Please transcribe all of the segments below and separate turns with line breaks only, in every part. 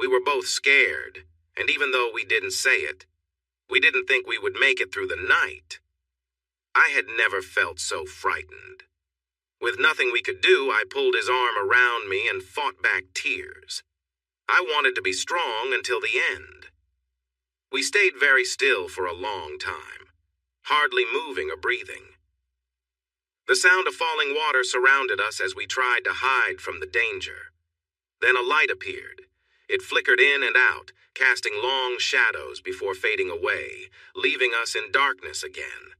We were both scared, and even though we didn't say it, we didn't think we would make it through the night. I had never felt so frightened. With nothing we could do, I pulled his arm around me and fought back tears. I wanted to be strong until the end. We stayed very still for a long time, hardly moving or breathing. The sound of falling water surrounded us as we tried to hide from the danger. Then a light appeared. It flickered in and out, casting long shadows before fading away, leaving us in darkness again.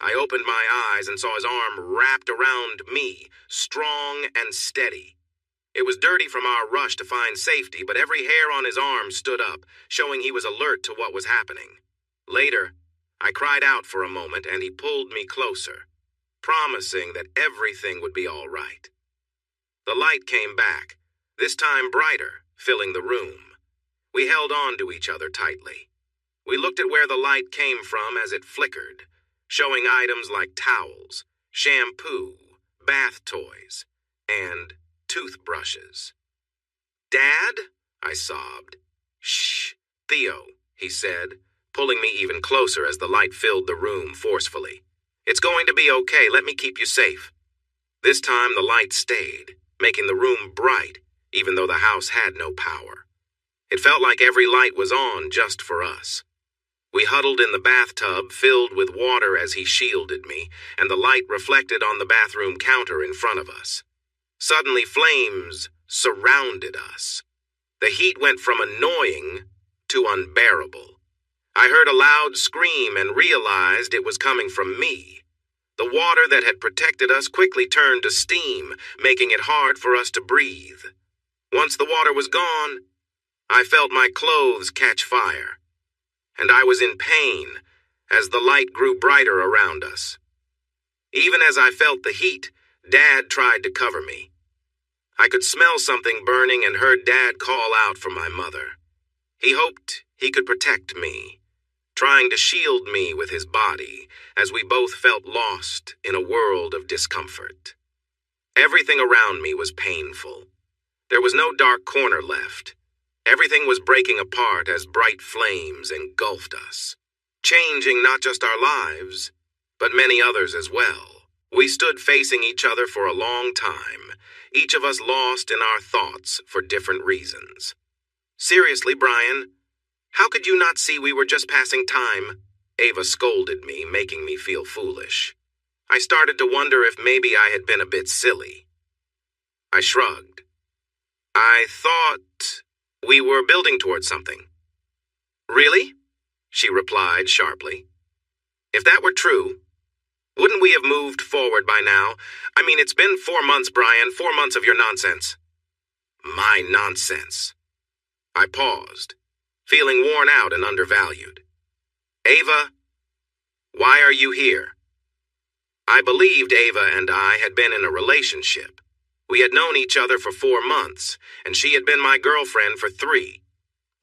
I opened my eyes and saw his arm wrapped around me, strong and steady. It was dirty from our rush to find safety, but every hair on his arm stood up, showing he was alert to what was happening. Later, I cried out for a moment and he pulled me closer, promising that everything would be all right. The light came back, this time brighter, filling the room. We held on to each other tightly. We looked at where the light came from as it flickered, showing items like towels, shampoo, bath toys, and toothbrushes. "Dad?" I sobbed. "Shh, Theo," he said, pulling me even closer as the light filled the room forcefully. "It's going to be okay. Let me keep you safe." This time the light stayed, making the room bright, even though the house had no power. It felt like every light was on just for us. We huddled in the bathtub, filled with water as he shielded me, and the light reflected on the bathroom counter in front of us. Suddenly, flames surrounded us. The heat went from annoying to unbearable. I heard a loud scream and realized it was coming from me. The water that had protected us quickly turned to steam, making it hard for us to breathe. Once the water was gone, I felt my clothes catch fire, and I was in pain as the light grew brighter around us. Even as I felt the heat, Dad tried to cover me. I could smell something burning and heard Dad call out for my mother. He hoped he could protect me, trying to shield me with his body as we both felt lost in a world of discomfort. Everything around me was painful. There was no dark corner left. Everything was breaking apart as bright flames engulfed us, changing not just our lives, but many others as well. We stood facing each other for a long time, each of us lost in our thoughts for different reasons. "Seriously, Brian, how could you not see we were just passing time?" Ava scolded me, making me feel foolish. I started to wonder if maybe I had been a bit silly. I shrugged. "I thought we were building towards something." "Really?" she replied sharply. "If that were true, wouldn't we have moved forward by now? I mean, it's been 4 months, Brian, 4 months of your nonsense." "My nonsense." I paused, feeling worn out and undervalued. "Ava, why are you here?" I believed Ava and I had been in a relationship. We had known each other for 4 months, and she had been my girlfriend for 3.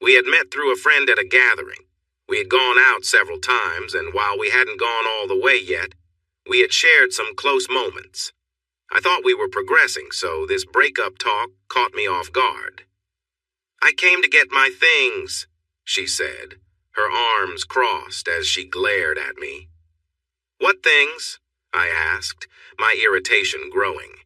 We had met through a friend at a gathering. We had gone out several times, and while we hadn't gone all the way yet, we had shared some close moments. I thought we were progressing, so this breakup talk caught me off guard. "I came to get my things," she said, her arms crossed as she glared at me. "What things?" I asked, my irritation growing.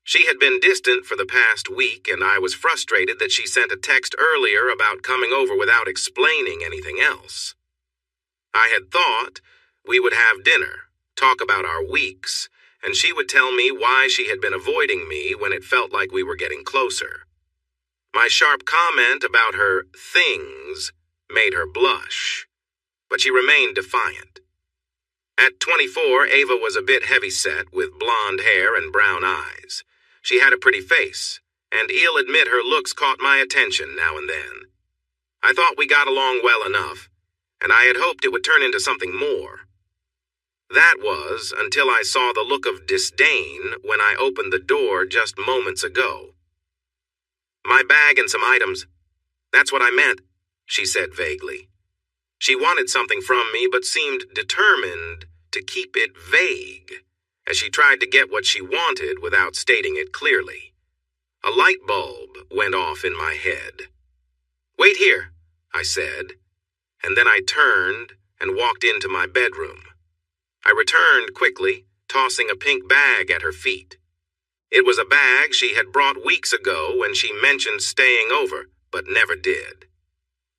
She had been distant for the past week, and I was frustrated that she sent a text earlier about coming over without explaining anything else. I had thought we would have dinner, talk about our weeks, and she would tell me why she had been avoiding me when it felt like we were getting closer. My sharp comment about her things made her blush, but she remained defiant. At 24, Ava was a bit heavy-set with blonde hair and brown eyes. She had a pretty face, and I'll admit her looks caught my attention now and then. I thought we got along well enough, and I had hoped it would turn into something more. That was until I saw the look of disdain when I opened the door just moments ago. "My bag and some items. That's what I meant," she said vaguely. She wanted something from me but seemed determined to keep it vague, as she tried to get what she wanted without stating it clearly. A light bulb went off in my head. "Wait here," I said, and then I turned and walked into my bedroom. I returned quickly, tossing a pink bag at her feet. It was a bag she had brought weeks ago when she mentioned staying over, but never did.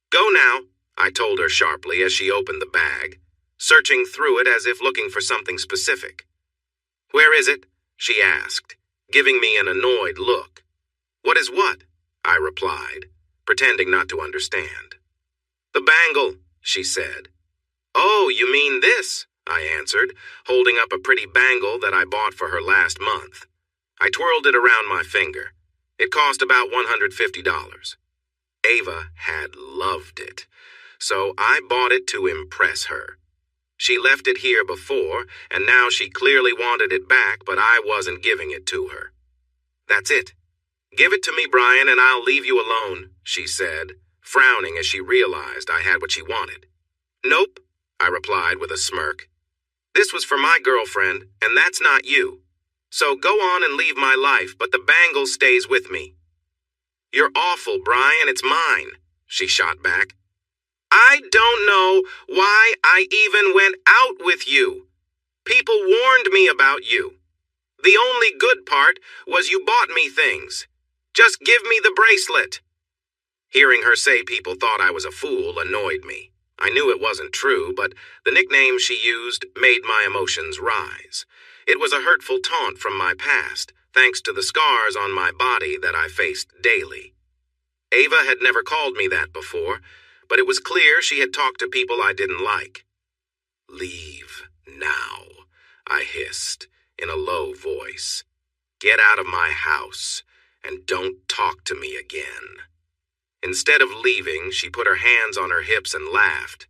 "Go now," I told her sharply as she opened the bag, searching through it as if looking for something specific. "Where is it?" she asked, giving me an annoyed look. "What is what?" I replied, pretending not to understand. "The bangle," she said. "Oh, you mean this?" I answered, holding up a pretty bangle that I bought for her last month. I twirled it around my finger. It cost about $150. Ava had loved it, so I bought it to impress her. She left it here before, and now she clearly wanted it back, but I wasn't giving it to her. "That's it. Give it to me, Brian, and I'll leave you alone," she said, frowning as she realized I had what she wanted. "Nope," I replied with a smirk. "This was for my girlfriend, and that's not you. So go on and leave my life, but the bangle stays with me." "You're awful, Brian. It's mine," she shot back. "I don't know why I even went out with you. People warned me about you. The only good part was you bought me things. Just give me the bracelet." Hearing her say people thought I was a fool annoyed me. I knew it wasn't true, but the nickname she used made my emotions rise. It was a hurtful taunt from my past, thanks to the scars on my body that I faced daily. Ava had never called me that before, but it was clear she had talked to people I didn't like. "Leave now," I hissed in a low voice. "Get out of my house and don't talk to me again." Instead of leaving, she put her hands on her hips and laughed.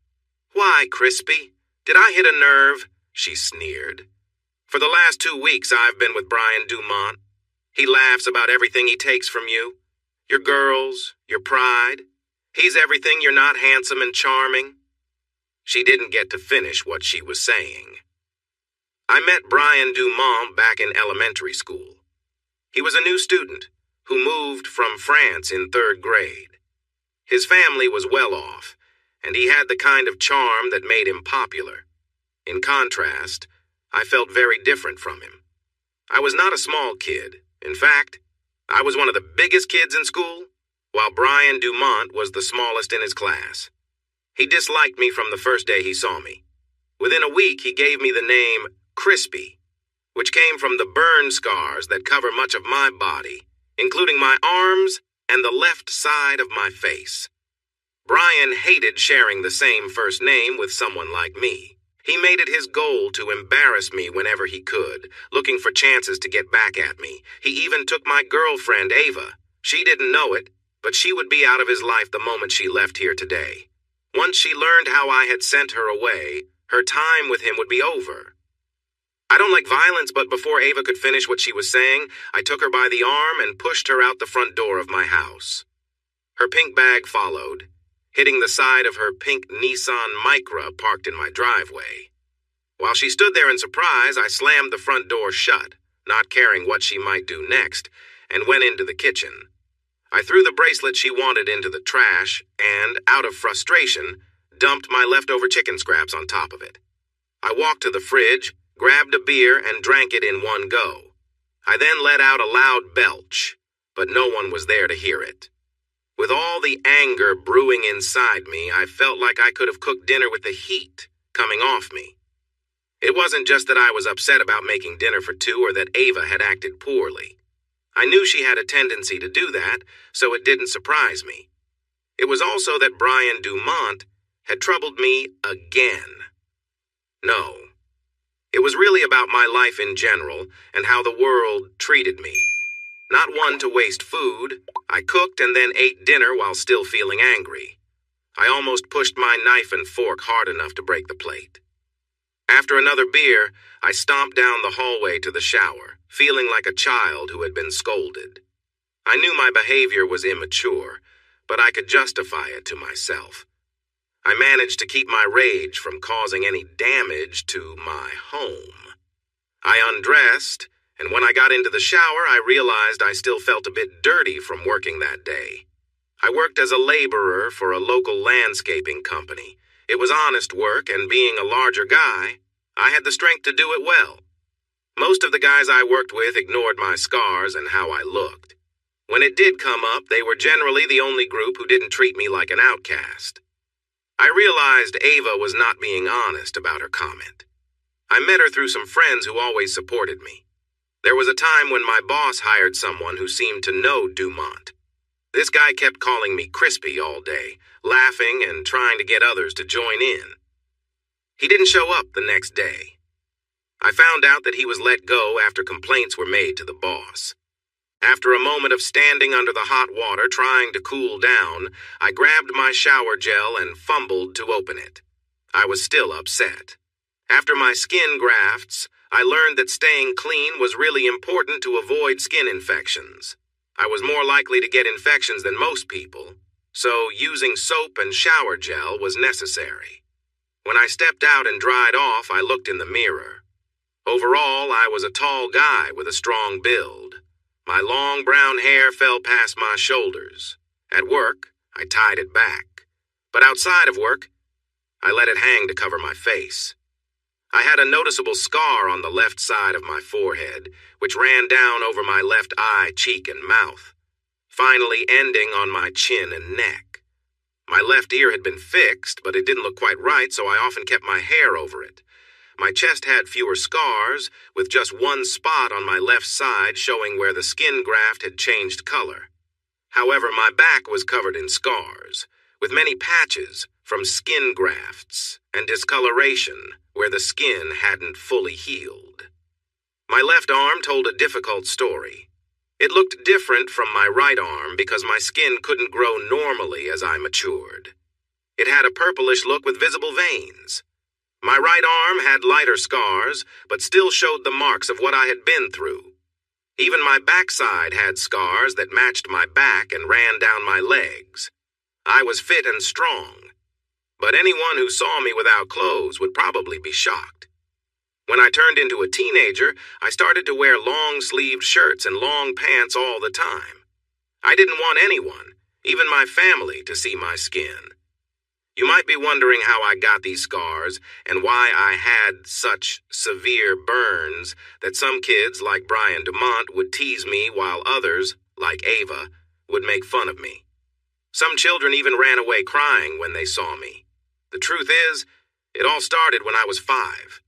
"Why, Crispy? Did I hit a nerve?" she sneered. "For the last 2 weeks, I've been with Brian Dumont. He laughs about everything he takes from you. Your girls, your pride. He's everything you're not handsome and charming." She didn't get to finish what she was saying. I met Brian Dumont back in elementary school. He was a new student who moved from France in 3rd grade. His family was well off, and he had the kind of charm that made him popular. In contrast, I felt very different from him. I was not a small kid. In fact, I was one of the biggest kids in school, while Brian Dumont was the smallest in his class. He disliked me from the first day he saw me. Within a week, he gave me the name Crispy, which came from the burn scars that cover much of my body, including my arms and the left side of my face. Brian hated sharing the same first name with someone like me. He made it his goal to embarrass me whenever he could, looking for chances to get back at me. He even took my girlfriend, Ava. She didn't know it, but she would be out of his life the moment she left here today. Once she learned how I had sent her away, her time with him would be over. I don't like violence, but before Ava could finish what she was saying, I took her by the arm and pushed her out the front door of my house. Her pink bag followed, hitting the side of her pink Nissan Micra parked in my driveway. While she stood there in surprise, I slammed the front door shut, not caring what she might do next, and went into the kitchen. I threw the bracelet she wanted into the trash and, out of frustration, dumped my leftover chicken scraps on top of it. I walked to the fridge, grabbed a beer, and drank it in one go. I then let out a loud belch, but no one was there to hear it. With all the anger brewing inside me, I felt like I could have cooked dinner with the heat coming off me. It wasn't just that I was upset about making dinner for 2 or that Ava had acted poorly. I knew she had a tendency to do that, so it didn't surprise me. It was also that Brian Dumont had troubled me again. No. It was really about my life in general and how the world treated me. Not one to waste food, I cooked and then ate dinner while still feeling angry. I almost pushed my knife and fork hard enough to break the plate. After another beer, I stomped down the hallway to the shower, feeling like a child who had been scolded. I knew my behavior was immature, but I could justify it to myself. I managed to keep my rage from causing any damage to my home. I undressed, and when I got into the shower, I realized I still felt a bit dirty from working that day. I worked as a laborer for a local landscaping company. It was honest work, and being a larger guy, I had the strength to do it well. Most of the guys I worked with ignored my scars and how I looked. When it did come up, they were generally the only group who didn't treat me like an outcast. I realized Ava was not being honest about her comment. I met her through some friends who always supported me. There was a time when my boss hired someone who seemed to know Dumont. This guy kept calling me Crispy all day, laughing and trying to get others to join in. He didn't show up the next day. I found out that he was let go after complaints were made to the boss. After a moment of standing under the hot water trying to cool down, I grabbed my shower gel and fumbled to open it. I was still upset. After my skin grafts, I learned that staying clean was really important to avoid skin infections. I was more likely to get infections than most people, so using soap and shower gel was necessary. When I stepped out and dried off, I looked in the mirror. Overall, I was a tall guy with a strong build. My long brown hair fell past my shoulders. At work, I tied it back. But outside of work, I let it hang to cover my face. I had a noticeable scar on the left side of my forehead, which ran down over my left eye, cheek, and mouth, finally ending on my chin and neck. My left ear had been fixed, but it didn't look quite right, so I often kept my hair over it. My chest had fewer scars, with just one spot on my left side showing where the skin graft had changed color. However, my back was covered in scars, with many patches from skin grafts and discoloration where the skin hadn't fully healed. My left arm told a difficult story. It looked different from my right arm because my skin couldn't grow normally as I matured. It had a purplish look with visible veins. My right arm had lighter scars, but still showed the marks of what I had been through. Even my backside had scars that matched my back and ran down my legs. I was fit and strong, but anyone who saw me without clothes would probably be shocked. When I turned into a teenager, I started to wear long-sleeved shirts and long pants all the time. I didn't want anyone, even my family, to see my skin. You might be wondering how I got these scars and why I had such severe burns that some kids like Brian Dumont would tease me while others, like Ava, would make fun of me. Some children even ran away crying when they saw me. The truth is, it all started when I was 5.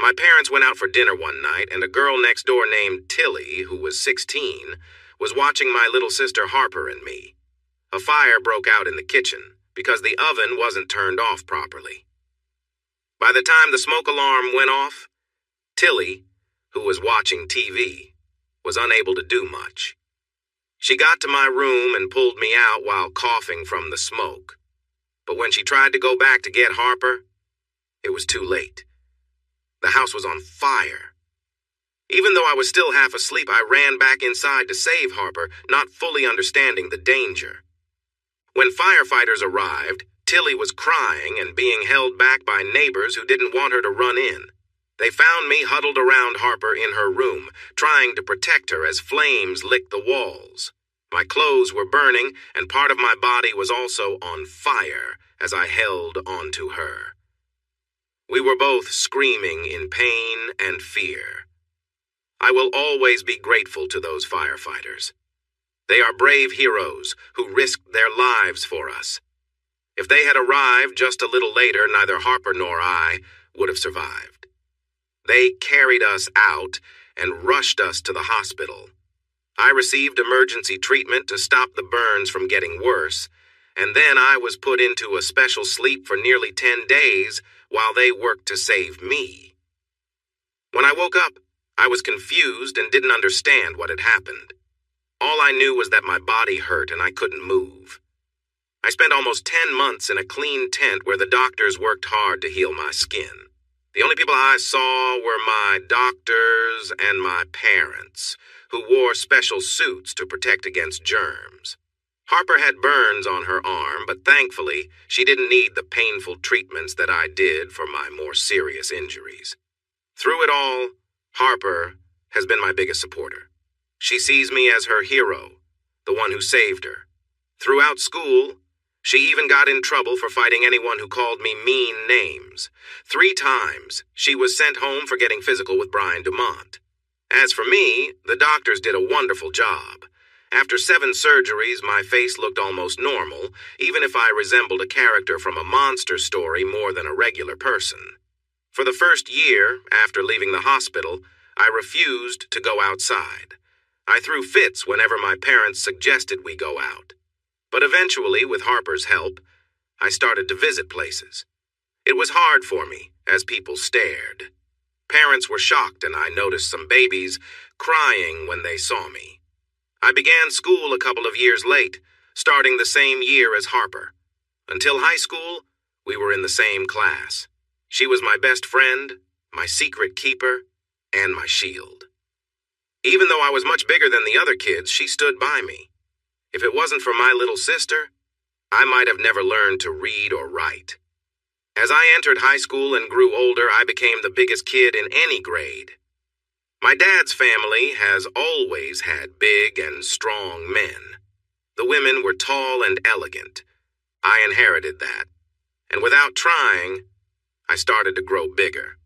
My parents went out for dinner one night, and a girl next door named Tilly, who was 16, was watching my little sister Harper and me. A fire broke out in the kitchen because the oven wasn't turned off properly. By the time the smoke alarm went off, Tilly, who was watching TV, was unable to do much. She got to my room and pulled me out while coughing from the smoke. But when she tried to go back to get Harper, it was too late. The house was on fire. Even though I was still half asleep, I ran back inside to save Harper, not fully understanding the danger. When firefighters arrived, Tilly was crying and being held back by neighbors who didn't want her to run in. They found me huddled around Harper in her room, trying to protect her as flames licked the walls. My clothes were burning, and part of my body was also on fire as I held onto her. We were both screaming in pain and fear. I will always be grateful to those firefighters. They are brave heroes who risked their lives for us. If they had arrived just a little later, neither Harper nor I would have survived. They carried us out and rushed us to the hospital. I received emergency treatment to stop the burns from getting worse, and then I was put into a special sleep for nearly 10 days while they worked to save me. When I woke up, I was confused and didn't understand what had happened. All I knew was that my body hurt and I couldn't move. I spent almost 10 months in a clean tent where the doctors worked hard to heal my skin. The only people I saw were my doctors and my parents, who wore special suits to protect against germs. Harper had burns on her arm, but thankfully, she didn't need the painful treatments that I did for my more serious injuries. Through it all, Harper has been my biggest supporter. She sees me as her hero, the one who saved her. Throughout school, she even got in trouble for fighting anyone who called me mean names. 3 times, she was sent home for getting physical with Brian Dumont. As for me, the doctors did a wonderful job. After 7 surgeries, my face looked almost normal, even if I resembled a character from a monster story more than a regular person. For the first year, after leaving the hospital, I refused to go outside. I threw fits whenever my parents suggested we go out. But eventually, with Harper's help, I started to visit places. It was hard for me, as people stared. Parents were shocked, and I noticed some babies crying when they saw me. I began school a couple of years late, starting the same year as Harper. Until high school, we were in the same class. She was my best friend, my secret keeper, and my shield. Even though I was much bigger than the other kids, she stood by me. If it wasn't for my little sister, I might have never learned to read or write. As I entered high school and grew older, I became the biggest kid in any grade. My dad's family has always had big and strong men. The women were tall and elegant. I inherited that. And without trying, I started to grow bigger.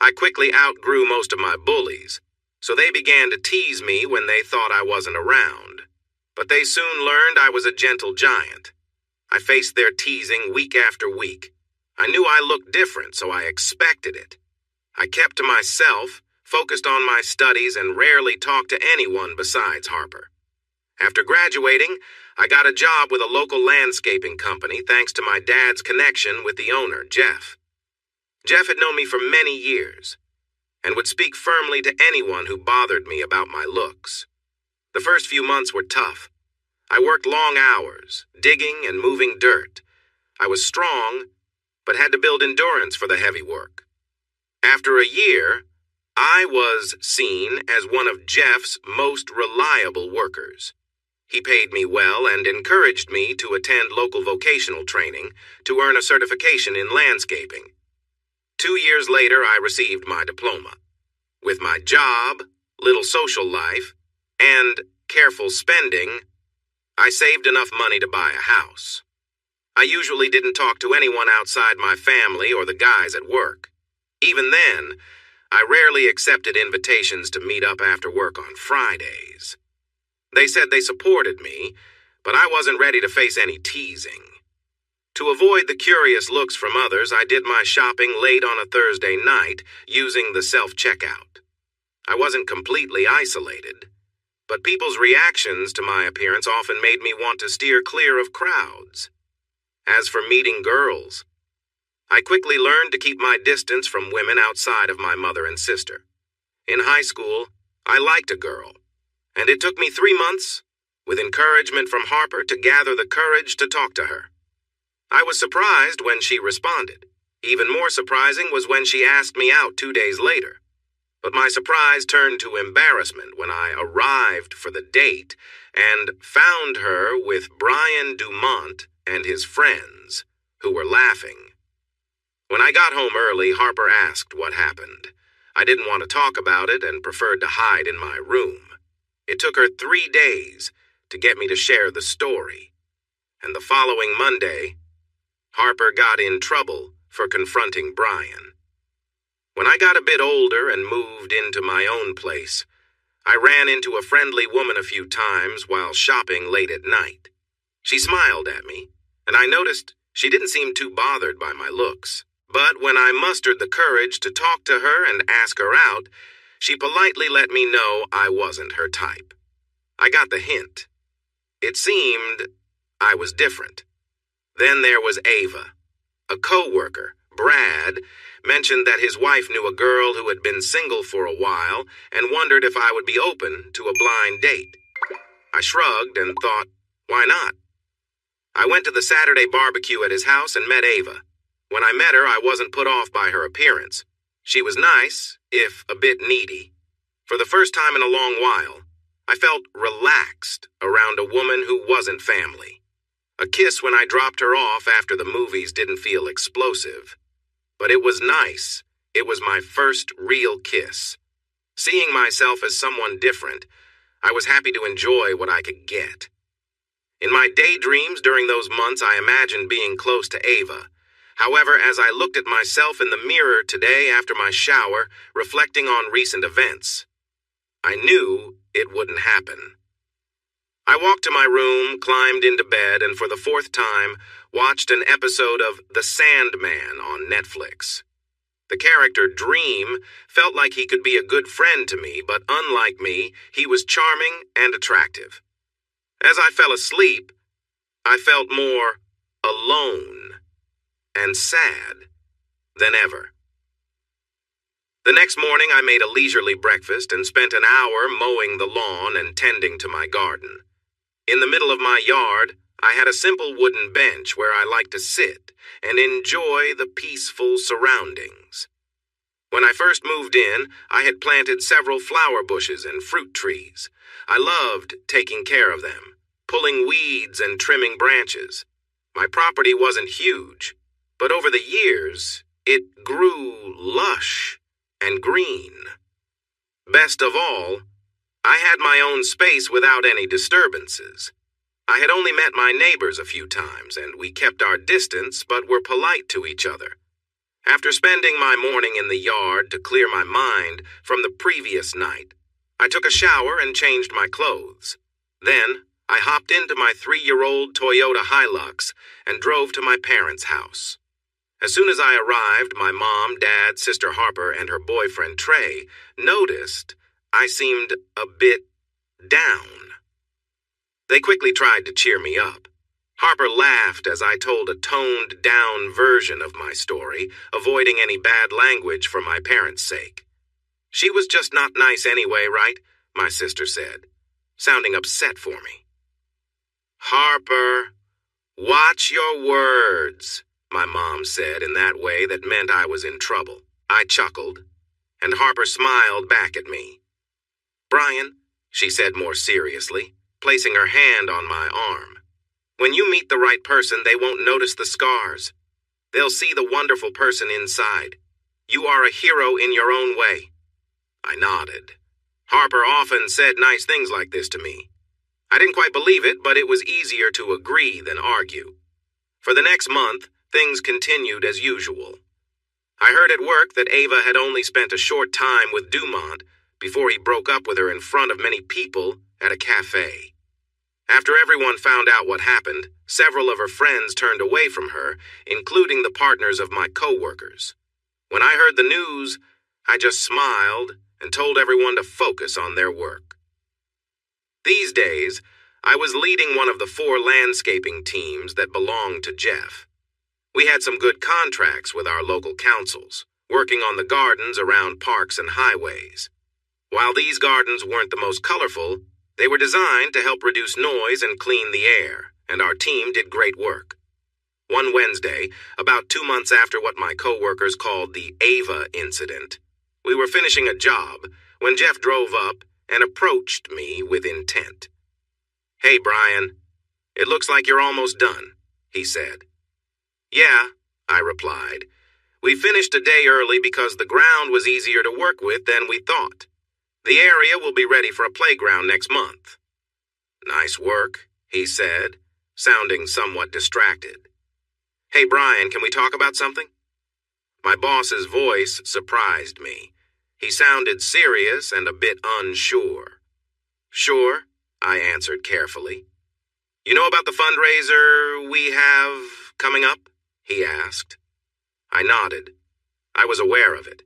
I quickly outgrew most of my bullies, so they began to tease me when they thought I wasn't around. But they soon learned I was a gentle giant. I faced their teasing week after week. I knew I looked different, so I expected it. I kept to myself, focused on my studies, and rarely talked to anyone besides Harper. After graduating, I got a job with a local landscaping company thanks to my dad's connection with the owner, Jeff. Jeff had known me for many years and would speak firmly to anyone who bothered me about my looks. The first few months were tough. I worked long hours, digging and moving dirt. I was strong, but had to build endurance for the heavy work. After a year, I was seen as one of Jeff's most reliable workers. He paid me well and encouraged me to attend local vocational training to earn a certification in landscaping. 2 years later, I received my diploma. With my job, little social life, and careful spending, I saved enough money to buy a house. I usually didn't talk to anyone outside my family or the guys at work. Even then, I rarely accepted invitations to meet up after work on Fridays. They said they supported me, but I wasn't ready to face any teasing. To avoid the curious looks from others, I did my shopping late on a Thursday night using the self-checkout. I wasn't completely isolated, but people's reactions to my appearance often made me want to steer clear of crowds. As for meeting girls, I quickly learned to keep my distance from women outside of my mother and sister. In high school, I liked a girl, and it took me 3 months, with encouragement from Harper, to gather the courage to talk to her. I was surprised when she responded. Even more surprising was when she asked me out 2 days later. But my surprise turned to embarrassment when I arrived for the date and found her with Brian Dumont and his friends, who were laughing. When I got home early, Harper asked what happened. I didn't want to talk about it and preferred to hide in my room. It took her 3 days to get me to share the story. And the following Monday, Harper got in trouble for confronting Brian. When I got a bit older and moved into my own place, I ran into a friendly woman a few times while shopping late at night. She smiled at me, and I noticed she didn't seem too bothered by my looks. But when I mustered the courage to talk to her and ask her out, she politely let me know I wasn't her type. I got the hint. It seemed I was different. Then there was Ava. A co-worker, Brad, mentioned that his wife knew a girl who had been single for a while and wondered if I would be open to a blind date. I shrugged and thought, why not? I went to the Saturday barbecue at his house and met Ava. When I met her, I wasn't put off by her appearance. She was nice, if a bit needy. For the first time in a long while, I felt relaxed around a woman who wasn't family. A kiss when I dropped her off after the movies didn't feel explosive. But it was nice. It was my first real kiss. Seeing myself as someone different, I was happy to enjoy what I could get. In my daydreams during those months, I imagined being close to Ava. However, as I looked at myself in the mirror today after my shower, reflecting on recent events, I knew it wouldn't happen. I walked to my room, climbed into bed, and for the fourth time, watched an episode of The Sandman on Netflix. The character Dream felt like he could be a good friend to me, but unlike me, he was charming and attractive. As I fell asleep, I felt more alone and sad than ever. The next morning, I made a leisurely breakfast and spent an hour mowing the lawn and tending to my garden. In the middle of my yard, I had a simple wooden bench where I liked to sit and enjoy the peaceful surroundings. When I first moved in, I had planted several flower bushes and fruit trees. I loved taking care of them, pulling weeds and trimming branches. My property wasn't huge, but over the years, it grew lush and green. Best of all, I had my own space without any disturbances. I had only met my neighbors a few times, and we kept our distance but were polite to each other. After spending my morning in the yard to clear my mind from the previous night, I took a shower and changed my clothes. Then, I hopped into my 3-year-old Toyota Hilux and drove to my parents' house. As soon as I arrived, my mom, dad, sister Harper, and her boyfriend Trey noticed I seemed a bit down. They quickly tried to cheer me up. Harper laughed as I told a toned-down version of my story, avoiding any bad language for my parents' sake. "She was just not nice anyway, right?" my sister said, sounding upset for me. "Harper, watch your words," my mom said in that way that meant I was in trouble. I chuckled, and Harper smiled back at me. "Brian," she said more seriously, placing her hand on my arm, "when you meet the right person, they won't notice the scars. They'll see the wonderful person inside. You are a hero in your own way." I nodded. Harper often said nice things like this to me. I didn't quite believe it, but it was easier to agree than argue. For the next month, things continued as usual. I heard at work that Ava had only spent a short time with Dumont before he broke up with her in front of many people at a cafe. After everyone found out what happened, several of her friends turned away from her, including the partners of my co-workers. When I heard the news, I just smiled and told everyone to focus on their work. These days, I was leading one of the 4 landscaping teams that belonged to Jeff. We had some good contracts with our local councils, working on the gardens around parks and highways. While these gardens weren't the most colorful, they were designed to help reduce noise and clean the air, and our team did great work. One Wednesday, about 2 months after what my co-workers called the Ava incident, we were finishing a job when Jeff drove up and approached me with intent. "Hey, Brian, it looks like you're almost done," he said. "Yeah," I replied. "We finished a day early because the ground was easier to work with than we thought. The area will be ready for a playground next month." "Nice work," he said, sounding somewhat distracted. "Hey, Brian, can we talk about something?" My boss's voice surprised me. He sounded serious and a bit unsure. "Sure," I answered carefully. "You know about the fundraiser we have coming up?" he asked. I nodded. I was aware of it.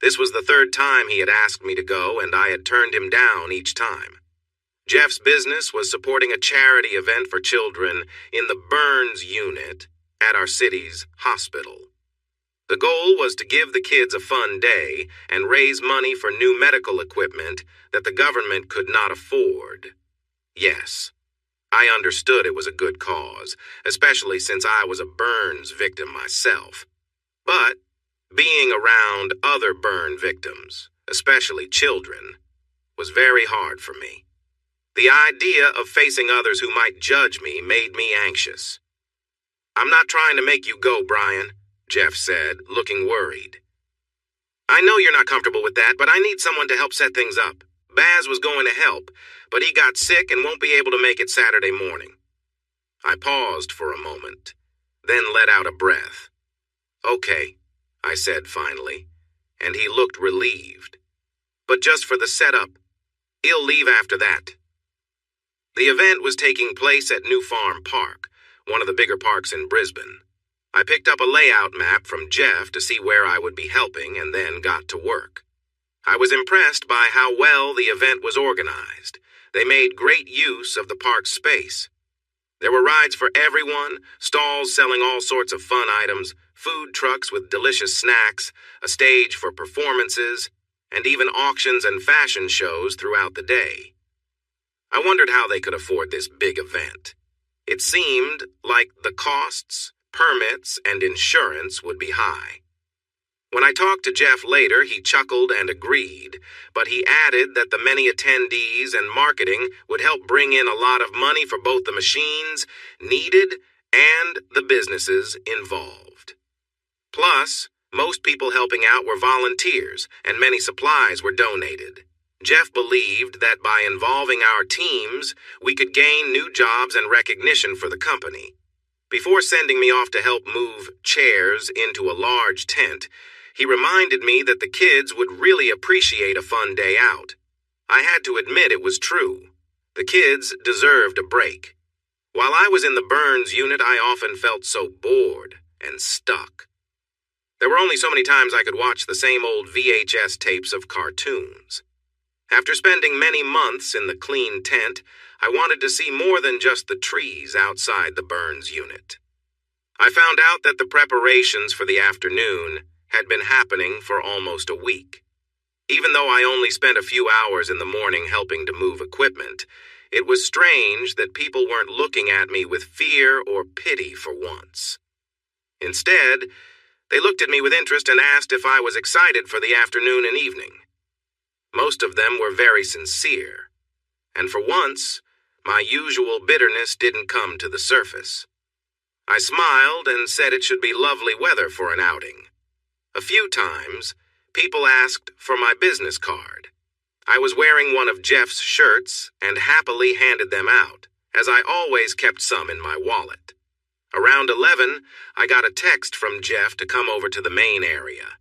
This was the 3rd time he had asked me to go, and I had turned him down each time. Jeff's business was supporting a charity event for children in the burns unit at our city's hospital. The goal was to give the kids a fun day and raise money for new medical equipment that the government could not afford. Yes, I understood it was a good cause, especially since I was a burns victim myself. But being around other burn victims, especially children, was very hard for me. The idea of facing others who might judge me made me anxious. "I'm not trying to make you go, Brian," Jeff said, looking worried. "I know you're not comfortable with that, but I need someone to help set things up. Baz was going to help, but he got sick and won't be able to make it Saturday morning. I paused for a moment, then let out a breath. "Okay," I said finally, and he looked relieved. "But just for the setup. He'll leave after that." The event was taking place at New Farm Park, one of the bigger parks in Brisbane. I picked up a layout map from Jeff to see where I would be helping and then got to work. I was impressed by how well the event was organized. They made great use of the park's space. There were rides for everyone, stalls selling all sorts of fun items, food trucks with delicious snacks, a stage for performances, and even auctions and fashion shows throughout the day. I wondered how they could afford this big event. It seemed like the costs, permits, and insurance would be high. When I talked to Jeff later, he chuckled and agreed, but he added that the many attendees and marketing would help bring in a lot of money for both the machines needed and the businesses involved. Plus, most people helping out were volunteers, and many supplies were donated. Jeff believed that by involving our teams, we could gain new jobs and recognition for the company. Before sending me off to help move chairs into a large tent, he reminded me that the kids would really appreciate a fun day out. I had to admit it was true. The kids deserved a break. While I was in the Burns unit, I often felt so bored and stuck. There were only so many times I could watch the same old VHS tapes of cartoons. After spending many months in the clean tent, I wanted to see more than just the trees outside the Burns unit. I found out that the preparations for the afternoon had been happening for almost a week. Even though I only spent a few hours in the morning helping to move equipment, it was strange that people weren't looking at me with fear or pity for once. Instead, they looked at me with interest and asked if I was excited for the afternoon and evening. Most of them were very sincere, and for once, my usual bitterness didn't come to the surface. I smiled and said it should be lovely weather for an outing. A few times, people asked for my business card. I was wearing one of Jeff's shirts and happily handed them out, as I always kept some in my wallet. Around 11, I got a text from Jeff to come over to the main area.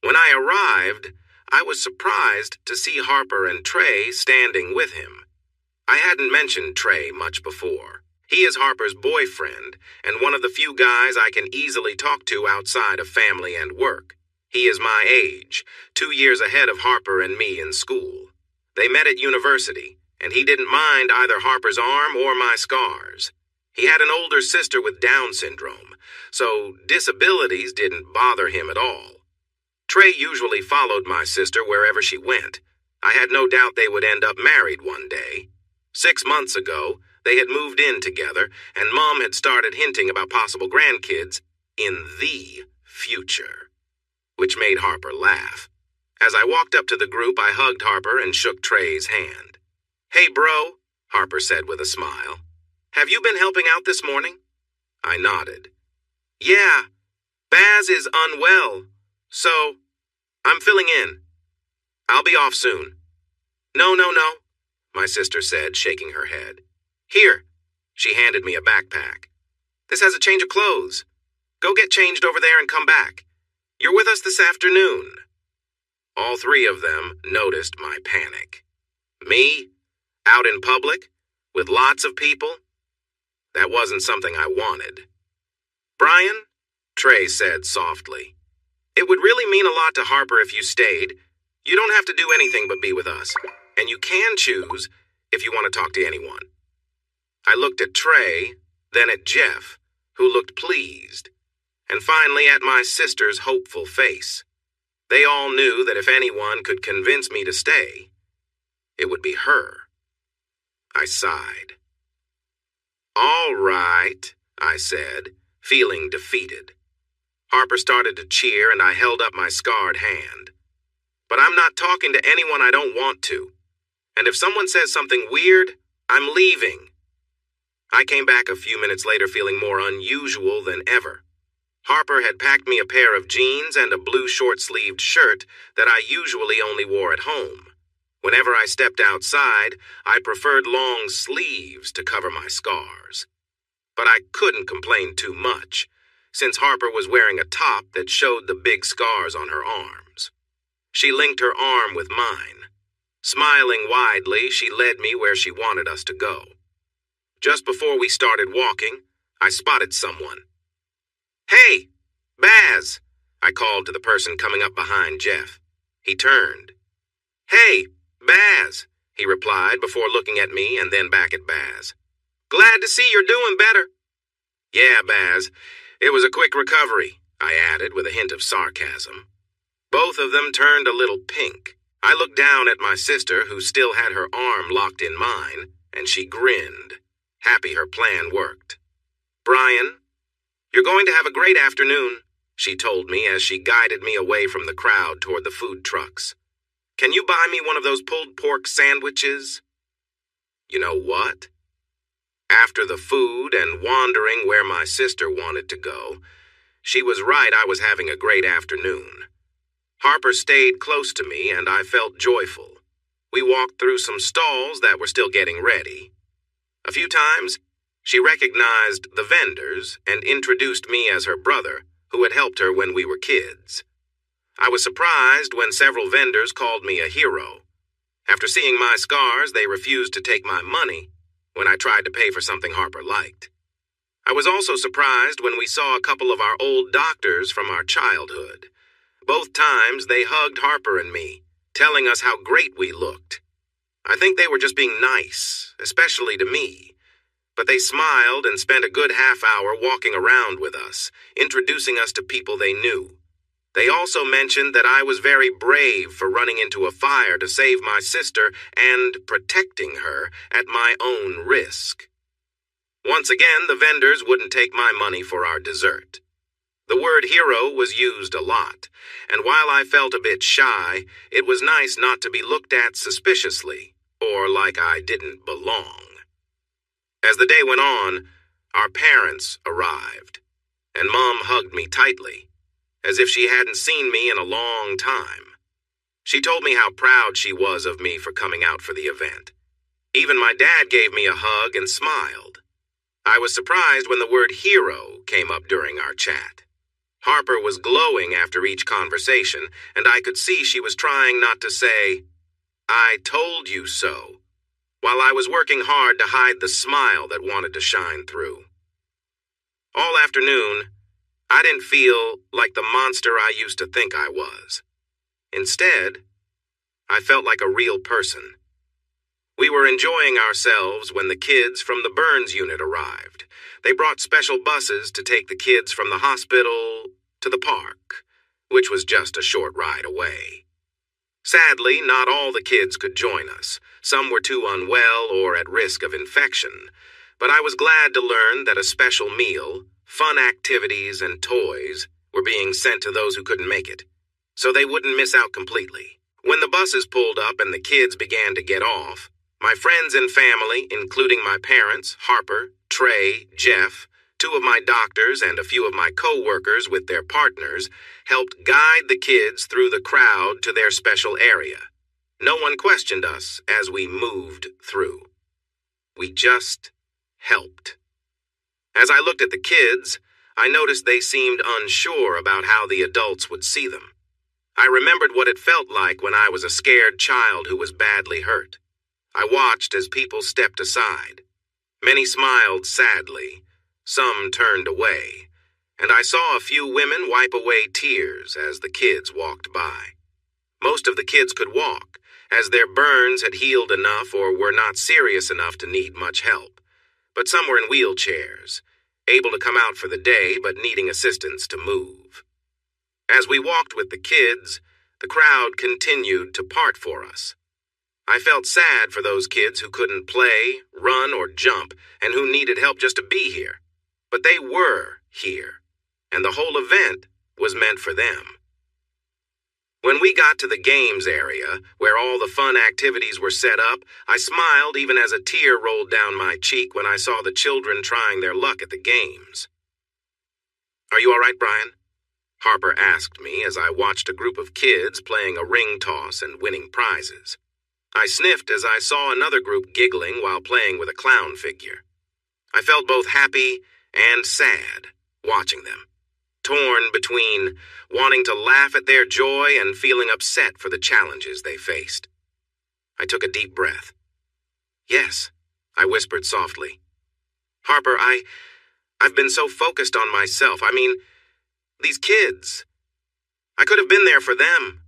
When I arrived, I was surprised to see Harper and Trey standing with him. I hadn't mentioned Trey much before. He is Harper's boyfriend and one of the few guys I can easily talk to outside of family and work. He is my age, 2 years ahead of Harper and me in school. They met at university, and he didn't mind either Harper's arm or my scars. He had an older sister with Down syndrome, so disabilities didn't bother him at all. Trey usually followed my sister wherever she went. I had no doubt they would end up married one day. 6 months ago, they had moved in together, and Mom had started hinting about possible grandkids in the future, which made Harper laugh. As I walked up to the group, I hugged Harper and shook Trey's hand. "Hey, bro," Harper said with a smile. "Have you been helping out this morning?" I nodded. "Yeah, Baz is unwell, so I'm filling in. I'll be off soon." No, my sister said, shaking her head. "Here." She handed me a backpack. "This has a change of clothes. Go get changed over there and come back. You're with us this afternoon." All three of them noticed my panic. Me? Out in public? With lots of people? That wasn't something I wanted. "Brian," Trey said softly, "it would really mean a lot to Harper if you stayed. You don't have to do anything but be with us, and you can choose if you want to talk to anyone." I looked at Trey, then at Jeff, who looked pleased, and finally at my sister's hopeful face. They all knew that if anyone could convince me to stay, it would be her. I sighed. "All right," I said, feeling defeated. Harper started to cheer, and I held up my scarred hand. "But I'm not talking to anyone I don't want to. And if someone says something weird, I'm leaving." I came back a few minutes later feeling more unusual than ever. Harper had packed me a pair of jeans and a blue short-sleeved shirt that I usually only wore at home. Whenever I stepped outside, I preferred long sleeves to cover my scars. but I couldn't complain too much, since Harper was wearing a top that showed the big scars on her arms. She linked her arm with mine. Smiling widely, she led me where she wanted us to go. Just before we started walking, I spotted someone. "Hey, Baz," I called to the person coming up behind Jeff. He turned. "Hey, Baz," he replied before looking at me and then back at Baz. "Glad to see you're doing better." "Yeah, Baz, it was a quick recovery," I added with a hint of sarcasm. Both of them turned a little pink. I looked down at my sister, who still had her arm locked in mine, and she grinned, happy her plan worked. "Brian, you're going to have a great afternoon," she told me as she guided me away from the crowd toward the food trucks. "Can you buy me one of those pulled pork sandwiches?" You know what? After the food and wandering where my sister wanted to go, she was right. I was having a great afternoon. Harper stayed close to me, and I felt joyful. We walked through some stalls that were still getting ready. A few times, she recognized the vendors and introduced me as her brother, who had helped her when we were kids. I was surprised when several vendors called me a hero. After seeing my scars, they refused to take my money when I tried to pay for something Harper liked. I was also surprised when we saw a couple of our old doctors from our childhood. Both times they hugged Harper and me, telling us how great we looked. I think they were just being nice, especially to me. But they smiled and spent a good half hour walking around with us, introducing us to people they knew. They also mentioned that I was very brave for running into a fire to save my sister and protecting her at my own risk. Once again, the vendors wouldn't take my money for our dessert. The word hero was used a lot, and while I felt a bit shy, it was nice not to be looked at suspiciously, or like I didn't belong. As the day went on, our parents arrived, and Mom hugged me tightly, as if she hadn't seen me in a long time. She told me how proud she was of me for coming out for the event. Even my dad gave me a hug and smiled. I was surprised when the word hero came up during our chat. Harper was glowing after each conversation, and I could see she was trying not to say, "I told you so," while I was working hard to hide the smile that wanted to shine through. All afternoon, I didn't feel like the monster I used to think I was. Instead, I felt like a real person. We were enjoying ourselves when the kids from the Burns unit arrived. They brought special buses to take the kids from the hospital to the park, which was just a short ride away. Sadly, not all the kids could join us. Some were too unwell or at risk of infection, but I was glad to learn that a special meal, fun activities, and toys were being sent to those who couldn't make it, so they wouldn't miss out completely. When the buses pulled up and the kids began to get off, my friends and family, including my parents, Harper, Trey, Jeff, two of my doctors, and a few of my co-workers with their partners, helped guide the kids through the crowd to their special area. No one questioned us as we moved through. We just helped. As I looked at the kids, I noticed they seemed unsure about how the adults would see them. I remembered what it felt like when I was a scared child who was badly hurt. I watched as people stepped aside. Many smiled sadly, some turned away, and I saw a few women wipe away tears as the kids walked by. Most of the kids could walk, as their burns had healed enough or were not serious enough to need much help, but some were in wheelchairs, able to come out for the day but needing assistance to move. As we walked with the kids, the crowd continued to part for us. I felt sad for those kids who couldn't play, run, or jump, and who needed help just to be here. But they were here, and the whole event was meant for them. When we got to the games area, where all the fun activities were set up, I smiled even as a tear rolled down my cheek when I saw the children trying their luck at the games. "Are you all right, Brian?" Harper asked me as I watched a group of kids playing a ring toss and winning prizes. I sniffed as I saw another group giggling while playing with a clown figure. I felt both happy and sad watching them, torn between wanting to laugh at their joy and feeling upset for the challenges they faced. I took a deep breath. "Yes," I whispered softly. "Harper, I've been so focused on myself. I mean, these kids. I could have been there for them."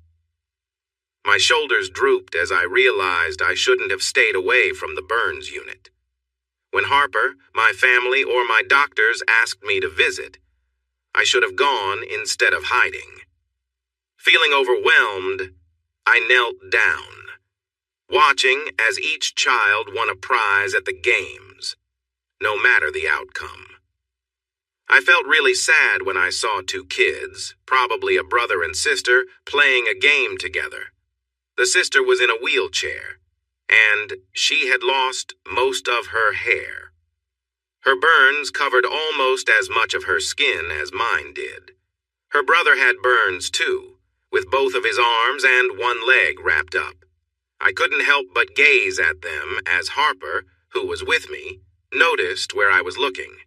My shoulders drooped as I realized I shouldn't have stayed away from the burns unit. When Harper, my family, or my doctors asked me to visit, I should have gone instead of hiding. Feeling overwhelmed, I knelt down, watching as each child won a prize at the games, no matter the outcome. I felt really sad when I saw two kids, probably a brother and sister, playing a game together. The sister was in a wheelchair, and she had lost most of her hair. Her burns covered almost as much of her skin as mine did. Her brother had burns too, with both of his arms and one leg wrapped up. I couldn't help but gaze at them as Harper, who was with me, noticed where I was looking.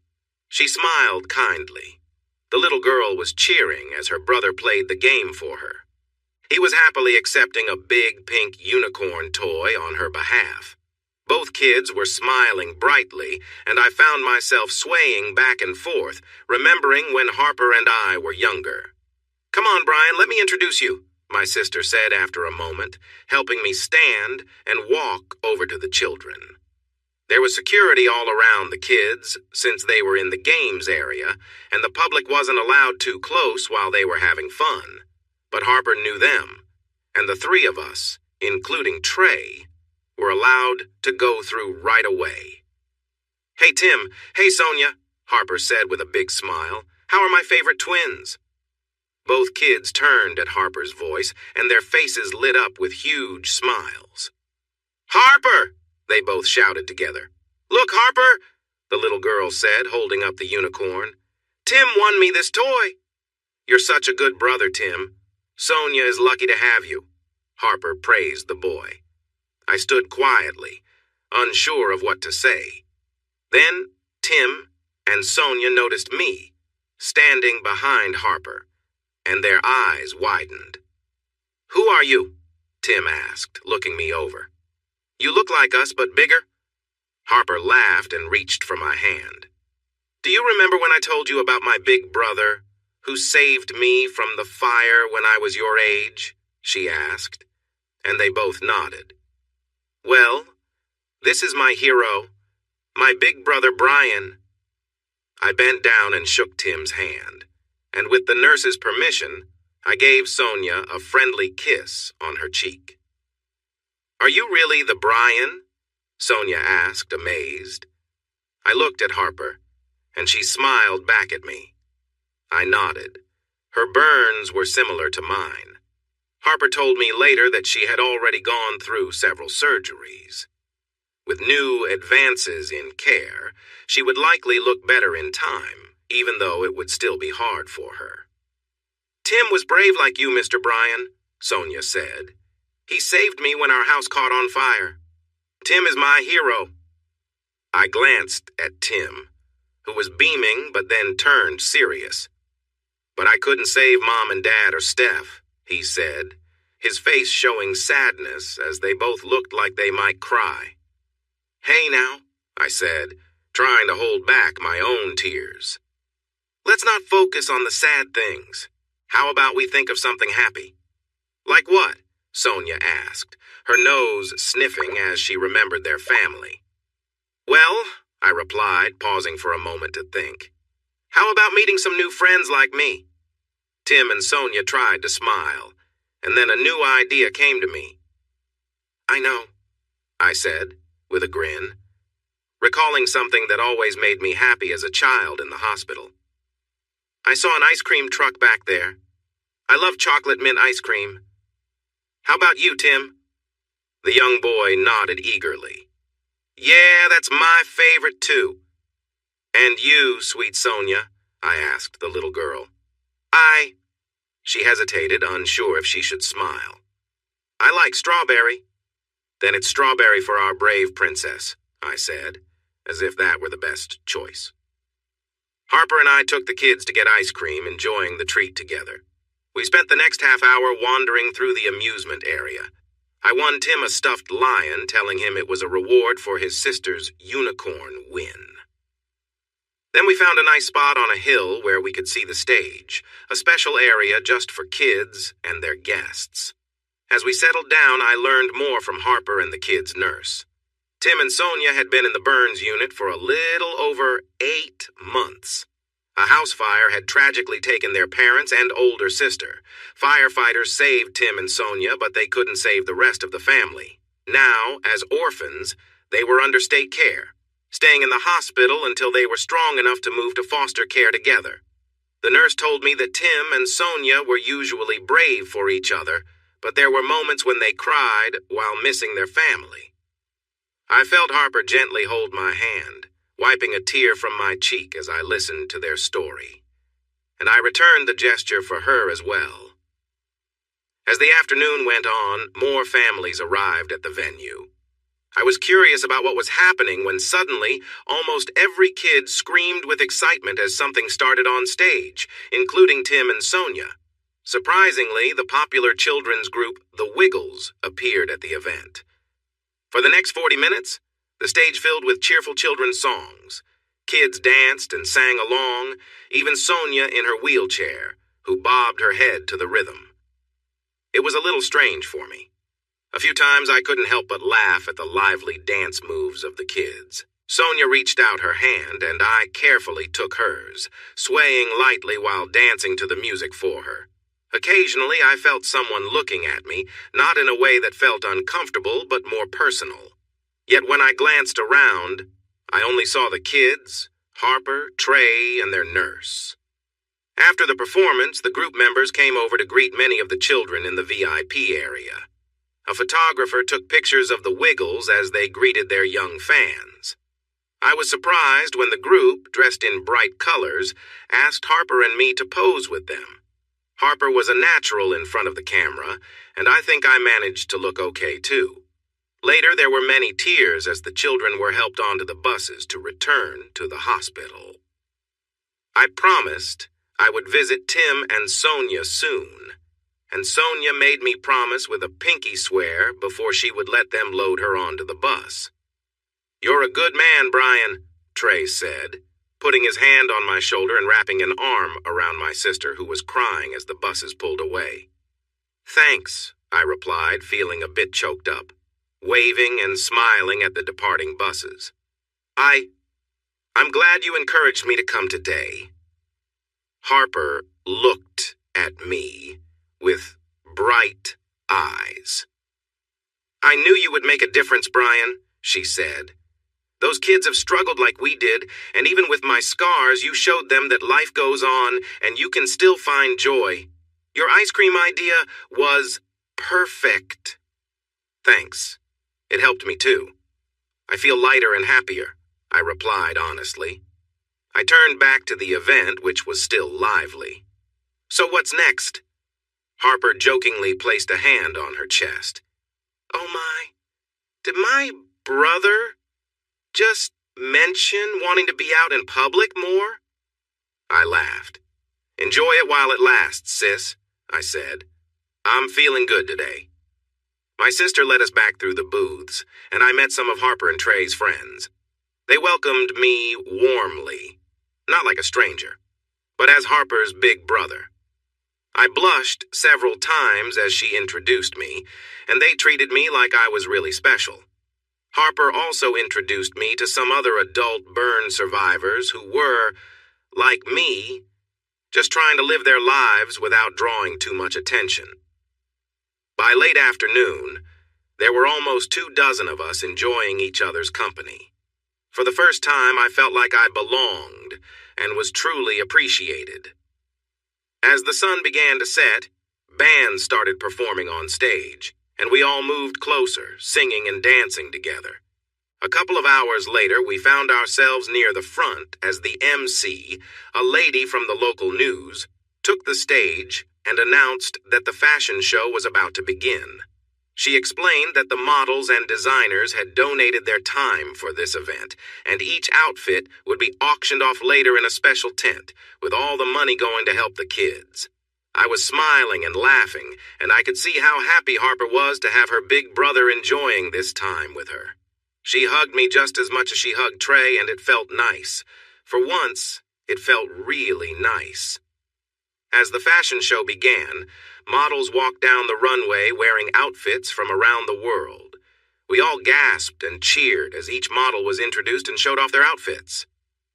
She smiled kindly. The little girl was cheering as her brother played the game for her. He was happily accepting a big pink unicorn toy on her behalf. Both kids were smiling brightly, and I found myself swaying back and forth, remembering when Harper and I were younger. "Come on, Brian, let me introduce you," my sister said after a moment, helping me stand and walk over to the children. There was security all around the kids, since they were in the games area, and the public wasn't allowed too close while they were having fun. But Harper knew them, and the three of us, including Trey, were allowed to go through right away. "Hey, Tim. Hey, Sonia," Harper said with a big smile. "How are my favorite twins?" Both kids turned at Harper's voice, and their faces lit up with huge smiles. "Harper!" they both shouted together. "Look, Harper," the little girl said, holding up the unicorn. "Tim won me this toy." "You're such a good brother, Tim. Sonia is lucky to have you," Harper praised the boy. I stood quietly, unsure of what to say. Then Tim and Sonia noticed me, standing behind Harper, and their eyes widened. "Who are you?" Tim asked, looking me over. "You look like us, but bigger." Harper laughed and reached for my hand. "Do you remember when I told you about my big brother, who saved me from the fire when I was your age?" she asked, and they both nodded. "Well, this is my hero, my big brother Brian." I bent down and shook Tim's hand, and with the nurse's permission, I gave Sonia a friendly kiss on her cheek. "Are you really the Brian?" Sonia asked, amazed. I looked at Harper, and she smiled back at me. I nodded. Her burns were similar to mine. Harper told me later that she had already gone through several surgeries. With new advances in care, she would likely look better in time, even though it would still be hard for her. "Tim was brave like you, Mr. Brian," Sonia said. "He saved me when our house caught on fire. Tim is my hero." I glanced at Tim, who was beaming but then turned serious. "But I couldn't save Mom and Dad or Steph," he said, his face showing sadness as they both looked like they might cry. "Hey now," I said, trying to hold back my own tears. "Let's not focus on the sad things. How about we think of something happy?" "Like what?" Sonia asked, her nose sniffing as she remembered their family. "Well," I replied, pausing for a moment to think, "how about meeting some new friends like me?" Tim and Sonia tried to smile, and then a new idea came to me. "I know," I said, with a grin, recalling something that always made me happy as a child in the hospital. "I saw an ice cream truck back there. I love chocolate mint ice cream. How about you, Tim?" The young boy nodded eagerly. "Yeah, that's my favorite too." "And you, sweet Sonia?" I asked the little girl. She hesitated, unsure if she should smile. "I like strawberry." "Then it's strawberry for our brave princess," I said, as if that were the best choice. Harper and I took the kids to get ice cream, enjoying the treat together. We spent the next half hour wandering through the amusement area. I won Tim a stuffed lion, telling him it was a reward for his sister's unicorn win. Then we found a nice spot on a hill where we could see the stage, a special area just for kids and their guests. As we settled down, I learned more from Harper and the kids' nurse. Tim and Sonia had been in the burns unit for a little over 8 months. A house fire had tragically taken their parents and older sister. Firefighters saved Tim and Sonia, but they couldn't save the rest of the family. Now, as orphans, they were under state care, staying in the hospital until they were strong enough to move to foster care together. The nurse told me that Tim and Sonia were usually brave for each other, but there were moments when they cried while missing their family. I felt Harper gently hold my hand, wiping a tear from my cheek as I listened to their story. And I returned the gesture for her as well. As the afternoon went on, more families arrived at the venue. I was curious about what was happening when suddenly almost every kid screamed with excitement as something started on stage, including Tim and Sonia. Surprisingly, the popular children's group The Wiggles appeared at the event. For the next 40 minutes, the stage filled with cheerful children's songs. Kids danced and sang along, even Sonia in her wheelchair, who bobbed her head to the rhythm. It was a little strange for me. A few times I couldn't help but laugh at the lively dance moves of the kids. Sonia reached out her hand, and I carefully took hers, swaying lightly while dancing to the music for her. Occasionally, I felt someone looking at me, not in a way that felt uncomfortable, but more personal. Yet when I glanced around, I only saw the kids, Harper, Trey, and their nurse. After the performance, the group members came over to greet many of the children in the VIP area. A photographer took pictures of the Wiggles as they greeted their young fans. I was surprised when the group, dressed in bright colors, asked Harper and me to pose with them. Harper was a natural in front of the camera, and I think I managed to look okay too. Later, there were many tears as the children were helped onto the buses to return to the hospital. I promised I would visit Tim and Sonia soon, and Sonia made me promise with a pinky swear before she would let them load her onto the bus. "You're a good man, Brian," Trey said, putting his hand on my shoulder and wrapping an arm around my sister, who was crying as the buses pulled away. "Thanks," I replied, feeling a bit choked up, waving and smiling at the departing buses. I'm glad you encouraged me to come today." Harper looked at me with bright eyes. "I knew you would make a difference, Brian," she said. "Those kids have struggled like we did, and even with my scars, you showed them that life goes on and you can still find joy. Your ice cream idea was perfect." "Thanks. It helped me too. I feel lighter and happier," I replied honestly. I turned back to the event, which was still lively. "So what's next?" Harper jokingly placed a hand on her chest. "Oh my, did my brother just mention wanting to be out in public more?" I laughed. "Enjoy it while it lasts, sis," I said. "I'm feeling good today." My sister led us back through the booths, and I met some of Harper and Trey's friends. They welcomed me warmly, not like a stranger, but as Harper's big brother. I blushed several times as she introduced me, and they treated me like I was really special. Harper also introduced me to some other adult burn survivors who were, like me, just trying to live their lives without drawing too much attention. By late afternoon, there were almost 24 of us enjoying each other's company. For the first time, I felt like I belonged and was truly appreciated. As the sun began to set, bands started performing on stage, and we all moved closer, singing and dancing together. A couple of hours later, we found ourselves near the front as the MC, a lady from the local news, took the stage and announced that the fashion show was about to begin. She explained that the models and designers had donated their time for this event, and each outfit would be auctioned off later in a special tent, with all the money going to help the kids. I was smiling and laughing, and I could see how happy Harper was to have her big brother enjoying this time with her. She hugged me just as much as she hugged Trey, and it felt nice. For once, it felt really nice. As the fashion show began, models walked down the runway wearing outfits from around the world. We all gasped and cheered as each model was introduced and showed off their outfits.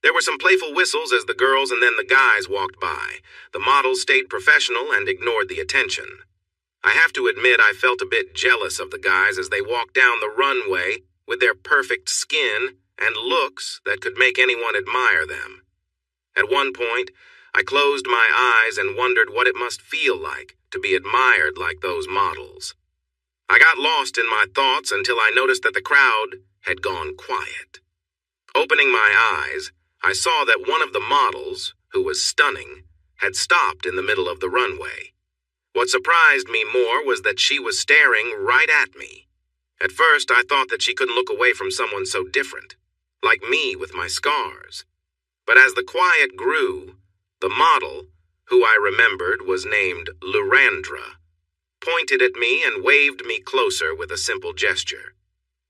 There were some playful whistles as the girls and then the guys walked by. The models stayed professional and ignored the attention. I have to admit I felt a bit jealous of the guys as they walked down the runway with their perfect skin and looks that could make anyone admire them. At one point, I closed my eyes and wondered what it must feel like to be admired like those models. I got lost in my thoughts until I noticed that the crowd had gone quiet. Opening my eyes, I saw that one of the models, who was stunning, had stopped in the middle of the runway. What surprised me more was that she was staring right at me. At first, I thought that she couldn't look away from someone so different, like me with my scars. But as the quiet grew, the model, who I remembered was named Lurandra, pointed at me and waved me closer with a simple gesture.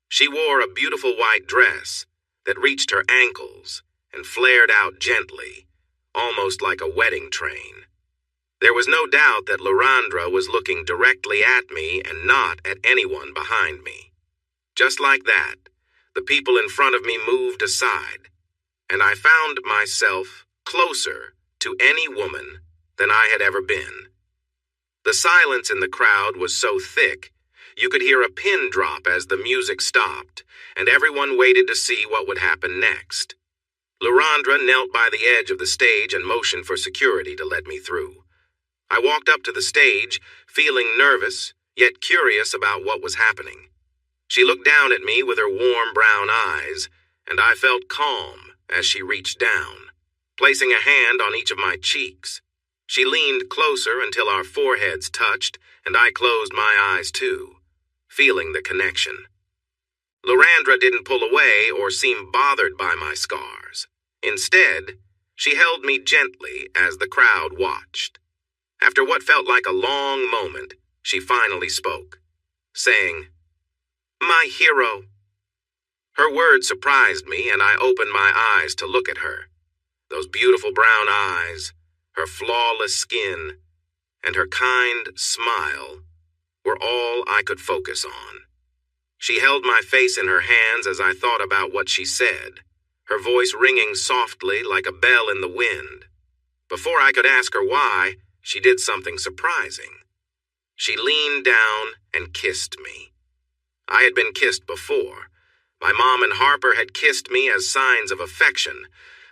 She wore a beautiful white dress that reached her ankles and flared out gently, almost like a wedding train. There was no doubt that Lurandra was looking directly at me and not at anyone behind me. Just like that, the people in front of me moved aside, and I found myself closer to any woman than I had ever been. The silence in the crowd was so thick, you could hear a pin drop as the music stopped, and everyone waited to see what would happen next. Lurandra knelt by the edge of the stage and motioned for security to let me through. I walked up to the stage, feeling nervous, yet curious about what was happening. She looked down at me with her warm brown eyes, and I felt calm as she reached down, placing a hand on each of my cheeks. She leaned closer until our foreheads touched, and I closed my eyes too, feeling the connection. Lurandra didn't pull away or seem bothered by my scars. Instead, she held me gently as the crowd watched. After what felt like a long moment, she finally spoke, saying, "My hero." Her words surprised me, and I opened my eyes to look at her. Those beautiful brown eyes, her flawless skin, and her kind smile were all I could focus on. She held my face in her hands as I thought about what she said, her voice ringing softly like a bell in the wind. Before I could ask her why, she did something surprising. She leaned down and kissed me. I had been kissed before. My mom and Harper had kissed me as signs of affection,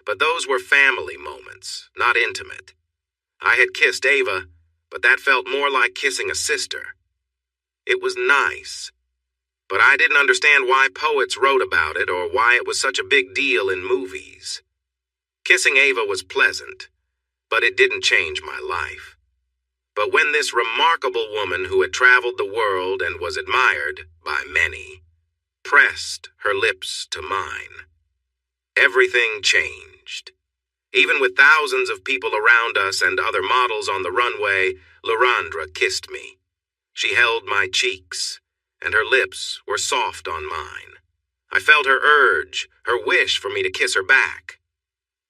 but those were family moments, not intimate. I had kissed Ava, but that felt more like kissing a sister. It was nice, but I didn't understand why poets wrote about it or why it was such a big deal in movies. Kissing Ava was pleasant, but it didn't change my life. But when this remarkable woman who had traveled the world and was admired by many pressed her lips to mine, everything changed. Even with thousands of people around us and other models on the runway, Lurandra kissed me. She held my cheeks, and her lips were soft on mine. I felt her urge, her wish for me to kiss her back.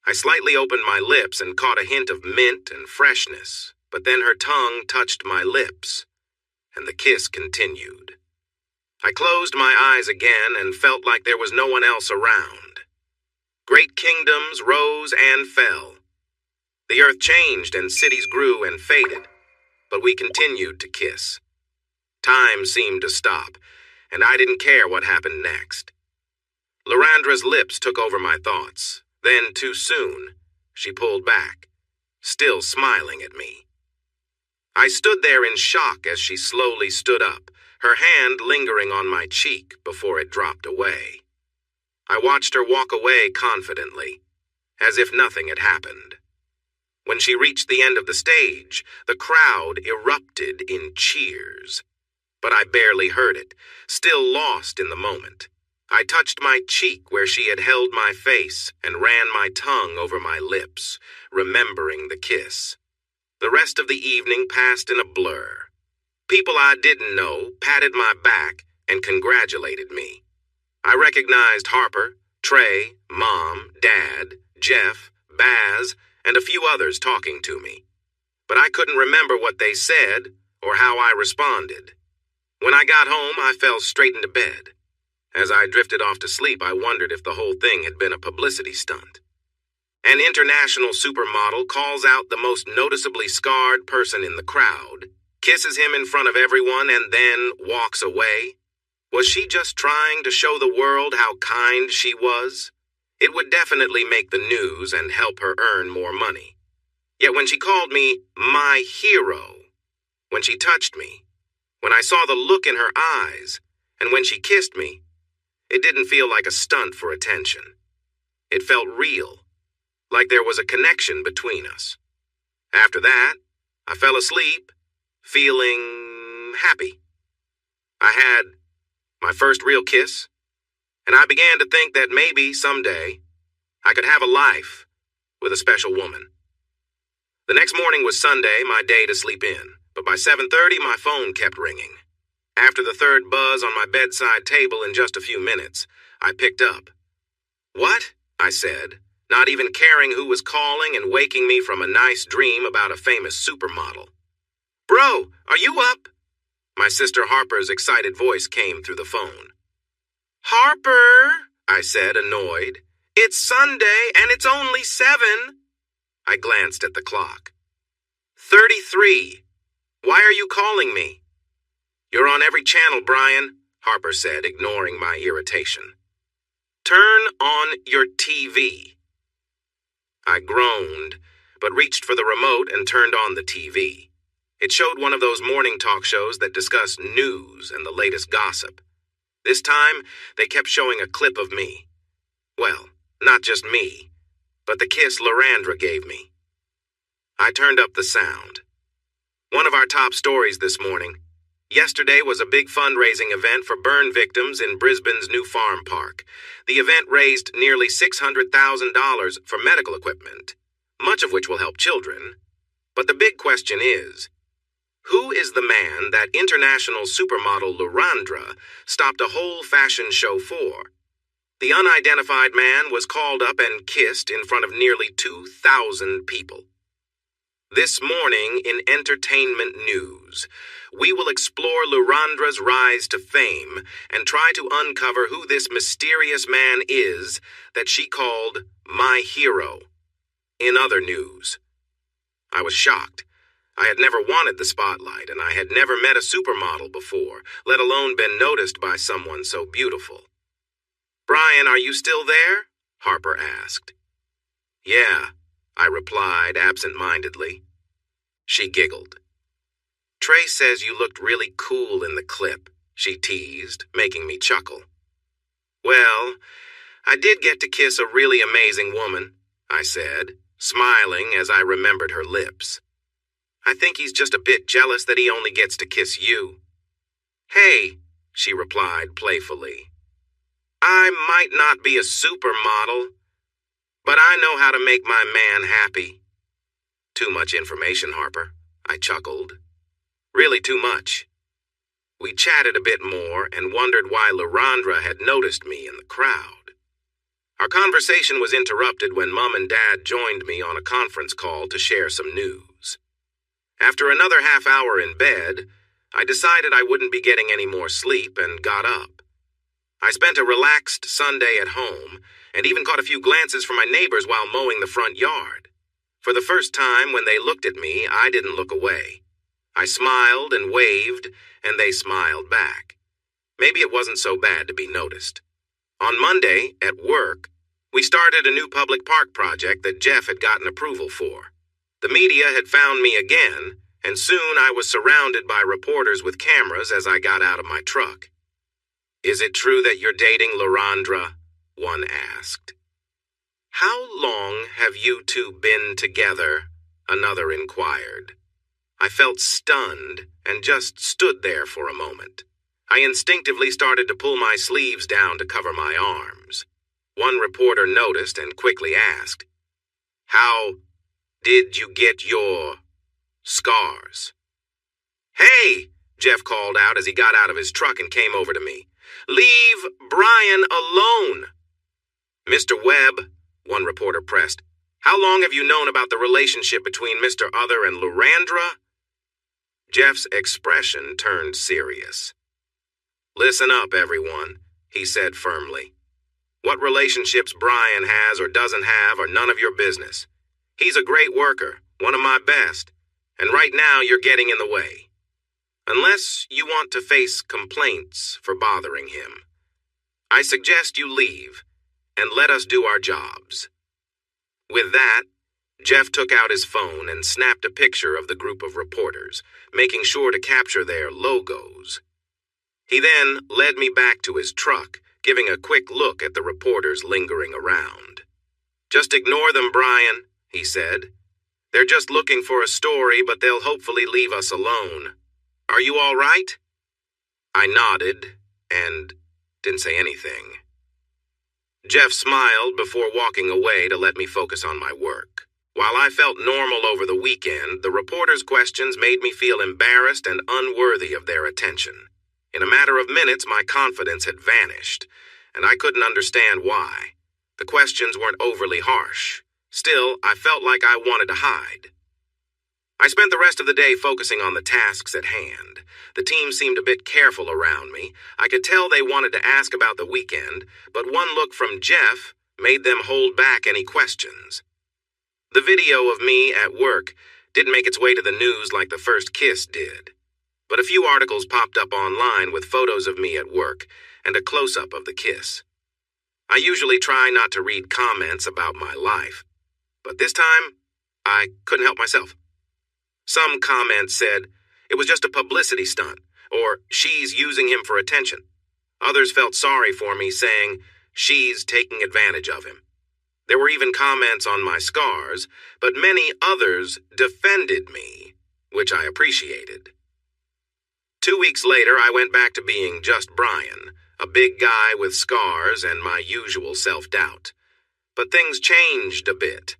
I slightly opened my lips and caught a hint of mint and freshness, but then her tongue touched my lips, and the kiss continued. I closed my eyes again and felt like there was no one else around. Great kingdoms rose and fell. The earth changed and cities grew and faded, but we continued to kiss. Time seemed to stop, and I didn't care what happened next. Lurandra's lips took over my thoughts. Then, too soon, she pulled back, still smiling at me. I stood there in shock as she slowly stood up, her hand lingering on my cheek before it dropped away. I watched her walk away confidently, as if nothing had happened. When she reached the end of the stage, the crowd erupted in cheers. but I barely heard it, still lost in the moment. I touched my cheek where she had held my face and ran my tongue over my lips, remembering the kiss. The rest of the evening passed in a blur. People I didn't know patted my back and congratulated me. I recognized Harper, Trey, Mom, Dad, Jeff, Baz, and a few others talking to me. But I couldn't remember what they said or how I responded. When I got home, I fell straight into bed. As I drifted off to sleep, I wondered if the whole thing had been a publicity stunt. An international supermodel calls out the most noticeably scarred person in the crowd, kisses him in front of everyone, and then walks away. Was she just trying to show the world how kind she was? It would definitely make the news and help her earn more money. Yet when she called me my hero, when she touched me, when I saw the look in her eyes, and when she kissed me, it didn't feel like a stunt for attention. It felt real, like there was a connection between us. After that, I fell asleep, feeling happy. I had my first real kiss, and I began to think that maybe someday I could have a life with a special woman. The next morning was Sunday, my day to sleep in, but by 7:30 my phone kept ringing. After the third buzz on my bedside table in just a few minutes, I picked up. "What?" I said, not even caring who was calling and waking me from a nice dream about a famous supermodel. "Bro, are you up?" My sister Harper's excited voice came through the phone. "Harper," I said, annoyed. "It's Sunday and it's only 7. I glanced at the clock. 33. Why are you calling me? "You're on every channel, Brian," Harper said, ignoring my irritation. "Turn on your TV." I groaned, but reached for the remote and turned on the TV. It showed one of those morning talk shows that discuss news and the latest gossip. This time, they kept showing a clip of me. Well, not just me, but the kiss Lorandra gave me. I turned up the sound. One of our top stories this morning. Yesterday was a big fundraising event for burn victims in Brisbane's new farm park. The event raised nearly $600,000 for medical equipment, much of which will help children. But the big question is, who is the man that international supermodel Lorandra stopped a whole fashion show for? The unidentified man was called up and kissed in front of nearly 2,000 people. This morning in entertainment news, we will explore Lorandra's rise to fame and try to uncover who this mysterious man is that she called my hero. In other news, I was shocked. I had never wanted the spotlight, and I had never met a supermodel before, let alone been noticed by someone so beautiful. "Brian, are you still there?" Harper asked. "Yeah," I replied absent-mindedly. She giggled. "Trey says you looked really cool in the clip," she teased, making me chuckle. "Well, I did get to kiss a really amazing woman," I said, smiling as I remembered her lips. "I think he's just a bit jealous that he only gets to kiss you." "Hey," she replied playfully. "I might not be a supermodel, but I know how to make my man happy." "Too much information, Harper," I chuckled. "Really too much." We chatted a bit more and wondered why Lorandra had noticed me in the crowd. Our conversation was interrupted when Mom and Dad joined me on a conference call to share some news. After another half hour in bed, I decided I wouldn't be getting any more sleep and got up. I spent a relaxed Sunday at home and even caught a few glances from my neighbors while mowing the front yard. For the first time, when they looked at me, I didn't look away. I smiled and waved, and they smiled back. Maybe it wasn't so bad to be noticed. On Monday, at work, we started a new public park project that Jeff had gotten approval for. The media had found me again, and soon I was surrounded by reporters with cameras as I got out of my truck. "Is it true that you're dating Lorandra?" one asked. "How long have you two been together?" another inquired. I felt stunned and just stood there for a moment. I instinctively started to pull my sleeves down to cover my arms. One reporter noticed and quickly asked, "How did you get your scars?" "Hey," Jeff called out as he got out of his truck and came over to me. "Leave Brian alone." "Mr. Webb," one reporter pressed, "how long have you known about the relationship between Mr. Other and Lurandra?" Jeff's expression turned serious. "Listen up, everyone," he said firmly. "What relationships Brian has or doesn't have are none of your business. He's a great worker, one of my best, and right now you're getting in the way. Unless you want to face complaints for bothering him, I suggest you leave and let us do our jobs." With that, Jeff took out his phone and snapped a picture of the group of reporters, making sure to capture their logos. He then led me back to his truck, giving a quick look at the reporters lingering around. "Just ignore them, Brian," he said. "They're just looking for a story, but they'll hopefully leave us alone. Are you all right?" I nodded and didn't say anything. Jeff smiled before walking away to let me focus on my work. While I felt normal over the weekend, the reporters' questions made me feel embarrassed and unworthy of their attention. In a matter of minutes, my confidence had vanished, and I couldn't understand why. The questions weren't overly harsh. Still, I felt like I wanted to hide. I spent the rest of the day focusing on the tasks at hand. The team seemed a bit careful around me. I could tell they wanted to ask about the weekend, but one look from Jeff made them hold back any questions. The video of me at work didn't make its way to the news like the first kiss did, but a few articles popped up online with photos of me at work and a close-up of the kiss. I usually try not to read comments about my life, but this time, I couldn't help myself. Some comments said, "It was just a publicity stunt," or "She's using him for attention." Others felt sorry for me, saying, "She's taking advantage of him." There were even comments on my scars, but many others defended me, which I appreciated. 2 weeks later, I went back to being just Brian, a big guy with scars and my usual self-doubt. But things changed a bit.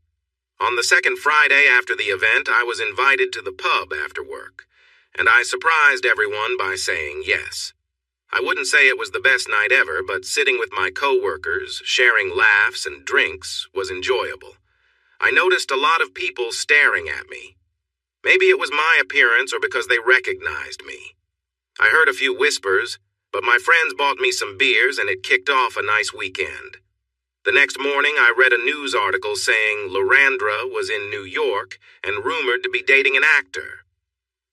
On the second Friday after the event, I was invited to the pub after work, and I surprised everyone by saying yes. I wouldn't say it was the best night ever, but sitting with my coworkers, sharing laughs and drinks, was enjoyable. I noticed a lot of people staring at me. Maybe it was my appearance or because they recognized me. I heard a few whispers, but my friends bought me some beers and it kicked off a nice weekend. The next morning, I read a news article saying Lurandra was in New York and rumored to be dating an actor.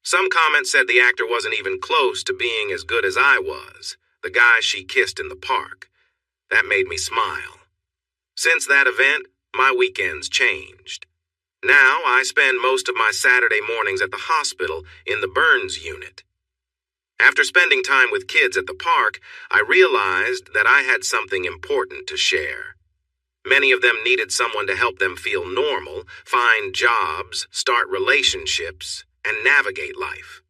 Some comments said the actor wasn't even close to being as good as I was, the guy she kissed in the park. That made me smile. Since that event, my weekends changed. Now I spend most of my Saturday mornings at the hospital in the burns unit. After spending time with kids at the park, I realized that I had something important to share. Many of them needed someone to help them feel normal, find jobs, start relationships, and navigate life.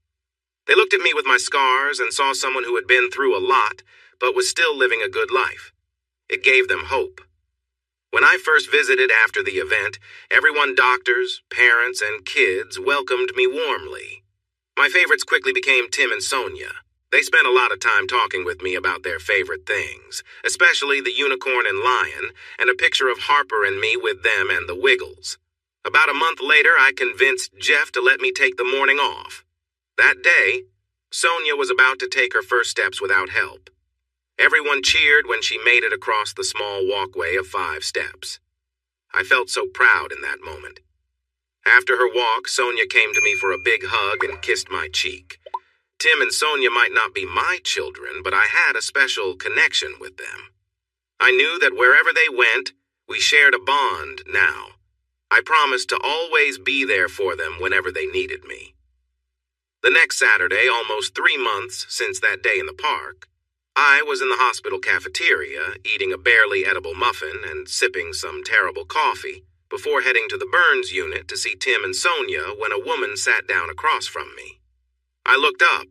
They looked at me with my scars and saw someone who had been through a lot, but was still living a good life. It gave them hope. When I first visited after the event, everyone, doctors, parents, and kids, welcomed me warmly. My favorites quickly became Tim and Sonia. They spent a lot of time talking with me about their favorite things, especially the unicorn and lion, and a picture of Harper and me with them and the Wiggles. About a month later, I convinced Jeff to let me take the morning off. That day, Sonia was about to take her first steps without help. Everyone cheered when she made it across the small walkway of 5 steps. I felt so proud in that moment. After her walk, Sonia came to me for a big hug and kissed my cheek. Tim and Sonia might not be my children, but I had a special connection with them. I knew that wherever they went, we shared a bond now. I promised to always be there for them whenever they needed me. The next Saturday, almost 3 months since that day in the park, I was in the hospital cafeteria eating a barely edible muffin and sipping some terrible coffee before heading to the Burns unit to see Tim and Sonia when a woman sat down across from me. I looked up,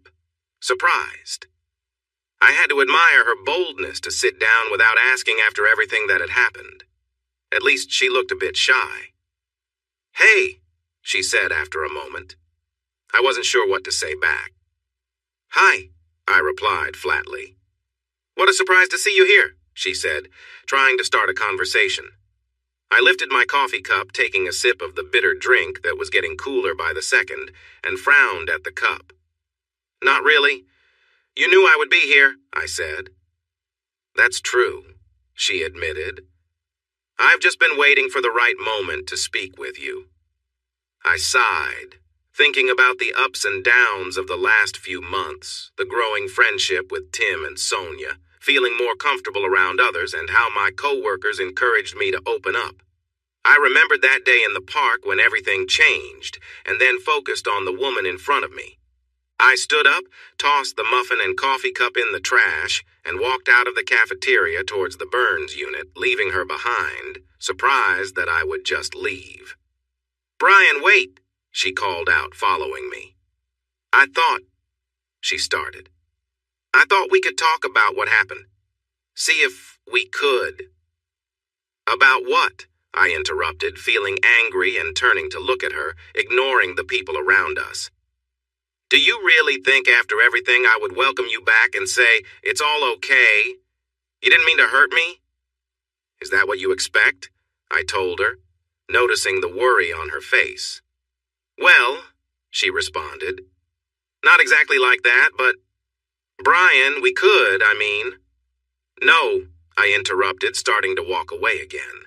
surprised. I had to admire her boldness to sit down without asking after everything that had happened. At least she looked a bit shy. "Hey," she said after a moment. I wasn't sure what to say back. "Hi," I replied flatly. "What a surprise to see you here," she said, trying to start a conversation. I lifted my coffee cup, taking a sip of the bitter drink that was getting cooler by the second, and frowned at the cup. "Not really. You knew I would be here," I said. "That's true," she admitted. "I've just been waiting for the right moment to speak with you." I sighed, thinking about the ups and downs of the last few months, the growing friendship with Tim and Sonia, feeling more comfortable around others, and how my co-workers encouraged me to open up. I remembered that day in the park when everything changed, and then focused on the woman in front of me. I stood up, tossed the muffin and coffee cup in the trash, and walked out of the cafeteria towards the Burns unit, leaving her behind, surprised that I would just leave. "Brian, wait," she called out, following me. She started. "I thought we could talk about what happened. See if we could." "About what?" I interrupted, feeling angry and turning to look at her, ignoring the people around us. "Do you really think after everything I would welcome you back and say, 'It's all okay'? You didn't mean to hurt me?" "Is that what you expect?" I told her, noticing the worry on her face. "Well," she responded, "not exactly like that, but Brian, we could, I mean." "No," I interrupted, starting to walk away again.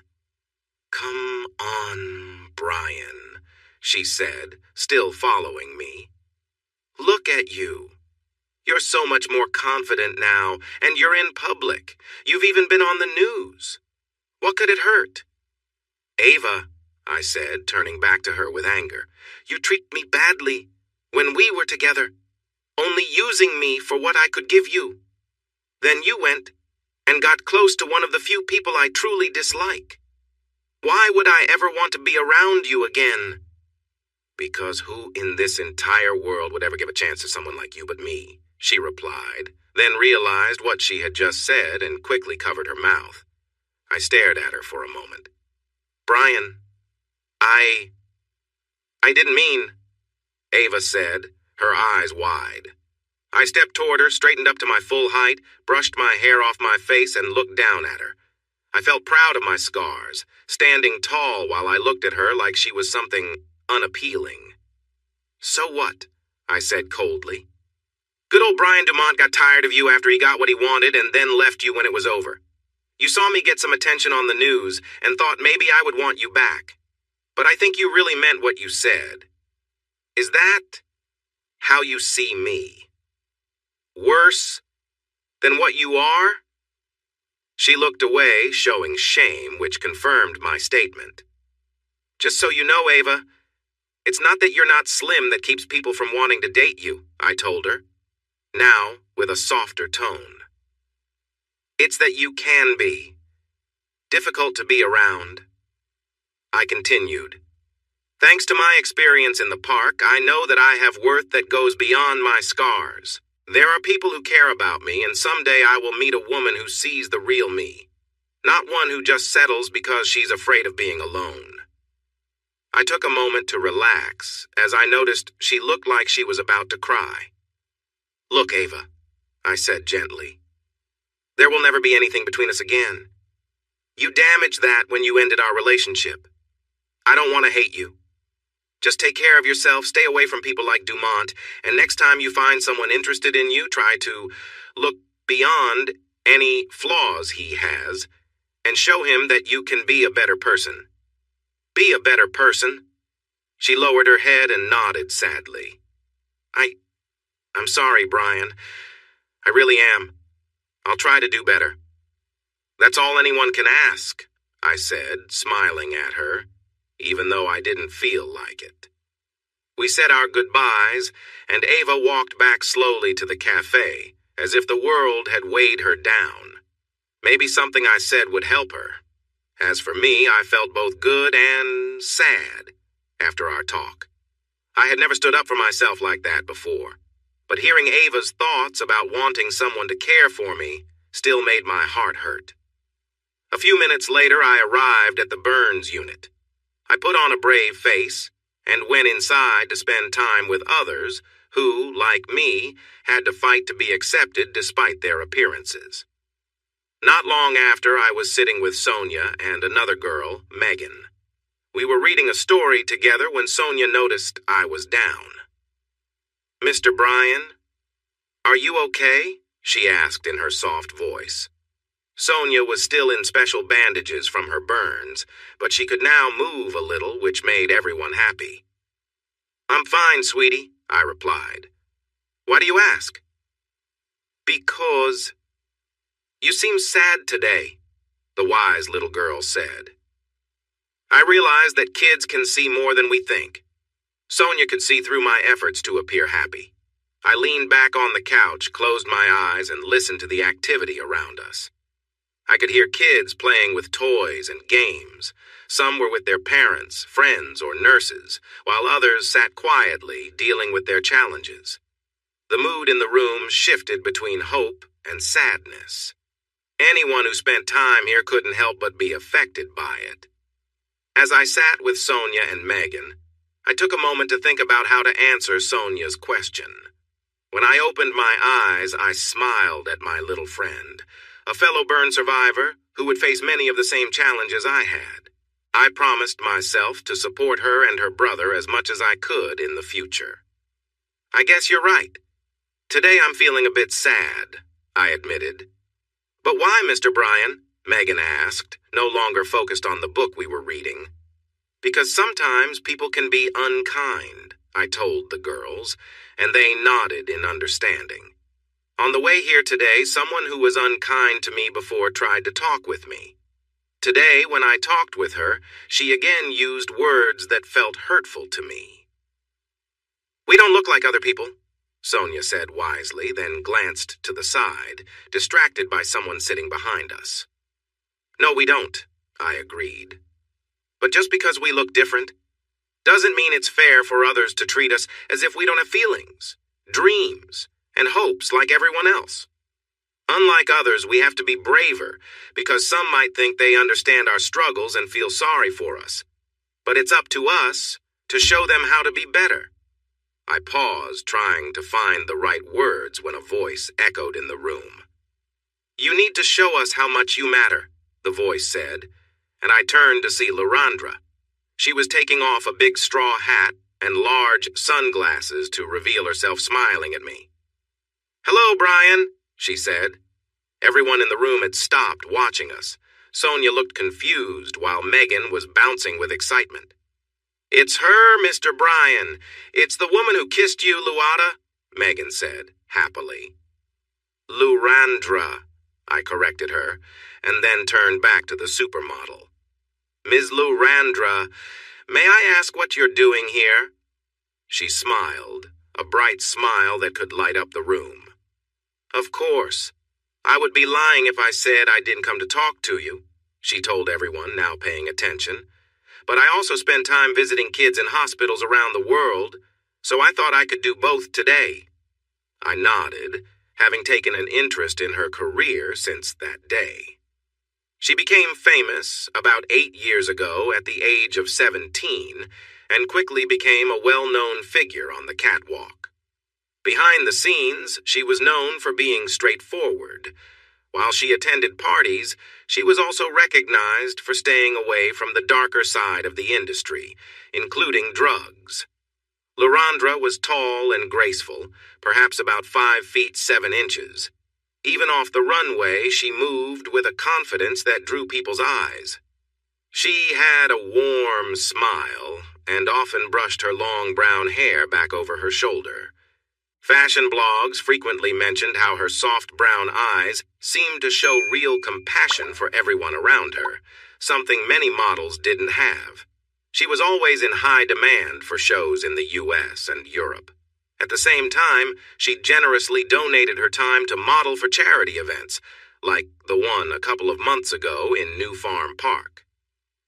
"Come on, Brian," she said, still following me. "Look at you. You're so much more confident now, and you're in public. You've even been on the news. What could it hurt?" "Ava," I said, turning back to her with anger, "you treat me badly when we were together, only using me for what I could give you. Then you went and got close to one of the few people I truly dislike. Why would I ever want to be around you again?" "Because who in this entire world would ever give a chance to someone like you but me?" she replied, then realized what she had just said and quickly covered her mouth. I stared at her for a moment. "Brian, I didn't mean," Ava said, her eyes wide. I stepped toward her, straightened up to my full height, brushed my hair off my face, and looked down at her. I felt proud of my scars, standing tall while I looked at her like she was something unappealing. "So what?" I said coldly. "Good old Brian Dumont got tired of you after he got what he wanted and then left you when it was over. You saw me get some attention on the news and thought maybe I would want you back. But I think you really meant what you said. Is that how you see me? Worse than what you are?" She looked away, showing shame, which confirmed my statement. "Just so you know, Ava, it's not that you're not slim that keeps people from wanting to date you," I told her, now with a softer tone. "It's that you can be difficult to be around." I continued. "Thanks to my experience in the park, I know that I have worth that goes beyond my scars. There are people who care about me, and someday I will meet a woman who sees the real me, not one who just settles because she's afraid of being alone." I took a moment to relax, as I noticed she looked like she was about to cry. "Look, Ava," I said gently, "there will never be anything between us again. You damaged that when you ended our relationship. I don't want to hate you. Just take care of yourself, stay away from people like Dumont, and next time you find someone interested in you, try to look beyond any flaws he has and show him that you can be a better person. Be a better person." She lowered her head and nodded sadly. I'm sorry, Brian. I really am. I'll try to do better." "That's all anyone can ask," I said, smiling at her, even though I didn't feel like it. We said our goodbyes, and Ava walked back slowly to the cafe, as if the world had weighed her down. Maybe something I said would help her. As for me, I felt both good and sad after our talk. I had never stood up for myself like that before, but hearing Ava's thoughts about wanting someone to care for me still made my heart hurt. A few minutes later, I arrived at the Burns unit. I put on a brave face and went inside to spend time with others who, like me, had to fight to be accepted despite their appearances. Not long after, I was sitting with Sonia and another girl, Megan. We were reading a story together when Sonia noticed I was down. "Mr. Bryan, are you okay?" she asked in her soft voice. Sonia was still in special bandages from her burns, but she could now move a little, which made everyone happy. "I'm fine, sweetie," I replied. "Why do you ask?" "Because you seem sad today," the wise little girl said. I realized that kids can see more than we think. Sonia could see through my efforts to appear happy. I leaned back on the couch, closed my eyes, and listened to the activity around us. I could hear kids playing with toys and games. Some were with their parents, friends, or nurses, while others sat quietly, dealing with their challenges. The mood in the room shifted between hope and sadness. Anyone who spent time here couldn't help but be affected by it. As I sat with Sonia and Megan, I took a moment to think about how to answer Sonia's question. When I opened my eyes, I smiled at my little friend, a fellow burn survivor who would face many of the same challenges I had. I promised myself to support her and her brother as much as I could in the future. "I guess you're right. Today I'm feeling a bit sad," I admitted. "But why, Mr. Bryan?" Megan asked, no longer focused on the book we were reading. "Because sometimes people can be unkind," I told the girls, and they nodded in understanding. On the way here today, someone who was unkind to me before tried to talk with me. Today, when I talked with her, she again used words that felt hurtful to me. "We don't look like other people," Sonia said wisely, then glanced to the side, distracted by someone sitting behind us. "No, we don't," I agreed. "But just because we look different doesn't mean it's fair for others to treat us as if we don't have feelings, dreams, and hopes like everyone else. Unlike others, we have to be braver because some might think they understand our struggles and feel sorry for us. But it's up to us to show them how to be better." I paused, trying to find the right words when a voice echoed in the room. "You need to show us how much you matter," the voice said, and I turned to see Laurandra. She was taking off a big straw hat and large sunglasses to reveal herself smiling at me. "Hello, Bryan," she said. Everyone in the room had stopped watching us. Sonia looked confused while Megan was bouncing with excitement. "It's her, Mr. Bryan. It's the woman who kissed you, Luata," Megan said, happily. "Laurandra," I corrected her, and then turned back to the supermodel. "Ms. Laurandra, may I ask what you're doing here?" She smiled, a bright smile that could light up the room. "Of course. I would be lying if I said I didn't come to talk to you," she told everyone, now paying attention. "But I also spend time visiting kids in hospitals around the world, so I thought I could do both today." I nodded, having taken an interest in her career since that day. She became famous about 8 years ago at the age of 17 and quickly became a well-known figure on the catwalk. Behind the scenes, she was known for being straightforward. While she attended parties, she was also recognized for staying away from the darker side of the industry, including drugs. Laurandra was tall and graceful, perhaps about 5 feet 7 inches. Even off the runway, she moved with a confidence that drew people's eyes. She had a warm smile and often brushed her long brown hair back over her shoulder. Fashion blogs frequently mentioned how her soft brown eyes seemed to show real compassion for everyone around her, something many models didn't have. She was always in high demand for shows in the US and Europe. At the same time, she generously donated her time to model for charity events, like the one a couple of months ago in New Farm Park.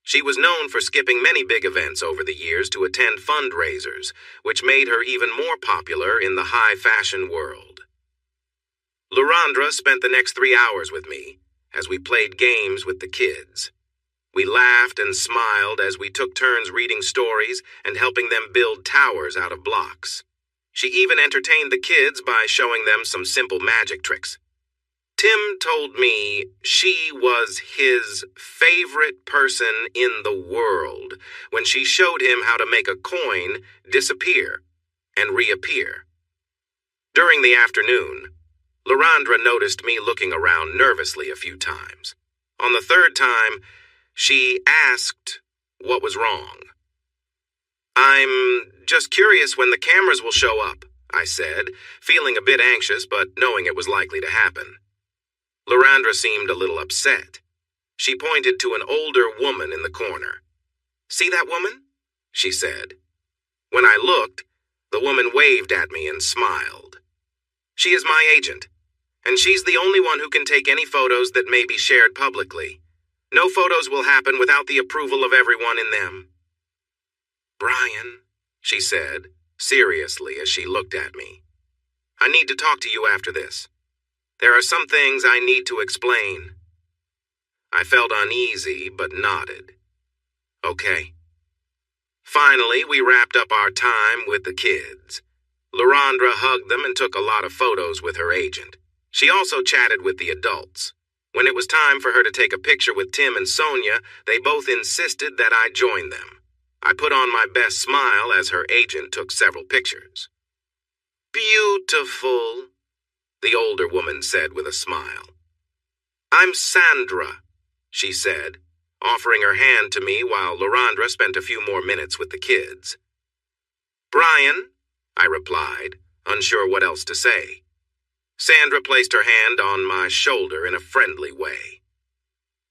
She was known for skipping many big events over the years to attend fundraisers, which made her even more popular in the high fashion world. Lurandra spent the next 3 hours with me as we played games with the kids. We laughed and smiled as we took turns reading stories and helping them build towers out of blocks. She even entertained the kids by showing them some simple magic tricks. Tim told me she was his favorite person in the world when she showed him how to make a coin disappear and reappear. During the afternoon, Lurandra noticed me looking around nervously a few times. On the third time, she asked what was wrong. "I'm just curious when the cameras will show up," I said, feeling a bit anxious but knowing it was likely to happen. Lurandra seemed a little upset. She pointed to an older woman in the corner. "See that woman?" she said. When I looked, the woman waved at me and smiled. "She is my agent, and she's the only one who can take any photos that may be shared publicly. No photos will happen without the approval of everyone in them." "Brian," she said, seriously as she looked at me, "I need to talk to you after this. There are some things I need to explain." I felt uneasy, but nodded. "Okay." Finally, we wrapped up our time with the kids. Lurandra hugged them and took a lot of photos with her agent. She also chatted with the adults. When it was time for her to take a picture with Tim and Sonia, they both insisted that I join them. I put on my best smile as her agent took several pictures. "Beautiful," the older woman said with a smile. "I'm Sandra," she said, offering her hand to me while Lurandra spent a few more minutes with the kids. "Brian," I replied, unsure what else to say. Sandra placed her hand on my shoulder in a friendly way.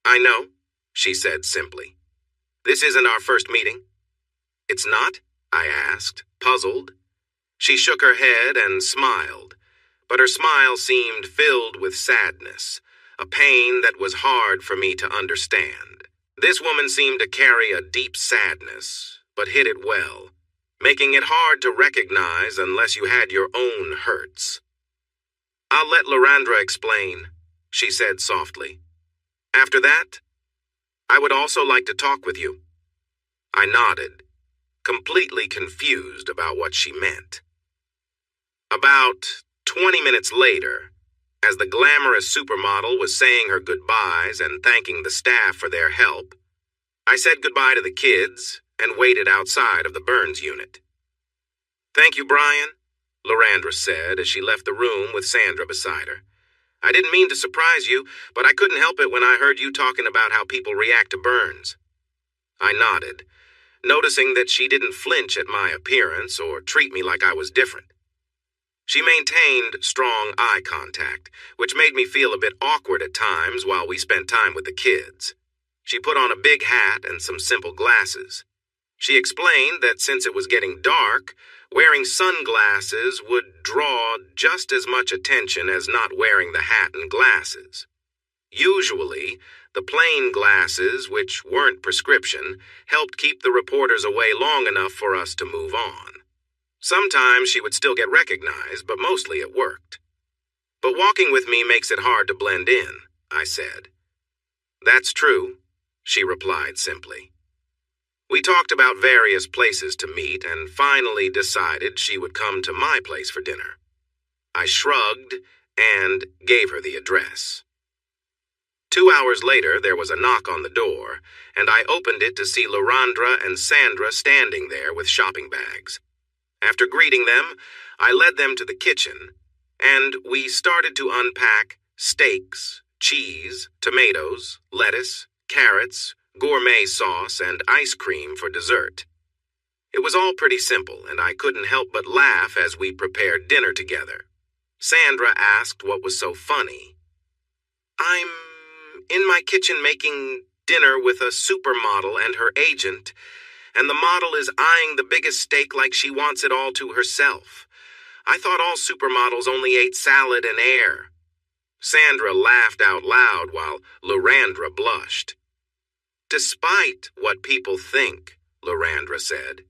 "I know," she said simply. "This isn't our first meeting." "It's not?" I asked, puzzled. She shook her head and smiled, but her smile seemed filled with sadness, a pain that was hard for me to understand. This woman seemed to carry a deep sadness, but hid it well, making it hard to recognize unless you had your own hurts. "I'll let Lurandra explain," she said softly. "After that, I would also like to talk with you." I nodded, completely confused about what she meant. About 20 minutes later, as the glamorous supermodel was saying her goodbyes and thanking the staff for their help, I said goodbye to the kids and waited outside of the Burns unit. "Thank you, Brian," Lurandra said as she left the room with Sandra beside her. "I didn't mean to surprise you, but I couldn't help it when I heard you talking about how people react to burns." I nodded, noticing that she didn't flinch at my appearance or treat me like I was different. She maintained strong eye contact, which made me feel a bit awkward at times while we spent time with the kids. She put on a big hat and some simple glasses. She explained that since it was getting dark, wearing sunglasses would draw just as much attention as not wearing the hat and glasses. Usually, the plain glasses, which weren't prescription, helped keep the reporters away long enough for us to move on. Sometimes she would still get recognized, but mostly it worked. "But walking with me makes it hard to blend in," I said. "That's true," she replied simply. We talked about various places to meet and finally decided she would come to my place for dinner. I shrugged and gave her the address. 2 hours later, there was a knock on the door, and I opened it to see Lurandra and Sandra standing there with shopping bags. After greeting them, I led them to the kitchen, and we started to unpack steaks, cheese, tomatoes, lettuce, carrots, gourmet sauce, and ice cream for dessert. It was all pretty simple, and I couldn't help but laugh as we prepared dinner together. Sandra asked what was so funny. "I'm in my kitchen making dinner with a supermodel and her agent, and the model is eyeing the biggest steak like she wants it all to herself. I thought all supermodels only ate salad and air." Sandra laughed out loud while Lurandra blushed. Despite what people think, Lorandra said,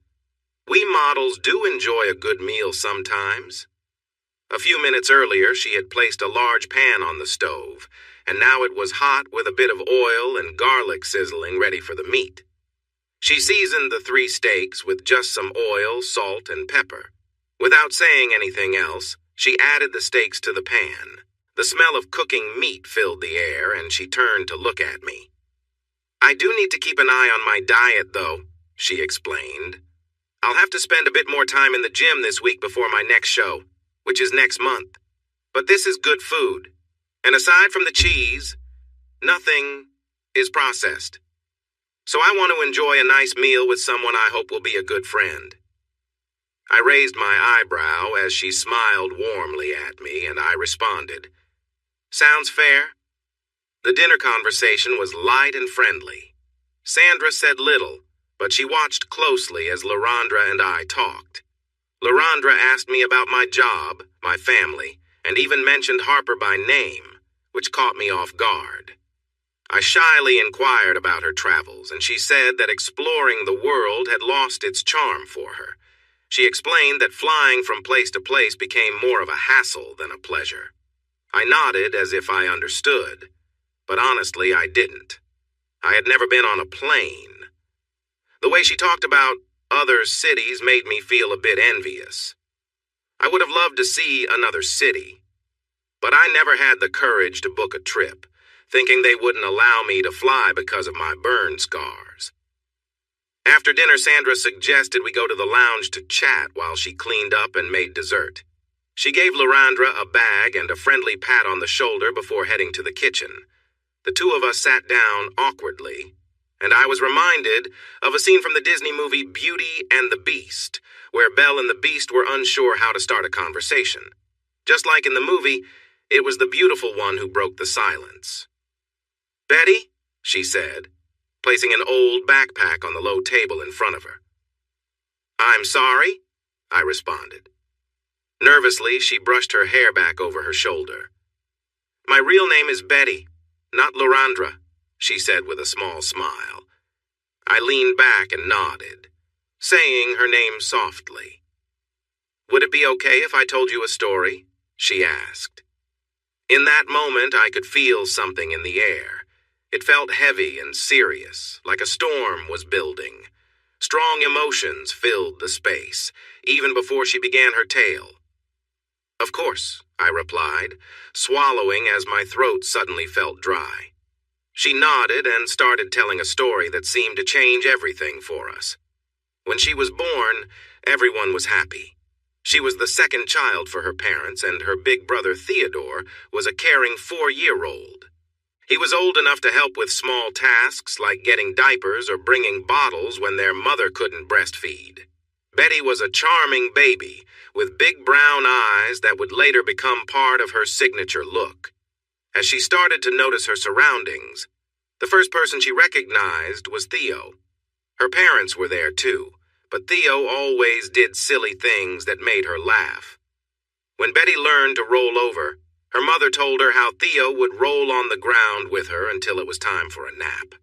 we models do enjoy a good meal sometimes. A few minutes earlier, she had placed a large pan on the stove, and now it was hot with a bit of oil and garlic sizzling ready for the meat. She seasoned the 3 steaks with just some oil, salt, and pepper. Without saying anything else, she added the steaks to the pan. The smell of cooking meat filled the air, and she turned to look at me. I do need to keep an eye on my diet, though, she explained. I'll have to spend a bit more time in the gym this week before my next show, which is next month. But this is good food. And aside from the cheese, nothing is processed. So I want to enjoy a nice meal with someone I hope will be a good friend. I raised my eyebrow as she smiled warmly at me, and I responded, Sounds fair. The dinner conversation was light and friendly. Sandra said little, but she watched closely as Lorandra and I talked. Lorandra asked me about my job, my family, and even mentioned Harper by name, which caught me off guard. I shyly inquired about her travels, and she said that exploring the world had lost its charm for her. She explained that flying from place to place became more of a hassle than a pleasure. I nodded as if I understood, but honestly I didn't. I had never been on a plane. The way she talked about other cities made me feel a bit envious. I would have loved to see another city, but I never had the courage to book a trip, thinking they wouldn't allow me to fly because of my burn scars. After dinner, Sandra suggested we go to the lounge to chat while she cleaned up and made dessert. She gave Lorandra a bag and a friendly pat on the shoulder before heading to the kitchen. The 2 of us sat down awkwardly, and I was reminded of a scene from the Disney movie Beauty and the Beast, where Belle and the Beast were unsure how to start a conversation. Just like in the movie, it was the beautiful one who broke the silence. Betty, she said, placing an old backpack on the low table in front of her. I'm sorry, I responded. Nervously, she brushed her hair back over her shoulder. My real name is Betty, not Lorandra, she said with a small smile. I leaned back and nodded, saying her name softly. Would it be okay if I told you a story? She asked. In that moment, I could feel something in the air. It felt heavy and serious, like a storm was building. Strong emotions filled the space, even before she began her tale. Of course, I replied, swallowing as my throat suddenly felt dry. She nodded and started telling a story that seemed to change everything for us. When she was born, everyone was happy. She was the second child for her parents, and her big brother Theodore was a caring 4-year-old. He was old enough to help with small tasks like getting diapers or bringing bottles when their mother couldn't breastfeed. Betty was a charming baby with big brown eyes that would later become part of her signature look. As she started to notice her surroundings, the first person she recognized was Theo. Her parents were there too, but Theo always did silly things that made her laugh. When Betty learned to roll over, her mother told her how Theo would roll on the ground with her until it was time for a nap.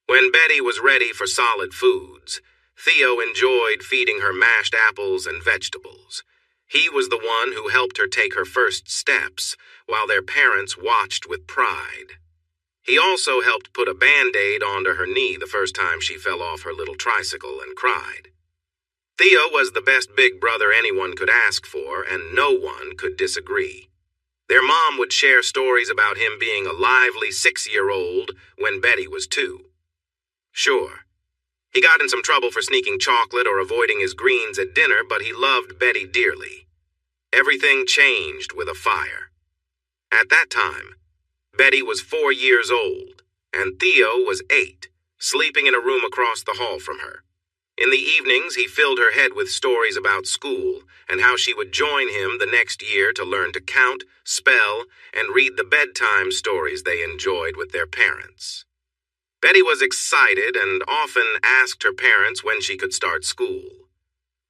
When Betty was ready for solid foods, Theo enjoyed feeding her mashed apples and vegetables. He was the one who helped her take her first steps, while their parents watched with pride. He also helped put a Band-Aid onto her knee the first time she fell off her little tricycle and cried. Theo was the best big brother anyone could ask for, and no one could disagree. Their mom would share stories about him being a lively 6-year-old when Betty was 2. Sure, he got in some trouble for sneaking chocolate or avoiding his greens at dinner, but he loved Betty dearly. Everything changed with a fire. At that time, Betty was 4 years old, and Theo was 8, sleeping in a room across the hall from her. In the evenings, he filled her head with stories about school and how she would join him the next year to learn to count, spell, and read the bedtime stories they enjoyed with their parents. Betty was excited and often asked her parents when she could start school.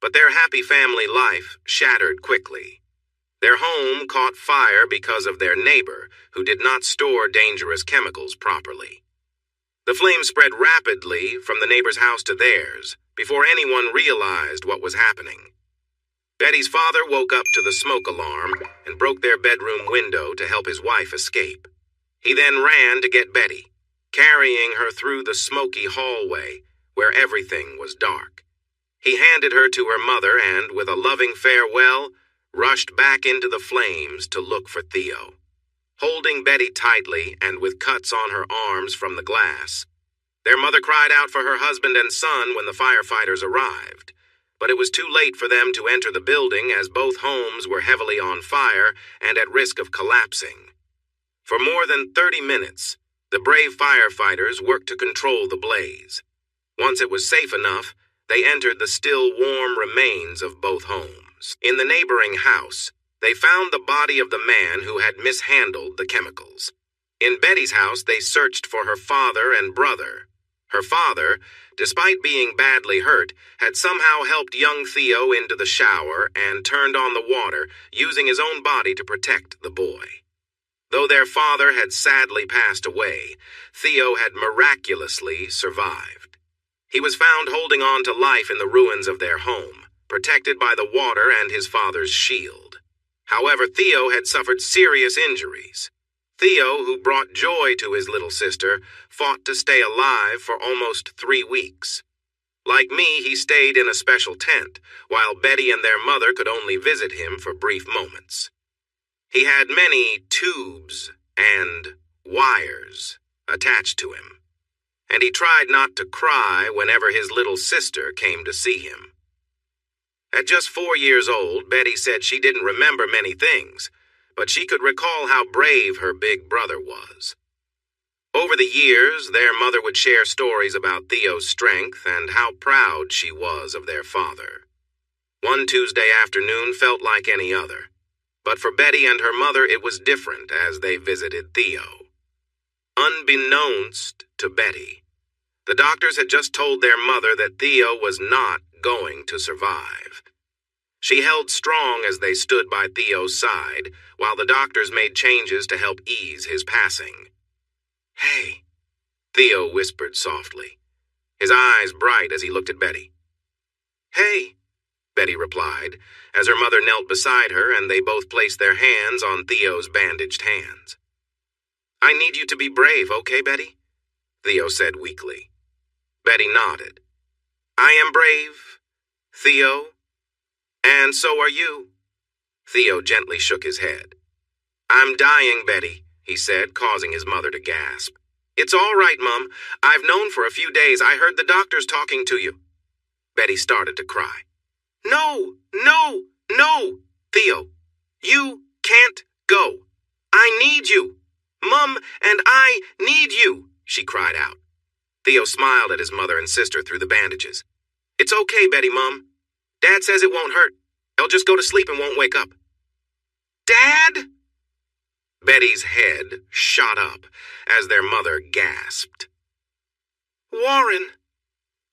But their happy family life shattered quickly. Their home caught fire because of their neighbor, who did not store dangerous chemicals properly. The flames spread rapidly from the neighbor's house to theirs before anyone realized what was happening. Betty's father woke up to the smoke alarm and broke their bedroom window to help his wife escape. He then ran to get Betty, carrying her through the smoky hallway where everything was dark. He handed her to her mother and, with a loving farewell, rushed back into the flames to look for Theo. Holding Betty tightly and with cuts on her arms from the glass, their mother cried out for her husband and son when the firefighters arrived, but it was too late for them to enter the building as both homes were heavily on fire and at risk of collapsing. For more than 30 minutes, the brave firefighters worked to control the blaze. Once it was safe enough, they entered the still warm remains of both homes. In the neighboring house, they found the body of the man who had mishandled the chemicals. In Betty's house, they searched for her father and brother. Her father, despite being badly hurt, had somehow helped young Theo into the shower and turned on the water, using his own body to protect the boy. Though their father had sadly passed away, Theo had miraculously survived. He was found holding on to life in the ruins of their home, protected by the water and his father's shield. However, Theo had suffered serious injuries. Theo, who brought joy to his little sister, fought to stay alive for almost 3 weeks. Like me, he stayed in a special tent, while Betty and their mother could only visit him for brief moments. He had many tubes and wires attached to him, and he tried not to cry whenever his little sister came to see him. At just 4 years old, Betty said she didn't remember many things, but she could recall how brave her big brother was. Over the years, their mother would share stories about Theo's strength and how proud she was of their father. One Tuesday afternoon felt like any other, but for Betty and her mother it was different as they visited Theo. Unbeknownst to Betty, the doctors had just told their mother that Theo was not going to survive. She held strong as they stood by Theo's side, while the doctors made changes to help ease his passing. "Hey," Theo whispered softly, his eyes bright as he looked at Betty. "Hey," Betty replied, as her mother knelt beside her and they both placed their hands on Theo's bandaged hands. "I need you to be brave, okay, Betty?" Theo said weakly. Betty nodded. "I am brave, Theo, and so are you." Theo gently shook his head. "I'm dying, Betty," he said, causing his mother to gasp. "It's all right, Mum. I've known for a few days. I heard the doctors talking to you." Betty started to cry. "No, no, no, Theo. You can't go. I need you. Mum and I need you," she cried out. Theo smiled at his mother and sister through the bandages. "It's okay, Betty, Mum. Dad says it won't hurt. I'll just go to sleep and won't wake up." "Dad?" Betty's head shot up as their mother gasped. "Warren,"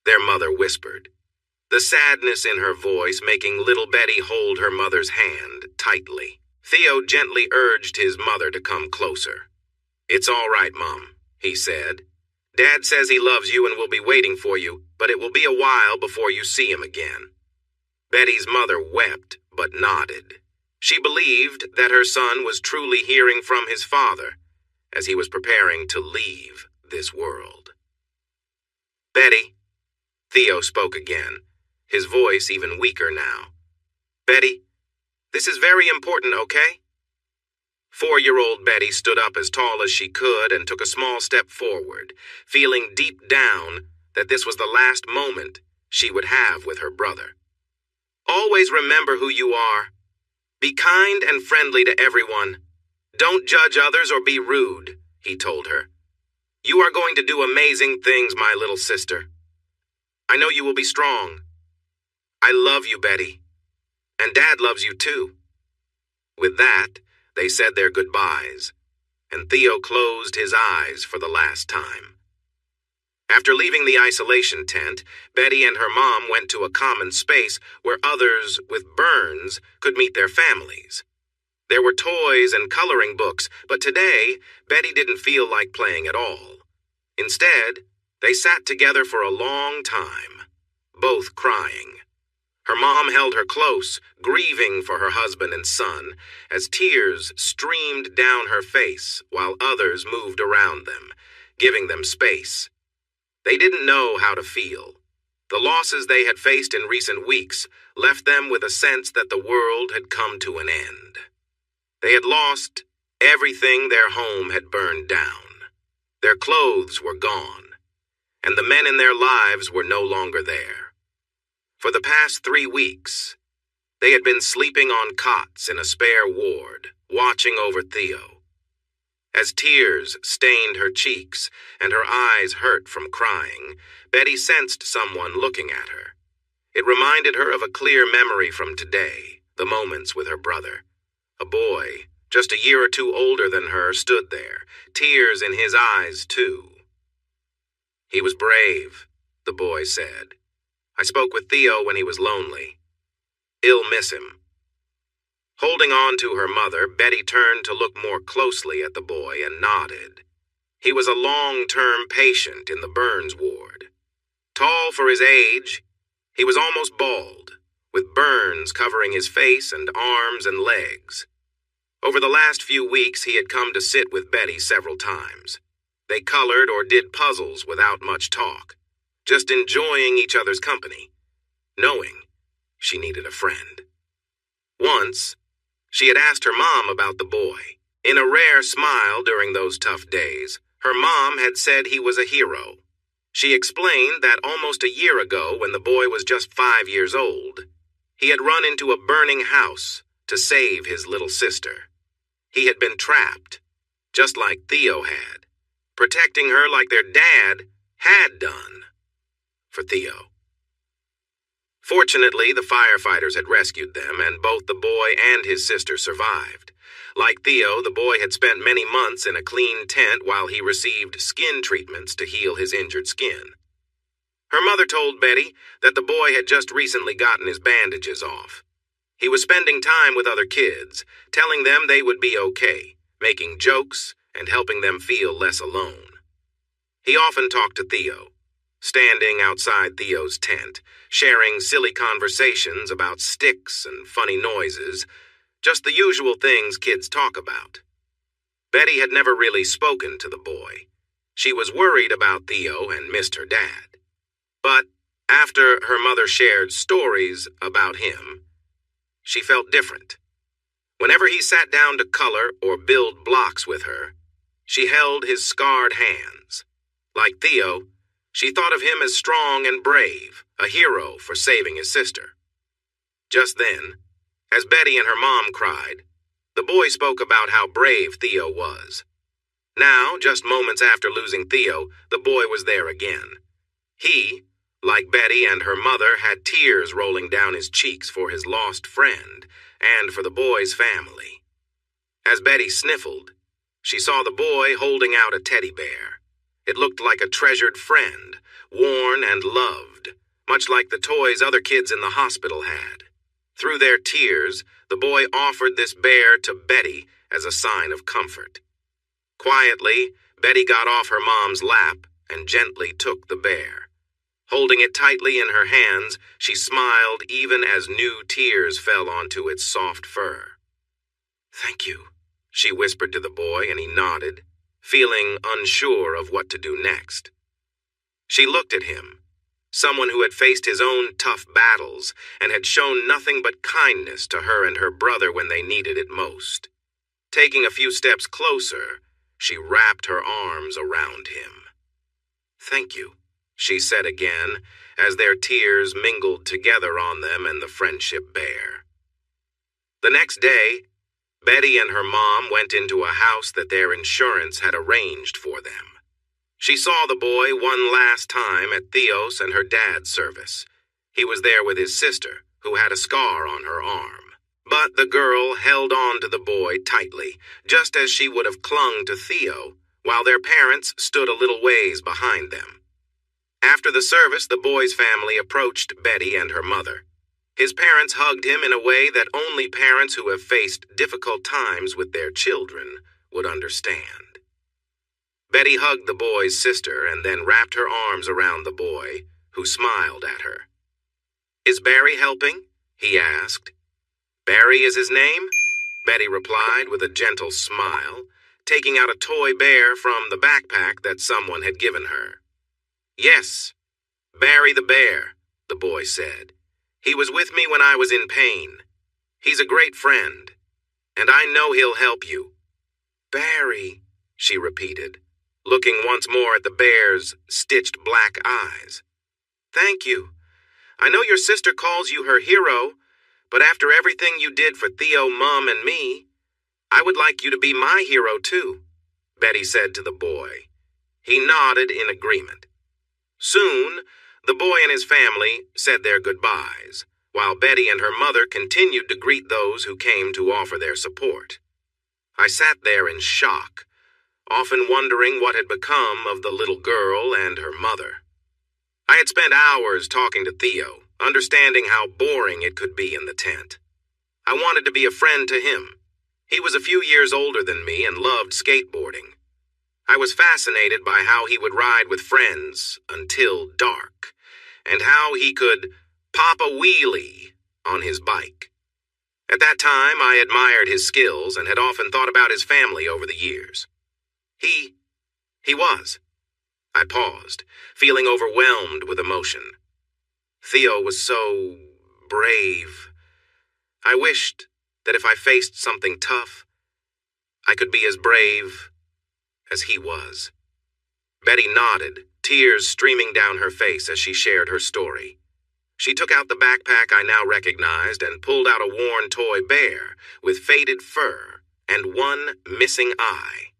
their mother whispered, the sadness in her voice making little Betty hold her mother's hand tightly. Theo gently urged his mother to come closer. "It's all right, Mom," he said. "Dad says he loves you and will be waiting for you, but it will be a while before you see him again." Betty's mother wept but nodded. She believed that her son was truly hearing from his father as he was preparing to leave this world. "Betty," Theo spoke again, his voice even weaker now. "Betty, this is very important, okay?" 4-year-old Betty stood up as tall as she could and took a small step forward, feeling deep down that this was the last moment she would have with her brother. "Always remember who you are. Be kind and friendly to everyone. Don't judge others or be rude," he told her. "You are going to do amazing things, my little sister. I know you will be strong. I love you, Betty. And Dad loves you too." With that, they said their goodbyes, and Theo closed his eyes for the last time. After leaving the isolation tent, Betty and her mom went to a common space where others with burns could meet their families. There were toys and coloring books, but today, Betty didn't feel like playing at all. Instead, they sat together for a long time, both crying. Her mom held her close, grieving for her husband and son, as tears streamed down her face while others moved around them, giving them space. They didn't know how to feel. The losses they had faced in recent weeks left them with a sense that the world had come to an end. They had lost everything. Their home had burned down. Their clothes were gone, and the men in their lives were no longer there. For the past 3 weeks, they had been sleeping on cots in a spare ward, watching over Theo. As tears stained her cheeks and her eyes hurt from crying, Betty sensed someone looking at her. It reminded her of a clear memory from today, the moments with her brother. A boy, just a year or two older than her, stood there, tears in his eyes, too. "He was brave," the boy said. "I spoke with Theo when he was lonely. He'll miss him." Holding on to her mother, Betty turned to look more closely at the boy and nodded. He was a long-term patient in the burns ward. Tall for his age, he was almost bald, with burns covering his face and arms and legs. Over the last few weeks, he had come to sit with Betty several times. They colored or did puzzles without much talk, just enjoying each other's company, knowing she needed a friend. Once, she had asked her mom about the boy. In a rare smile during those tough days, her mom had said he was a hero. She explained that almost a year ago, when the boy was just 5 years old, he had run into a burning house to save his little sister. He had been trapped, just like Theo had, protecting her like their dad had done for Theo. Fortunately, the firefighters had rescued them, and both the boy and his sister survived. Like Theo, the boy had spent many months in a clean tent while he received skin treatments to heal his injured skin. Her mother told Betty that the boy had just recently gotten his bandages off. He was spending time with other kids, telling them they would be okay, making jokes and helping them feel less alone. He often talked to Theo, standing outside Theo's tent, sharing silly conversations about sticks and funny noises, just the usual things kids talk about. Betty had never really spoken to the boy. She was worried about Theo and missed her dad. But after her mother shared stories about him, she felt different. Whenever he sat down to color or build blocks with her, she held his scarred hands. Like Theo, she thought of him as strong and brave, a hero for saving his sister. Just then, as Betty and her mom cried, the boy spoke about how brave Theo was. Now, just moments after losing Theo, the boy was there again. He, like Betty and her mother, had tears rolling down his cheeks for his lost friend and for the boy's family. As Betty sniffled, she saw the boy holding out a teddy bear. It looked like a treasured friend, worn and loved, much like the toys other kids in the hospital had. Through their tears, the boy offered this bear to Betty as a sign of comfort. Quietly, Betty got off her mom's lap and gently took the bear. Holding it tightly in her hands, she smiled even as new tears fell onto its soft fur. "Thank you," she whispered to the boy, and he nodded, feeling unsure of what to do next. She looked at him, someone who had faced his own tough battles and had shown nothing but kindness to her and her brother when they needed it most. Taking a few steps closer, she wrapped her arms around him. "Thank you," she said again, as their tears mingled together on them and the friendship bear. The next day, Betty and her mom went into a house that their insurance had arranged for them. She saw the boy one last time at Theo's and her dad's service. He was there with his sister, who had a scar on her arm. But the girl held on to the boy tightly, just as she would have clung to Theo, while their parents stood a little ways behind them. After the service, the boy's family approached Betty and her mother. His parents hugged him in a way that only parents who have faced difficult times with their children would understand. Betty hugged the boy's sister and then wrapped her arms around the boy, who smiled at her. "Is Barry helping?" he asked. "Barry is his name?" Betty replied with a gentle smile, taking out a toy bear from the backpack that someone had given her. "Yes, Barry the bear," the boy said. "He was with me when I was in pain. He's a great friend, and I know he'll help you." "Barry," she repeated, looking once more at the bear's stitched black eyes. "Thank you. I know your sister calls you her hero, but after everything you did for Theo, Mom, and me, I would like you to be my hero too," Betty said to the boy. He nodded in agreement. Soon, the boy and his family said their goodbyes, while Betty and her mother continued to greet those who came to offer their support. I sat there in shock, often wondering what had become of the little girl and her mother. I had spent hours talking to Theo, understanding how boring it could be in the tent. I wanted to be a friend to him. He was a few years older than me and loved skateboarding. I was fascinated by how he would ride with friends until dark, and how he could pop a wheelie on his bike. At that time, I admired his skills and had often thought about his family over the years. He was. I paused, feeling overwhelmed with emotion. Theo was so brave. I wished that if I faced something tough, I could be as brave as he was. Betty nodded, tears streaming down her face as she shared her story. She took out the backpack I now recognized and pulled out a worn toy bear with faded fur and one missing eye.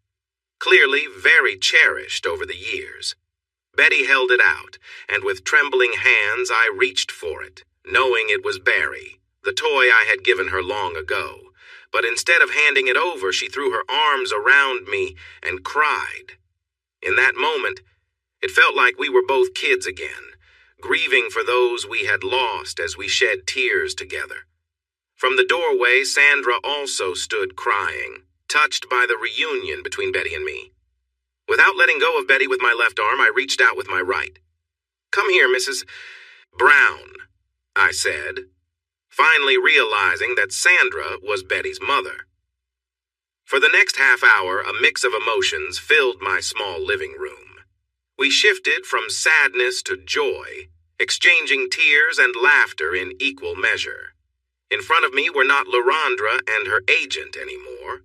Clearly very cherished over the years. Betty held it out, and with trembling hands I reached for it, knowing it was Barry, the toy I had given her long ago. But instead of handing it over, she threw her arms around me and cried. In that moment, it felt like we were both kids again, grieving for those we had lost as we shed tears together. From the doorway, Sandra also stood crying, touched by the reunion between Betty and me. Without letting go of Betty with my left arm, I reached out with my right. "Come here, Mrs. Brown," I said, finally realizing that Sandra was Betty's mother. For the next half hour, a mix of emotions filled my small living room. We shifted from sadness to joy, exchanging tears and laughter in equal measure. In front of me were not Laurandra and her agent anymore,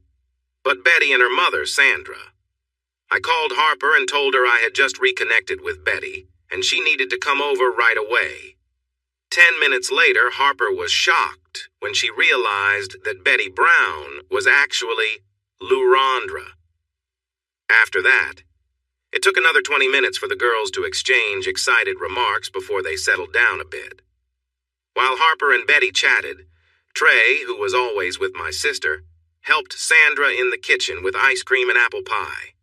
but Betty and her mother, Sandra. I called Harper and told her I had just reconnected with Betty, and she needed to come over right away. 10 minutes later, Harper was shocked when she realized that Betty Brown was actually Laurandra. After that, it took another 20 minutes for the girls to exchange excited remarks before they settled down a bit. While Harper and Betty chatted, Trey, who was always with my sister, helped Sandra in the kitchen with ice cream and apple pie.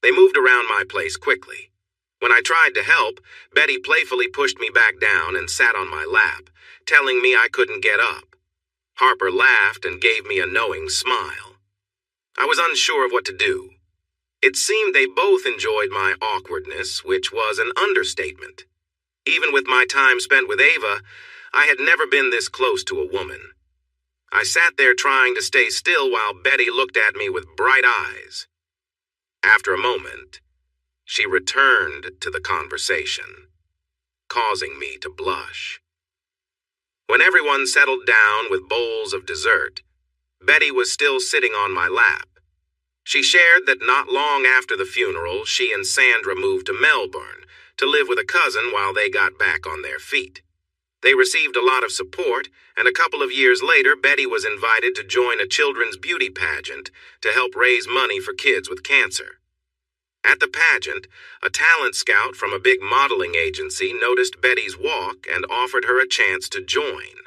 They moved around my place quickly. When I tried to help, Betty playfully pushed me back down and sat on my lap, telling me I couldn't get up. Harper laughed and gave me a knowing smile. I was unsure of what to do. It seemed they both enjoyed my awkwardness, which was an understatement. Even with my time spent with Ava, I had never been this close to a woman. I sat there trying to stay still while Betty looked at me with bright eyes. After a moment, she returned to the conversation, causing me to blush. When everyone settled down with bowls of dessert, Betty was still sitting on my lap. She shared that not long after the funeral, she and Sandra moved to Melbourne to live with a cousin while they got back on their feet. They received a lot of support, and a couple of years later, Betty was invited to join a children's beauty pageant to help raise money for kids with cancer. At the pageant, a talent scout from a big modeling agency noticed Betty's walk and offered her a chance to join.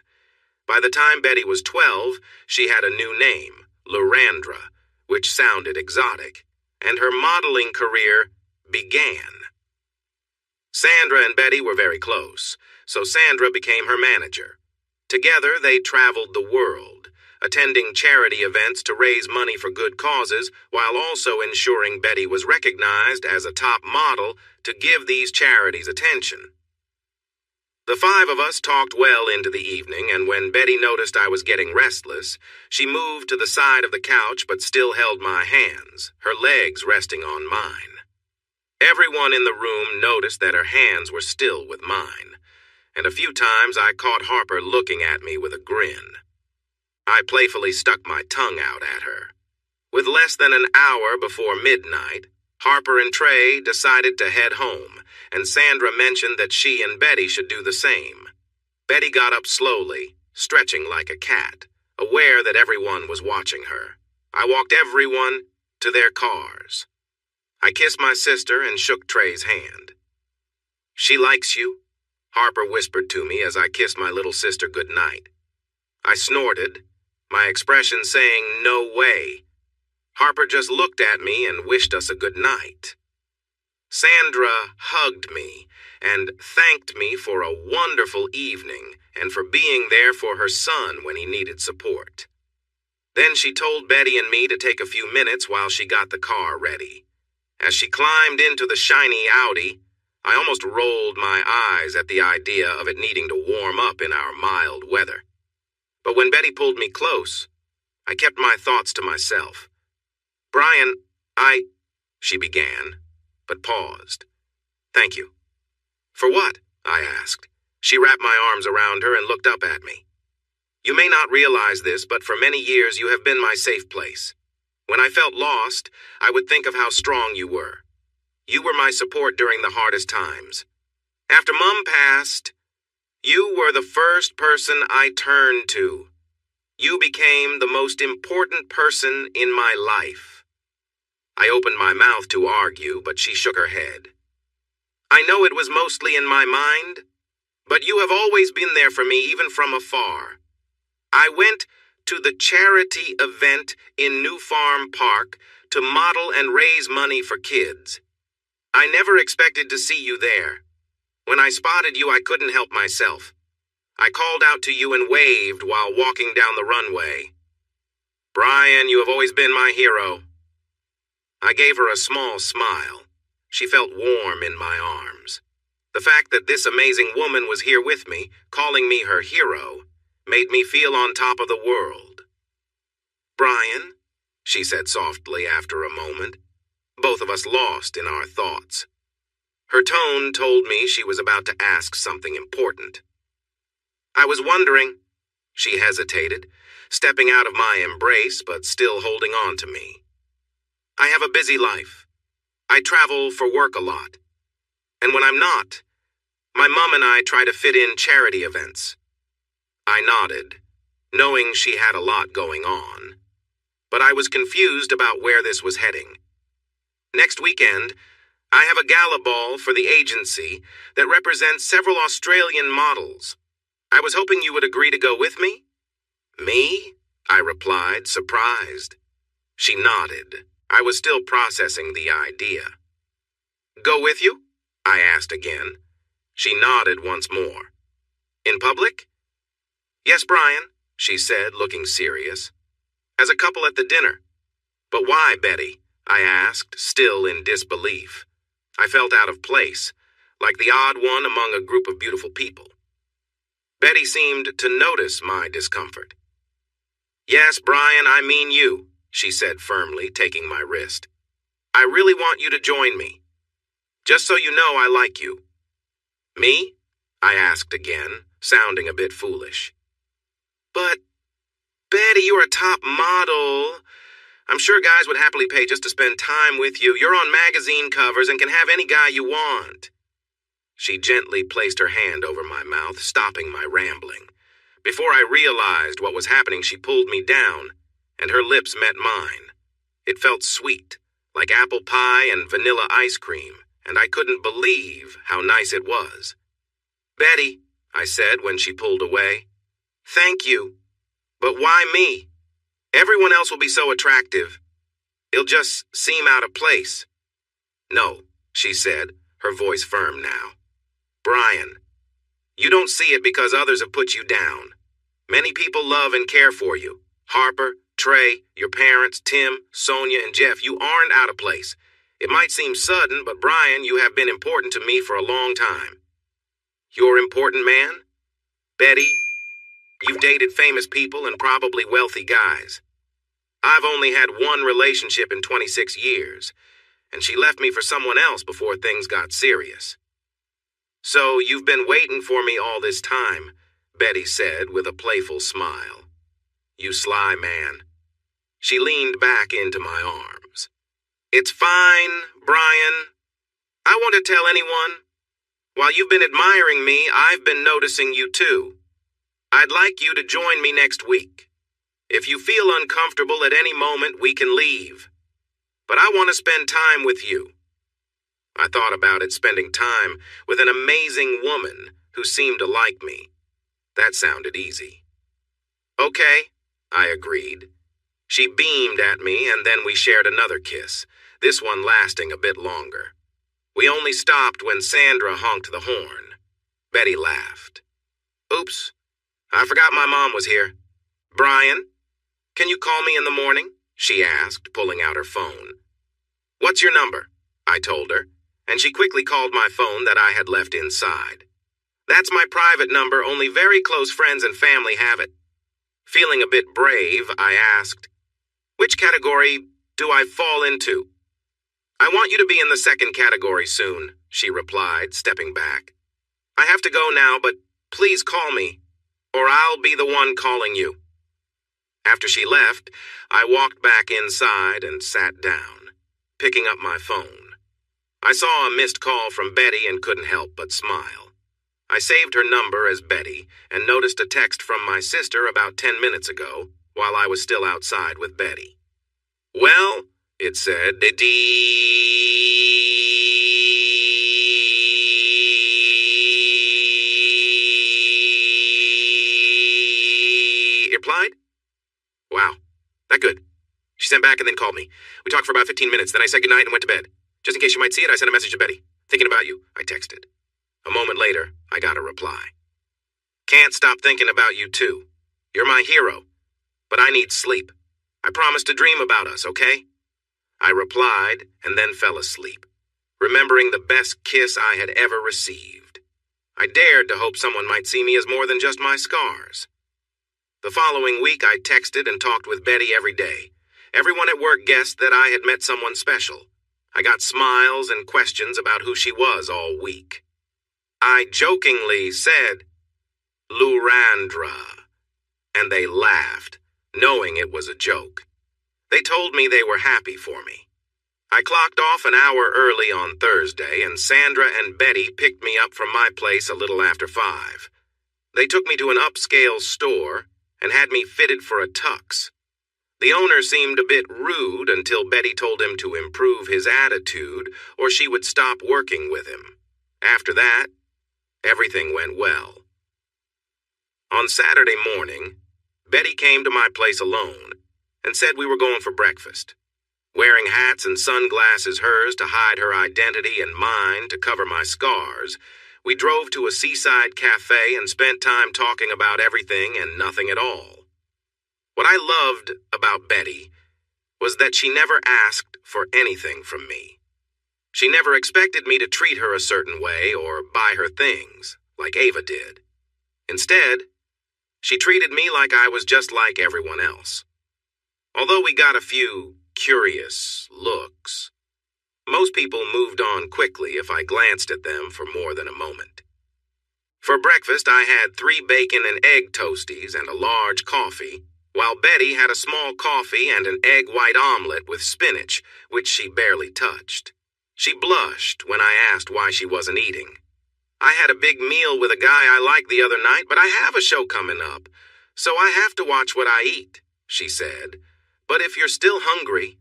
By the time Betty was 12, she had a new name, Laurandra, which sounded exotic, and her modeling career began. Sandra and Betty were very close, so Sandra became her manager. Together, they traveled the world, attending charity events to raise money for good causes, while also ensuring Betty was recognized as a top model to give these charities attention. The five of us talked well into the evening, and when Betty noticed I was getting restless, she moved to the side of the couch but still held my hands, her legs resting on mine. Everyone in the room noticed that her hands were still with mine, and a few times I caught Harper looking at me with a grin. I playfully stuck my tongue out at her. With less than an hour before midnight, Harper and Trey decided to head home, and Sandra mentioned that she and Betty should do the same. Betty got up slowly, stretching like a cat, aware that everyone was watching her. I walked everyone to their cars. I kissed my sister and shook Trey's hand. "She likes you," Harper whispered to me as I kissed my little sister goodnight. I snorted, my expression saying, "No way." Harper just looked at me and wished us a good night. Sandra hugged me and thanked me for a wonderful evening and for being there for her son when he needed support. Then she told Betty and me to take a few minutes while she got the car ready. As she climbed into the shiny Audi, I almost rolled my eyes at the idea of it needing to warm up in our mild weather. But when Betty pulled me close, I kept my thoughts to myself. "Brian, she began, but paused. "Thank you." "For what?" I asked. She wrapped my arms around her and looked up at me. "You may not realize this, but for many years you have been my safe place. When I felt lost, I would think of how strong you were. You were my support during the hardest times. After Mom passed, you were the first person I turned to. You became the most important person in my life." I opened my mouth to argue, but she shook her head. "I know it was mostly in my mind, but you have always been there for me even from afar. I went to the charity event in New Farm Park to model and raise money for kids. I never expected to see you there. When I spotted you, I couldn't help myself. I called out to you and waved while walking down the runway. Brian, you have always been my hero." I gave her a small smile. She felt warm in my arms. The fact that this amazing woman was here with me, calling me her hero, made me feel on top of the world. "Brian," she said softly after a moment, both of us lost in our thoughts. Her tone told me she was about to ask something important. "I was wondering," she hesitated, stepping out of my embrace but still holding on to me. "I have a busy life. I travel for work a lot. And when I'm not, my mom and I try to fit in charity events." I nodded, knowing she had a lot going on, but I was confused about where this was heading. "Next weekend, I have a gala ball for the agency that represents several Australian models. I was hoping you would agree to go with me." "Me?" I replied, surprised. She nodded. I was still processing the idea. "Go with you?" I asked again. She nodded once more. "In public?" "Yes, Brian," she said, looking serious. "As a couple at the dinner." "But why, Betty?" I asked, still in disbelief. I felt out of place, like the odd one among a group of beautiful people. Betty seemed to notice my discomfort. "Yes, Brian, I mean you," she said firmly, taking my wrist. "I really want you to join me. Just so you know I like you." "Me?" I asked again, sounding a bit foolish. "But, Betty, you're a top model. I'm sure guys would happily pay just to spend time with you. You're on magazine covers and can have any guy you want." She gently placed her hand over my mouth, stopping my rambling. Before I realized what was happening, she pulled me down, and her lips met mine. It felt sweet, like apple pie and vanilla ice cream, and I couldn't believe how nice it was. "Betty," I said when she pulled away, "thank you. But why me? Everyone else will be so attractive. It'll just seem out of place." "No," she said, her voice firm now. "Brian, you don't see it because others have put you down. Many people love and care for you. Harper, Trey, your parents, Tim, Sonia, and Jeff, you aren't out of place. It might seem sudden, but Brian, you have been important to me for a long time. You're important, man? Betty, you've dated famous people and probably wealthy guys. I've only had one relationship in 26 years, and she left me for someone else before things got serious. So you've been waiting for me all this time, Betty said with a playful smile. You sly man. She leaned back into my arms. It's fine, Brian. I won't tell anyone. While you've been admiring me, I've been noticing you too. I'd like you to join me next week. If you feel uncomfortable at any moment, we can leave. But I want to spend time with you. I thought about it, spending time with an amazing woman who seemed to like me. That sounded easy. Okay, I agreed. She beamed at me and then we shared another kiss, this one lasting a bit longer. We only stopped when Sandra honked the horn. Betty laughed. Oops, I forgot my mom was here. Brian, can you call me in the morning? She asked, pulling out her phone. What's your number? I told her, and she quickly called my phone that I had left inside. That's my private number, only very close friends and family have it. Feeling a bit brave, I asked, which category do I fall into? I want you to be in the second category soon, she replied, stepping back. I have to go now, but please call me, or I'll be the one calling you. After she left, I walked back inside and sat down, picking up my phone. I saw a missed call from Betty and couldn't help but smile. I saved her number as Betty and noticed a text from my sister about 10 minutes ago while I was still outside with Betty. Well, it said, replied. Wow, that good. She sent back and then called me. We talked for about 15 minutes, then I said goodnight and went to bed. Just in case you might see it, I sent a message to Betty. Thinking about you, I texted. A moment later, I got a reply. Can't stop thinking about you too. You're my hero. But I need sleep. I promised to dream about us, okay? I replied and then fell asleep, remembering the best kiss I had ever received. I dared to hope someone might see me as more than just my scars. The following week, I texted and talked with Betty every day. Everyone at work guessed that I had met someone special. I got smiles and questions about who she was all week. I jokingly said, Lurandra, and they laughed, knowing it was a joke. They told me they were happy for me. I clocked off an hour early on Thursday, and Sandra and Betty picked me up from my place a little after 5. They took me to an upscale store and had me fitted for a tux. The owner seemed a bit rude until Betty told him to improve his attitude or she would stop working with him. After that, everything went well. On Saturday morning, Betty came to my place alone and said we were going for breakfast. Wearing hats and sunglasses, hers to hide her identity and mine to cover my scars, we drove to a seaside cafe and spent time talking about everything and nothing at all. What I loved about Betty was that she never asked for anything from me. She never expected me to treat her a certain way or buy her things, like Ava did. Instead, she treated me like I was just like everyone else. Although we got a few curious looks, most people moved on quickly if I glanced at them for more than a moment. For breakfast, I had 3 bacon and egg toasties and a large coffee, while Betty had a small coffee and an egg white omelet with spinach, which she barely touched. She blushed when I asked why she wasn't eating. I had a big meal with a guy I liked the other night, but I have a show coming up, so I have to watch what I eat, she said. But if you're still hungry...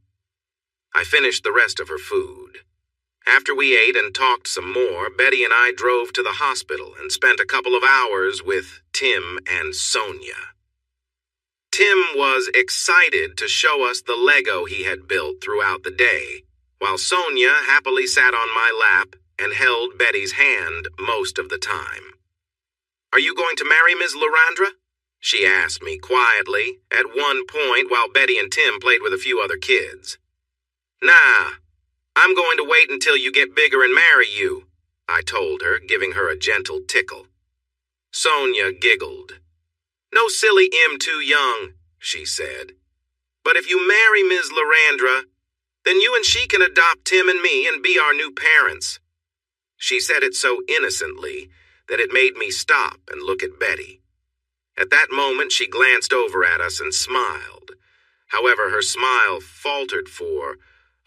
I finished the rest of her food. After we ate and talked some more, Betty and I drove to the hospital and spent a couple of hours with Tim and Sonia. Tim was excited to show us the Lego he had built throughout the day, while Sonia happily sat on my lap and held Betty's hand most of the time. Are you going to marry Ms. Lurandra? she asked me quietly at one point while Betty and Tim played with a few other kids. Nah, I'm going to wait until you get bigger and marry you, I told her, giving her a gentle tickle. Sonia giggled. No silly too young, she said. But if you marry Ms. Larandra, then you and she can adopt Tim and me and be our new parents. She said it so innocently that it made me stop and look at Betty. At that moment, she glanced over at us and smiled. However, her smile faltered for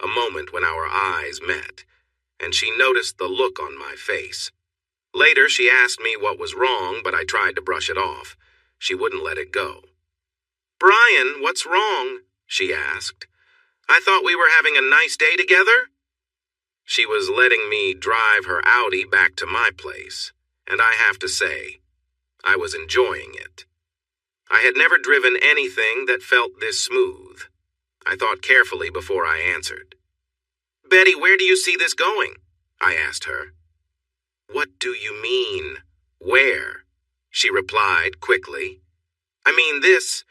a moment when our eyes met, and she noticed the look on my face. Later, she asked me what was wrong, but I tried to brush it off. She wouldn't let it go. Brian, what's wrong? She asked. I thought we were having a nice day together? She was letting me drive her Audi back to my place, and I have to say, I was enjoying it. I had never driven anything that felt this smooth. I thought carefully before I answered. Betty, where do you see this going? I asked her. What do you mean, where? She replied quickly. I mean this,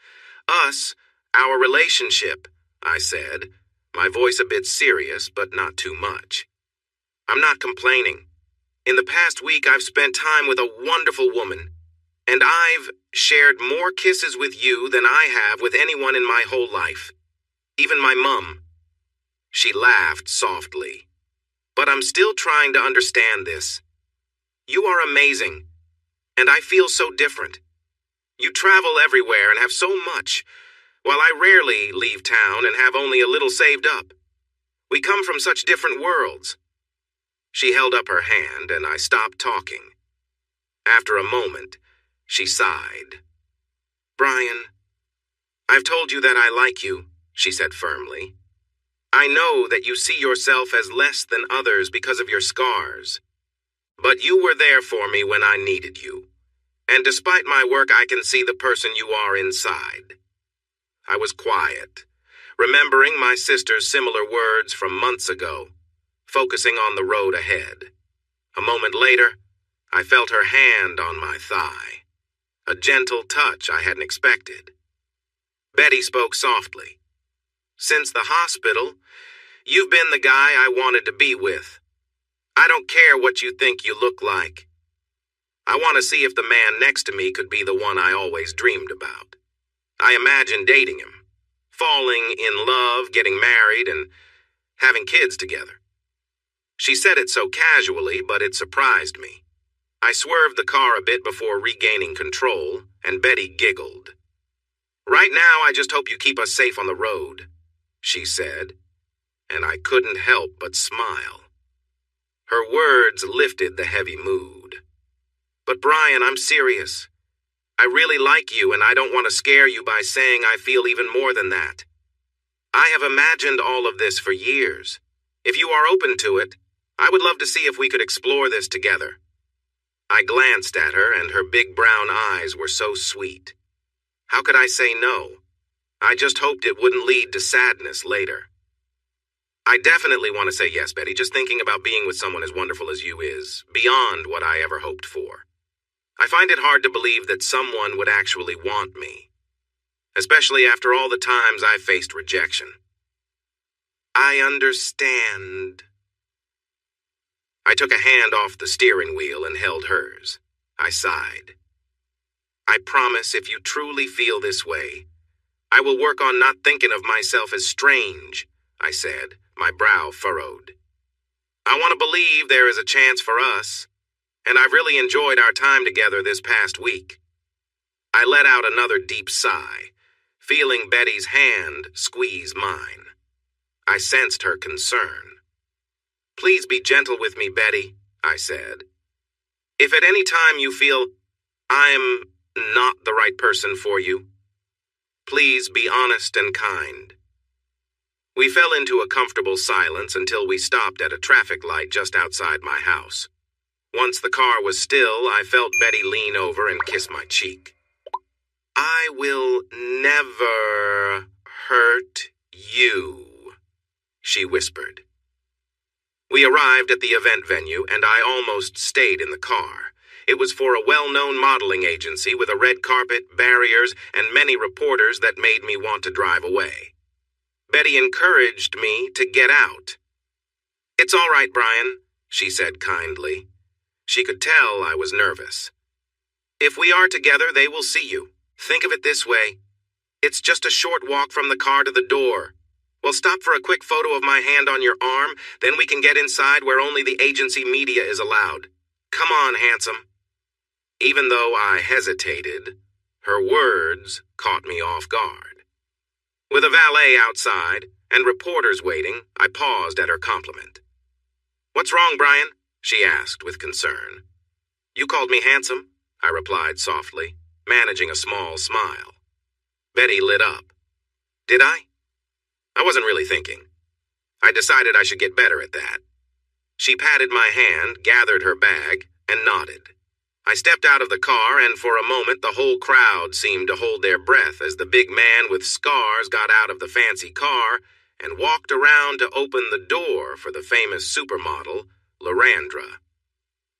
us, our relationship, I said, my voice a bit serious, but not too much. I'm not complaining. In the past week, I've spent time with a wonderful woman, and I've shared more kisses with you than I have with anyone in my whole life, even my mum. She laughed softly. But I'm still trying to understand this. You are amazing, and I feel so different. You travel everywhere and have so much, while I rarely leave town and have only a little saved up. We come from such different worlds. She held up her hand, and I stopped talking. After a moment, she sighed. Brian, I've told you that I like you, she said firmly. I know that you see yourself as less than others because of your scars. But you were there for me when I needed you. And despite my work, I can see the person you are inside. I was quiet, remembering my sister's similar words from months ago, focusing on the road ahead. A moment later, I felt her hand on my thigh, a gentle touch I hadn't expected. Betty spoke softly. Since the hospital, you've been the guy I wanted to be with. I don't care what you think you look like. I want to see if the man next to me could be the one I always dreamed about. I imagined dating him, falling in love, getting married, and having kids together. She said it so casually, but it surprised me. I swerved the car a bit before regaining control, and Betty giggled. Right now, I just hope you keep us safe on the road, she said, and I couldn't help but smile. Her words lifted the heavy mood. But Brian, I'm serious. I really like you, and I don't want to scare you by saying I feel even more than that. I have imagined all of this for years. If you are open to it, I would love to see if we could explore this together. I glanced at her, and her big brown eyes were so sweet. How could I say no? I just hoped it wouldn't lead to sadness later. I definitely want to say yes, Betty. Just thinking about being with someone as wonderful as you is beyond what I ever hoped for. I find it hard to believe that someone would actually want me, especially after all the times I faced rejection. I understand. I took a hand off the steering wheel and held hers. I sighed. I promise if you truly feel this way, I will work on not thinking of myself as strange, I said, my brow furrowed. I want to believe there is a chance for us, and I've really enjoyed our time together this past week. I let out another deep sigh, feeling Betty's hand squeeze mine. I sensed her concern. Please be gentle with me, Betty, I said. If at any time you feel I'm not the right person for you, please be honest and kind. We fell into a comfortable silence until we stopped at a traffic light just outside my house. Once the car was still, I felt Betty lean over and kiss my cheek. I will never hurt you, she whispered. We arrived at the event venue, and I almost stayed in the car, It was for a well-known modeling agency with a red carpet, barriers, and many reporters that made me want to drive away. Betty encouraged me to get out. "It's all right, Brian," she said kindly. She could tell I was nervous. "If we are together, they will see you. Think of it this way. It's just a short walk from the car to the door. We'll stop for a quick photo of my hand on your arm, then we can get inside where only the agency media is allowed. Come on, handsome." Even though I hesitated, her words caught me off guard. With a valet outside and reporters waiting, I paused at her compliment. "What's wrong, Brian?" she asked with concern. "You called me handsome," I replied softly, managing a small smile. Betty lit up. "Did I?" I wasn't really thinking. I decided I should get better at that. She patted my hand, gathered her bag, and nodded. I stepped out of the car, and for a moment the whole crowd seemed to hold their breath as the big man with scars got out of the fancy car and walked around to open the door for the famous supermodel, Lorandra.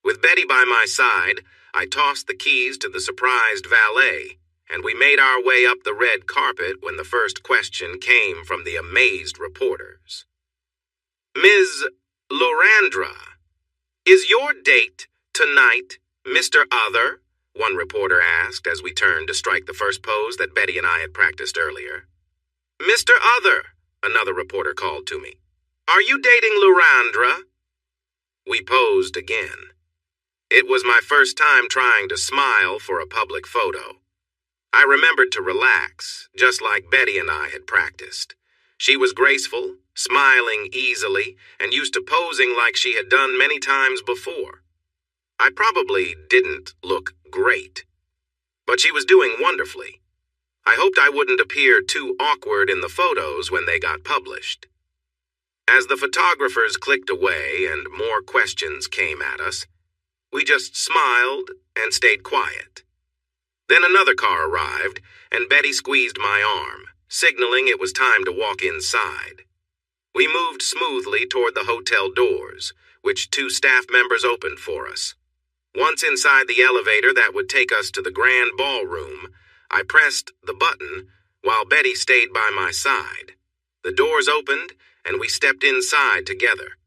With Betty by my side, I tossed the keys to the surprised valet, and we made our way up the red carpet when the first question came from the amazed reporters. "Ms. Lorandra, is your date tonight Mr. Other?" one reporter asked as we turned to strike the first pose that Betty and I had practiced earlier. "Mr. Other," another reporter called to me. "Are you dating Lorandra?" We posed again. It was my first time trying to smile for a public photo. I remembered to relax, just like Betty and I had practiced. She was graceful, smiling easily, and used to posing like she had done many times before. I probably didn't look great, but she was doing wonderfully. I hoped I wouldn't appear too awkward in the photos when they got published. As the photographers clicked away and more questions came at us, we just smiled and stayed quiet. Then another car arrived, and Betty squeezed my arm, signaling it was time to walk inside. We moved smoothly toward the hotel doors, which 2 staff members opened for us. Once inside the elevator that would take us to the grand ballroom, I pressed the button while Betty stayed by my side. The doors opened, and we stepped inside together.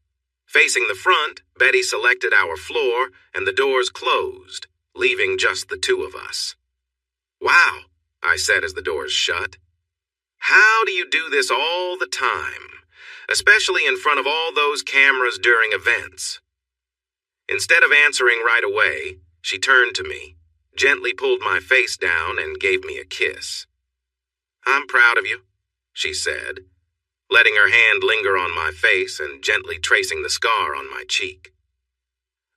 Facing the front, Betty selected our floor, and the doors closed, leaving just the 2 of us. "Wow," I said as the doors shut. "How do you do this all the time, especially in front of all those cameras during events?" Instead of answering right away, she turned to me, gently pulled my face down, and gave me a kiss. "I'm proud of you," she said, letting her hand linger on my face and gently tracing the scar on my cheek.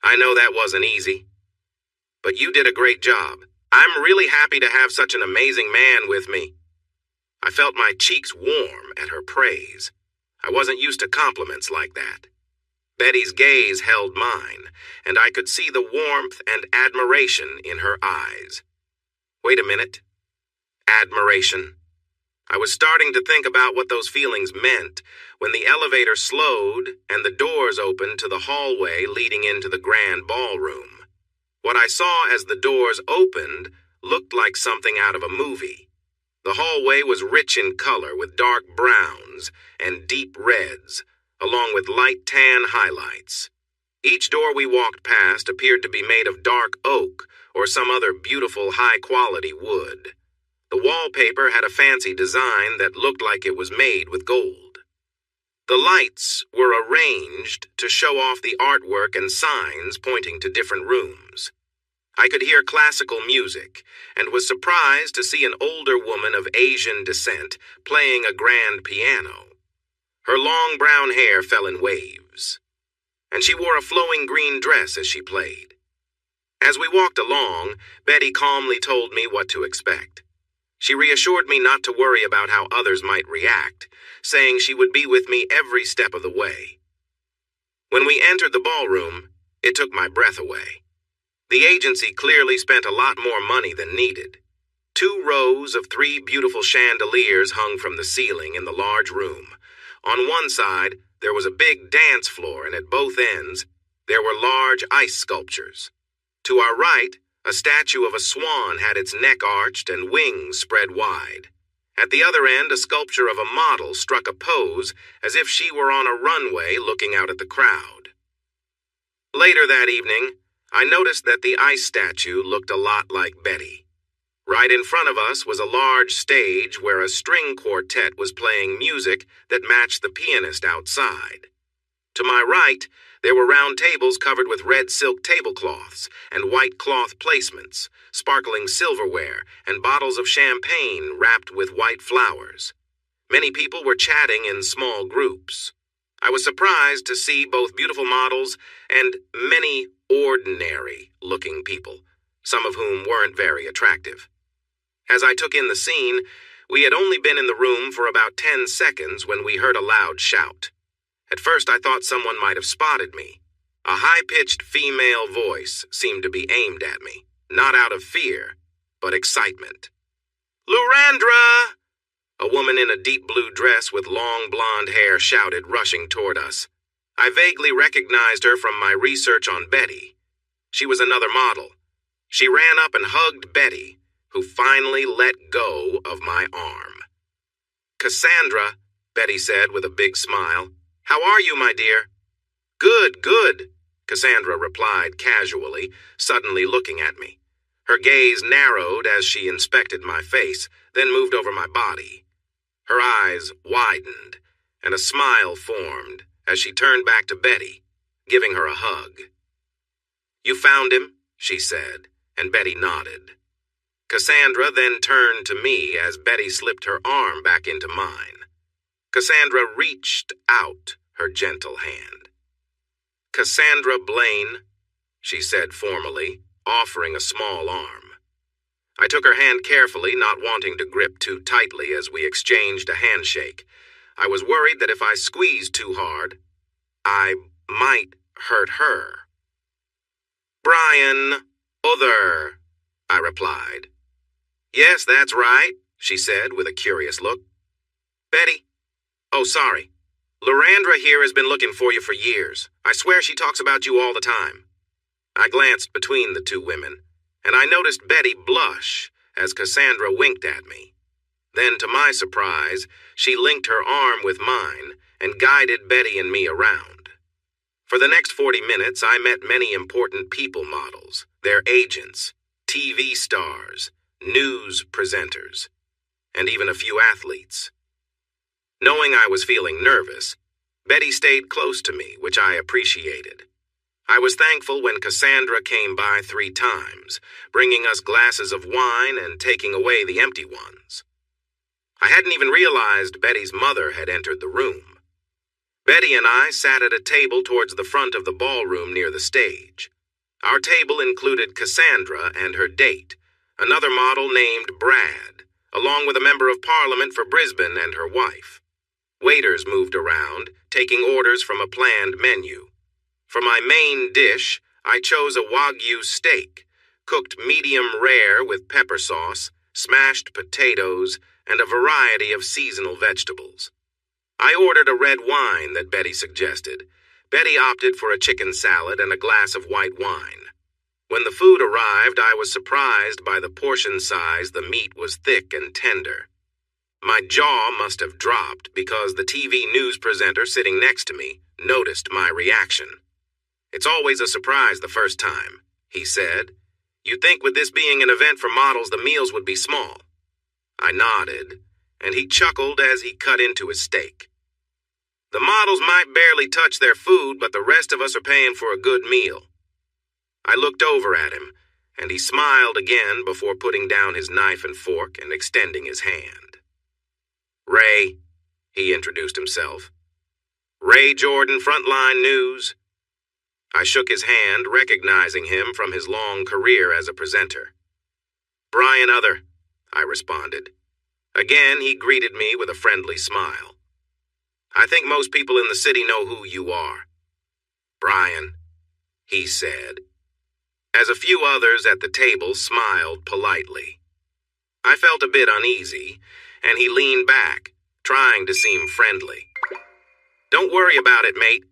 "I know that wasn't easy, but you did a great job. I'm really happy to have such an amazing man with me." I felt my cheeks warm at her praise. I wasn't used to compliments like that. Betty's gaze held mine, and I could see the warmth and admiration in her eyes. Wait a minute. Admiration. I was starting to think about what those feelings meant when the elevator slowed and the doors opened to the hallway leading into the grand ballroom. What I saw as the doors opened looked like something out of a movie. The hallway was rich in color with dark browns and deep reds, along with light tan highlights. Each door we walked past appeared to be made of dark oak or some other beautiful high-quality wood. The wallpaper had a fancy design that looked like it was made with gold. The lights were arranged to show off the artwork and signs pointing to different rooms. I could hear classical music and was surprised to see an older woman of Asian descent playing a grand piano. Her long brown hair fell in waves, and she wore a flowing green dress as she played. As we walked along, Betty calmly told me what to expect. She reassured me not to worry about how others might react, saying she would be with me every step of the way. When we entered the ballroom, it took my breath away. The agency clearly spent a lot more money than needed. 2 rows of 3 beautiful chandeliers hung from the ceiling in the large room. On one side, there was a big dance floor, and at both ends, there were large ice sculptures. To our right, a statue of a swan had its neck arched and wings spread wide. At the other end, a sculpture of a model struck a pose as if she were on a runway looking out at the crowd. Later that evening, I noticed that the ice statue looked a lot like Betty. Right in front of us was a large stage where a string quartet was playing music that matched the pianist outside. To my right, there were round tables covered with red silk tablecloths and white cloth placements, sparkling silverware, and bottles of champagne wrapped with white flowers. Many people were chatting in small groups. I was surprised to see both beautiful models and many ordinary-looking people, some of whom weren't very attractive. As I took in the scene, we had only been in the room for about 10 seconds when we heard a loud shout. At first I thought someone might have spotted me. A high-pitched female voice seemed to be aimed at me, not out of fear, but excitement. "Lurandra!" A woman in a deep blue dress with long blonde hair shouted, rushing toward us. I vaguely recognized her from my research on Betty. She was another model. She ran up and hugged Betty, who finally let go of my arm. "Cassandra," Betty said with a big smile. "How are you, my dear?" "Good, good," Cassandra replied casually, suddenly looking at me. Her gaze narrowed as she inspected my face, then moved over my body. Her eyes widened, and a smile formed as she turned back to Betty, giving her a hug. "You found him?" she said, and Betty nodded. Cassandra then turned to me as Betty slipped her arm back into mine. Cassandra reached out her gentle hand. "Cassandra Blaine," she said formally, offering a small arm. I took her hand carefully, not wanting to grip too tightly as we exchanged a handshake. I was worried that if I squeezed too hard, I might hurt her. "Brian Other," I replied. "Yes, that's right," she said with a curious look. "Betty? Oh, sorry. Lurandra here has been looking for you for years. I swear she talks about you all the time." I glanced between the two women, and I noticed Betty blush as Cassandra winked at me. Then, to my surprise, she linked her arm with mine and guided Betty and me around. For the next 40 minutes, I met many important people models, their agents, TV stars, news presenters, and even a few athletes. Knowing I was feeling nervous, Betty stayed close to me, which I appreciated. I was thankful when Cassandra came by 3 times, bringing us glasses of wine and taking away the empty ones. I hadn't even realized Betty's mother had entered the room. Betty and I sat at a table towards the front of the ballroom near the stage. Our table included Cassandra and her date, another model named Brad, along with a member of Parliament for Brisbane and her wife. Waiters moved around, taking orders from a planned menu. For my main dish, I chose a Wagyu steak, cooked medium rare with pepper sauce, smashed potatoes, and a variety of seasonal vegetables. I ordered a red wine that Betty suggested. Betty opted for a chicken salad and a glass of white wine. When the food arrived, I was surprised by the portion size. The meat was thick and tender. My jaw must have dropped because the TV news presenter sitting next to me noticed my reaction. "It's always a surprise the first time," he said. "You'd think with this being an event for models, the meals would be small." I nodded, and he chuckled as he cut into his steak. "The models might barely touch their food, but the rest of us are paying for a good meal." I looked over at him, and he smiled again before putting down his knife and fork and extending his hand. "Ray," he introduced himself. "Ray Jordan, Frontline News." I shook his hand, recognizing him from his long career as a presenter. "Brian Other," I responded. Again, he greeted me with a friendly smile. "I think most people in the city know who you are." "Brian," he said, as a few others at the table smiled politely. I felt a bit uneasy, and he leaned back, trying to seem friendly. "Don't worry about it, mate,"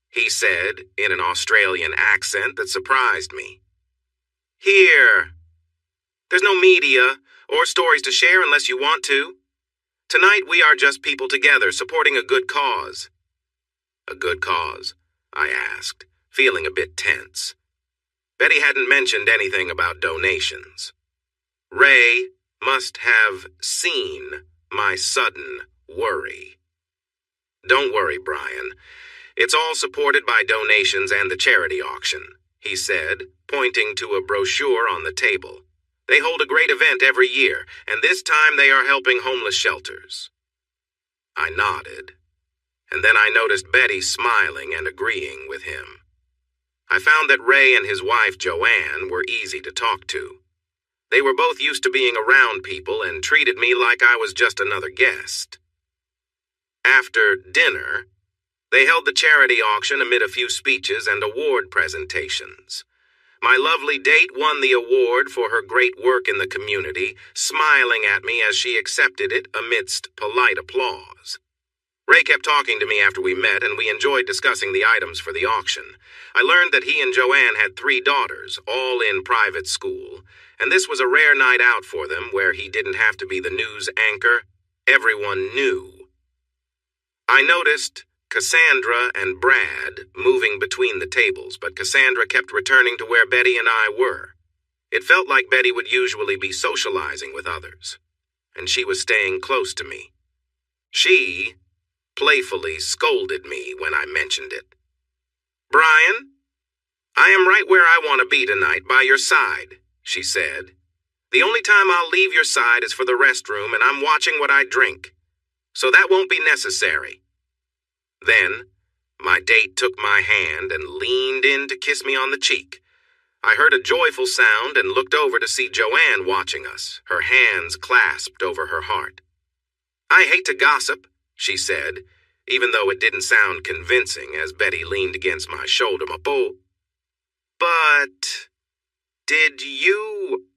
he said in an Australian accent that surprised me. Here. There's no media or stories to share unless you want to. Tonight we are just people together supporting a good cause. A good cause? I asked, feeling a bit tense. Betty hadn't mentioned anything about donations. Ray must have seen my sudden worry. Don't worry, Brian. It's all supported by donations and the charity auction, he said, pointing to a brochure on the table. They hold a great event every year, and this time they are helping homeless shelters. I nodded, and then I noticed Betty smiling and agreeing with him. I found that Ray and his wife Joanne were easy to talk to. They were both used to being around people and treated me like I was just another guest. After dinner, they held the charity auction amid a few speeches and award presentations. My lovely date won the award for her great work in the community, smiling at me as she accepted it amidst polite applause. Ray kept talking to me after we met, and we enjoyed discussing the items for the auction. I learned that he and Joanne had 3 daughters, all in private school, and this was a rare night out for them where he didn't have to be the news anchor. Everyone knew. I noticed Cassandra and Brad moving between the tables, but Cassandra kept returning to where Betty and I were. It felt like Betty would usually be socializing with others, and she was staying close to me. She playfully scolded me when I mentioned it. Brian, I am right where I want to be tonight, by your side, she said. The only time I'll leave your side is for the restroom, and I'm watching what I drink, so that won't be necessary. Then, my date took my hand and leaned in to kiss me on the cheek. I heard a joyful sound and looked over to see Joanne watching us, her hands clasped over her heart. I hate to gossip, she said, even though it didn't sound convincing as Betty leaned against my shoulder. But did you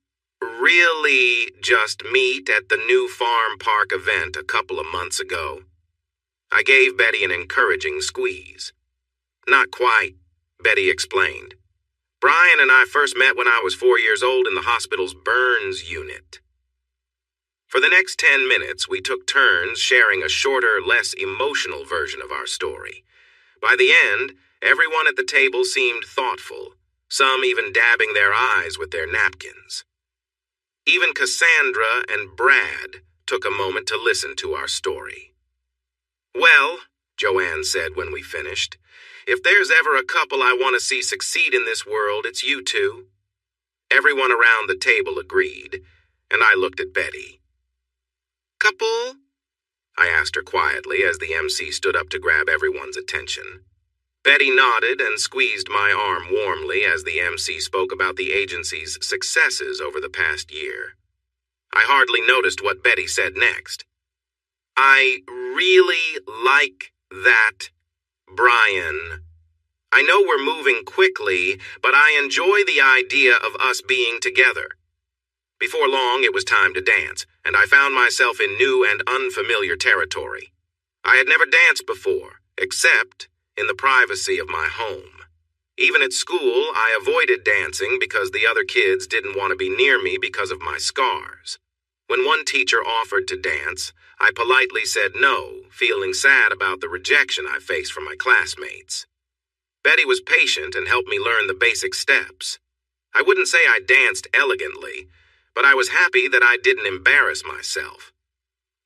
really just meet at the new farm park event a couple of months ago? I gave Betty an encouraging squeeze. Not quite, Betty explained. Brian and I first met when I was 4 years old in the hospital's burns unit. For the next 10 minutes, we took turns sharing a shorter, less emotional version of our story. By the end, everyone at the table seemed thoughtful, some even dabbing their eyes with their napkins. Even Cassandra and Brad took a moment to listen to our story. Well, Joanne said when we finished, if there's ever a couple I want to see succeed in this world, it's you two. Everyone around the table agreed, and I looked at Betty. Couple? I asked her quietly as the MC stood up to grab everyone's attention. Betty nodded and squeezed my arm warmly as the MC spoke about the agency's successes over the past year. I hardly noticed what Betty said next. I really like that, Brian. I know we're moving quickly, but I enjoy the idea of us being together. Before long, it was time to dance, and I found myself in new and unfamiliar territory. I had never danced before, except in the privacy of my home. Even at school, I avoided dancing because the other kids didn't want to be near me because of my scars. When one teacher offered to dance, I politely said no, feeling sad about the rejection I faced from my classmates. Betty was patient and helped me learn the basic steps. I wouldn't say I danced elegantly, but I was happy that I didn't embarrass myself.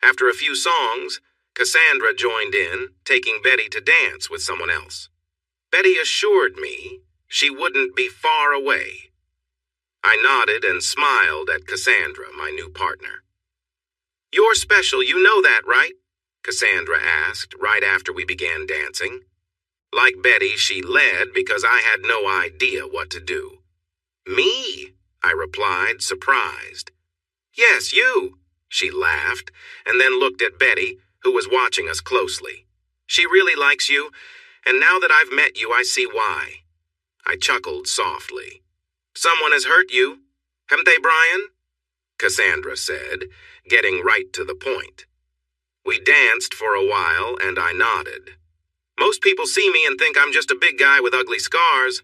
After a few songs, Cassandra joined in, taking Betty to dance with someone else. Betty assured me she wouldn't be far away. I nodded and smiled at Cassandra, my new partner. You're special, you know that, right? Cassandra asked right after we began dancing. Like Betty, she led because I had no idea what to do. Me? I replied, surprised. Yes, you, she laughed, and then looked at Betty, who was watching us closely. She really likes you, and now that I've met you, I see why. I chuckled softly. Someone has hurt you, haven't they, Brian? Cassandra said, getting right to the point. We danced for a while, and I nodded. Most people see me and think I'm just a big guy with ugly scars.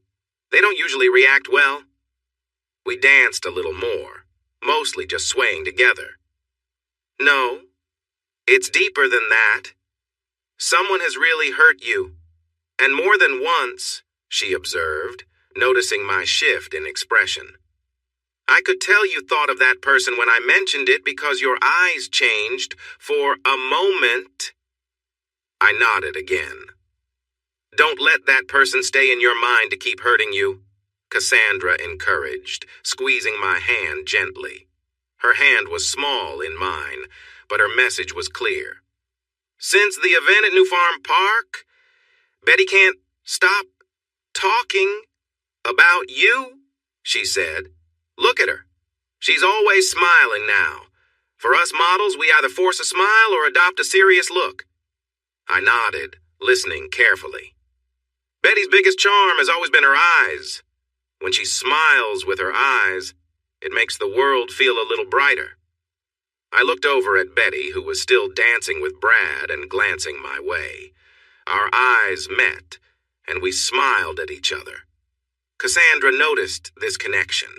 They don't usually react well. We danced a little more, mostly just swaying together. No, it's deeper than that. Someone has really hurt you. And more than once, she observed, noticing my shift in expression. I could tell you thought of that person when I mentioned it because your eyes changed for a moment. I nodded again. Don't let that person stay in your mind to keep hurting you, Cassandra encouraged, squeezing my hand gently. Her hand was small in mine, but her message was clear. Since the event at New Farm Park, Betty can't stop talking about you, she said. Look at her. She's always smiling now. For us models, we either force a smile or adopt a serious look. I nodded, listening carefully. Betty's biggest charm has always been her eyes. When she smiles with her eyes, it makes the world feel a little brighter. I looked over at Betty, who was still dancing with Brad and glancing my way. Our eyes met, and we smiled at each other. Cassandra noticed this connection.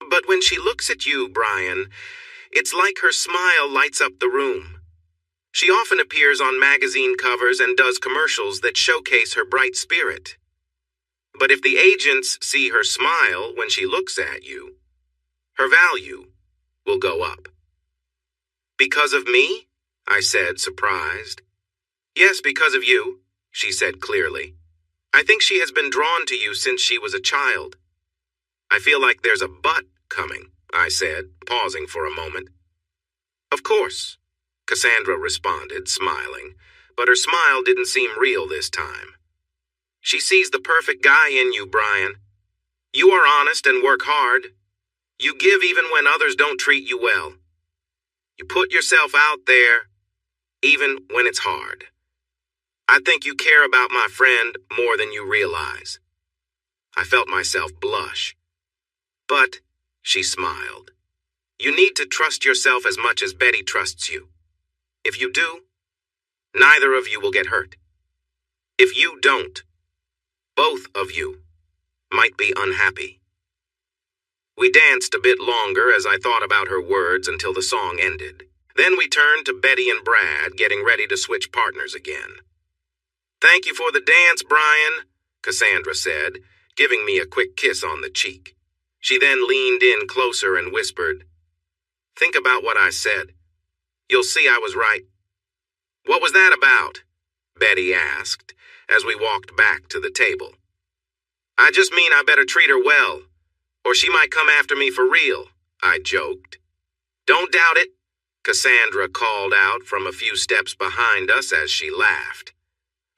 But when she looks at you, Brian, it's like her smile lights up the room. She often appears on magazine covers and does commercials that showcase her bright spirit. But if the agents see her smile when she looks at you, her value will go up. Because of me? I said, surprised. Yes, because of you, she said clearly. I think she has been drawn to you since she was a child. I feel like there's a but coming, I said, pausing for a moment. Of course, Cassandra responded, smiling, but her smile didn't seem real this time. She sees the perfect guy in you, Brian. You are honest and work hard. You give even when others don't treat you well. You put yourself out there, even when it's hard. I think you care about my friend more than you realize. I felt myself blush. But, she smiled, you need to trust yourself as much as Betty trusts you. If you do, neither of you will get hurt. If you don't, both of you might be unhappy. We danced a bit longer as I thought about her words until the song ended. Then we turned to Betty and Brad, getting ready to switch partners again. Thank you for the dance, Brian, Cassandra said, giving me a quick kiss on the cheek. She then leaned in closer and whispered, Think about what I said. You'll see I was right. What was that about? Betty asked, as we walked back to the table. I just mean I better treat her well, or she might come after me for real, I joked. Don't doubt it, Cassandra called out from a few steps behind us as she laughed.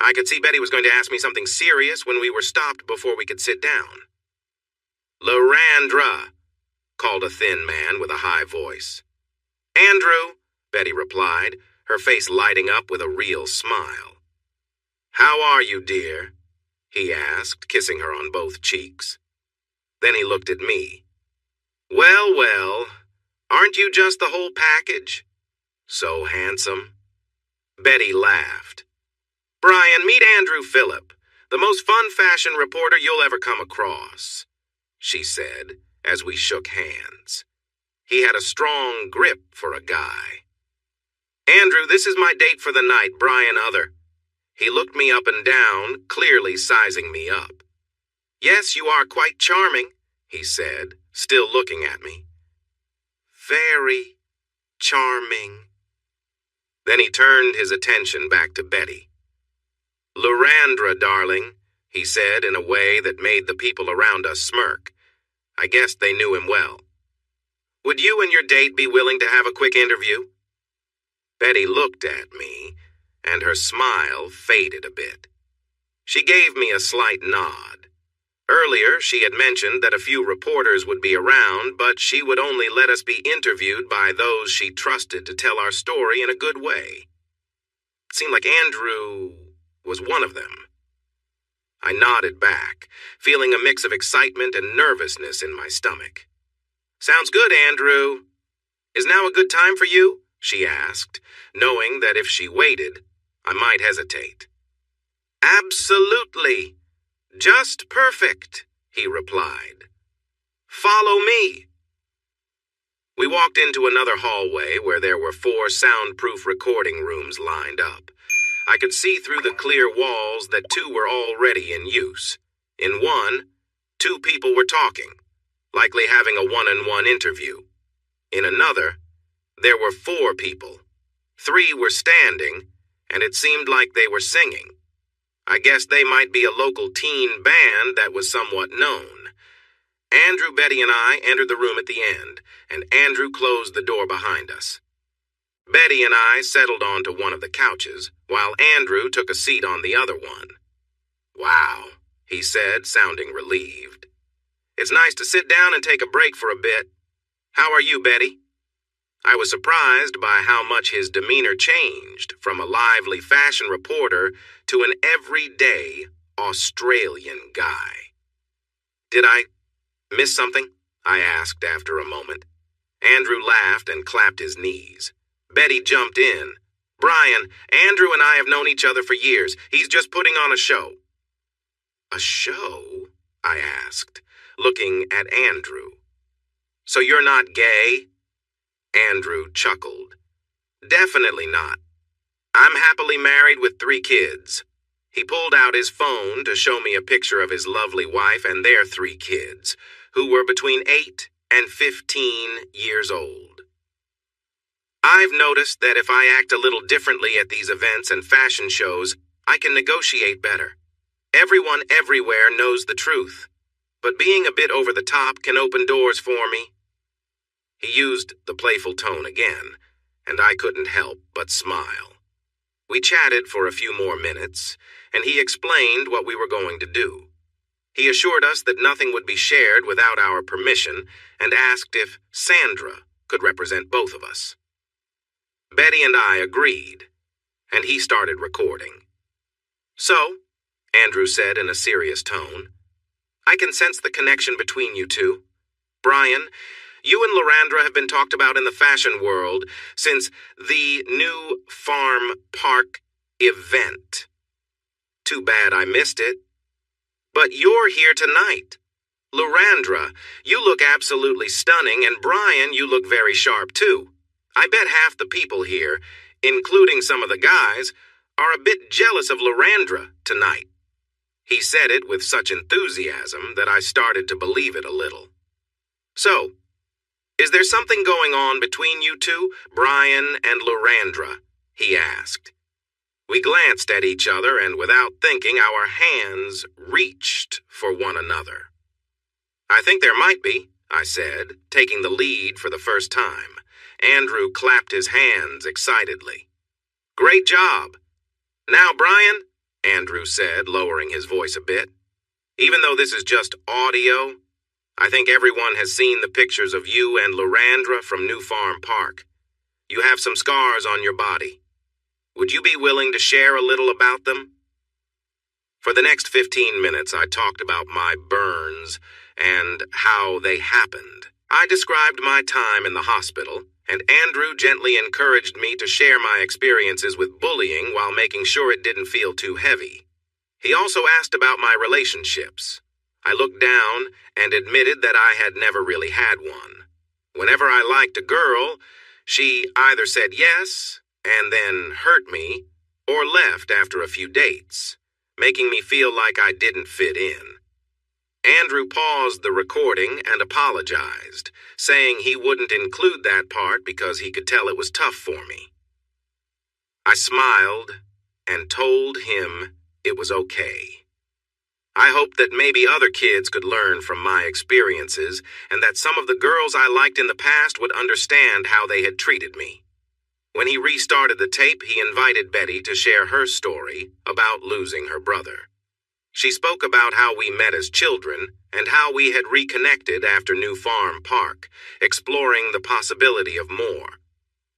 I could see Betty was going to ask me something serious when we were stopped before we could sit down. Lorandra, called a thin man with a high voice. Andrew, Betty replied, her face lighting up with a real smile. How are you, dear? He asked, kissing her on both cheeks. Then he looked at me. Well, well, aren't you just the whole package? So handsome. Betty laughed. Brian, meet Andrew Phillip, the most fun fashion reporter you'll ever come across, she said, as we shook hands. He had a strong grip for a guy. Andrew, this is my date for the night, Brian Other. He looked me up and down, clearly sizing me up. Yes, you are quite charming, he said, still looking at me. Very charming. Then he turned his attention back to Betty. Lorandra, darling, he said in a way that made the people around us smirk. I guessed they knew him well. Would you and your date be willing to have a quick interview? Betty looked at me, and her smile faded a bit. She gave me a slight nod. Earlier, she had mentioned that a few reporters would be around, but she would only let us be interviewed by those she trusted to tell our story in a good way. It seemed like Andrew was one of them. I nodded back, feeling a mix of excitement and nervousness in my stomach. Sounds good, Andrew. Is now a good time for you? She asked, knowing that if she waited, I might hesitate. Absolutely. Just perfect, he replied. Follow me." We walked into another hallway where there were 4 soundproof recording rooms lined up. I could see through the clear walls that 2 were already in use. In one, 2 people were talking, likely having a one-on-one interview. In another, there were 4 people. 3 were standing, and it seemed like they were singing. I guess they might be a local teen band that was somewhat known. Andrew, Betty, and I entered the room at the end, and Andrew closed the door behind us. Betty and I settled onto one of the couches, while Andrew took a seat on the other one. "Wow," he said, sounding relieved. "It's nice to sit down and take a break for a bit. How are you, Betty?" I was surprised by how much his demeanor changed from a lively fashion reporter to an everyday Australian guy. "Did I miss something?" I asked after a moment. Andrew laughed and clapped his knees. Betty jumped in. "Brian, Andrew and I have known each other for years. He's just putting on a show." "A show?" I asked, looking at Andrew. "So you're not gay?" Andrew chuckled. "Definitely not. I'm happily married with 3 kids." He pulled out his phone to show me a picture of his lovely wife and their 3 kids, who were between 8 and 15 years old. "I've noticed that if I act a little differently at these events and fashion shows, I can negotiate better. Everyone everywhere knows the truth, but being a bit over the top can open doors for me." He used the playful tone again, and I couldn't help but smile. We chatted for a few more minutes, and he explained what we were going to do. He assured us that nothing would be shared without our permission and asked if Sandra could represent both of us. Betty and I agreed, and he started recording. "So," Andrew said in a serious tone, "I can sense the connection between you 2. Brian, you and Lorandra have been talked about in the fashion world since the New Farm Park event. Too bad I missed it. But you're here tonight. Lorandra, you look absolutely stunning, and Brian, you look very sharp too. I bet half the people here, including some of the guys, are a bit jealous of Lorandra tonight." He said it with such enthusiasm that I started to believe it a little. "So, is there something going on between you 2, Brian and Lorandra?" he asked. We glanced at each other, and without thinking, our hands reached for one another. "I think there might be," I said, taking the lead for the first time. Andrew clapped his hands excitedly. "Great job. Now, Brian," Andrew said, lowering his voice a bit, "even though this is just audio, I think everyone has seen the pictures of you and Lorandra from New Farm Park. You have some scars on your body. Would you be willing to share a little about them?" For the next 15 minutes, I talked about my burns and how they happened. I described my time in the hospital, and Andrew gently encouraged me to share my experiences with bullying while making sure it didn't feel too heavy. He also asked about my relationships. I looked down and admitted that I had never really had one. Whenever I liked a girl, she either said yes and then hurt me, or left after a few dates, making me feel like I didn't fit in. Andrew paused the recording and apologized, saying he wouldn't include that part because he could tell it was tough for me. I smiled and told him it was okay. I hoped that maybe other kids could learn from my experiences and that some of the girls I liked in the past would understand how they had treated me. When he restarted the tape, he invited Betty to share her story about losing her brother. She spoke about how we met as children and how we had reconnected after New Farm Park, exploring the possibility of more.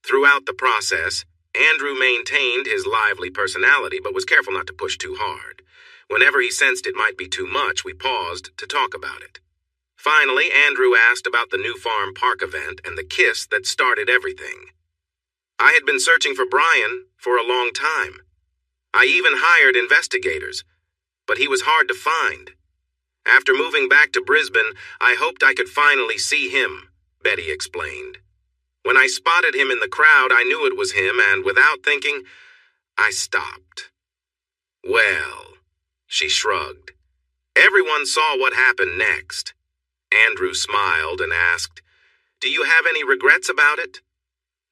Throughout the process, Andrew maintained his lively personality but was careful not to push too hard. Whenever he sensed it might be too much, we paused to talk about it. Finally, Andrew asked about the New Farm Park event and the kiss that started everything. I had been searching for Brian for a long time. I even hired investigators, but he was hard to find. After moving back to Brisbane, I hoped I could finally see him, Betty explained. When I spotted him in the crowd, I knew it was him, and without thinking, I stopped. Well, she shrugged. Everyone saw what happened next. Andrew smiled and asked, "Do you have any regrets about it?"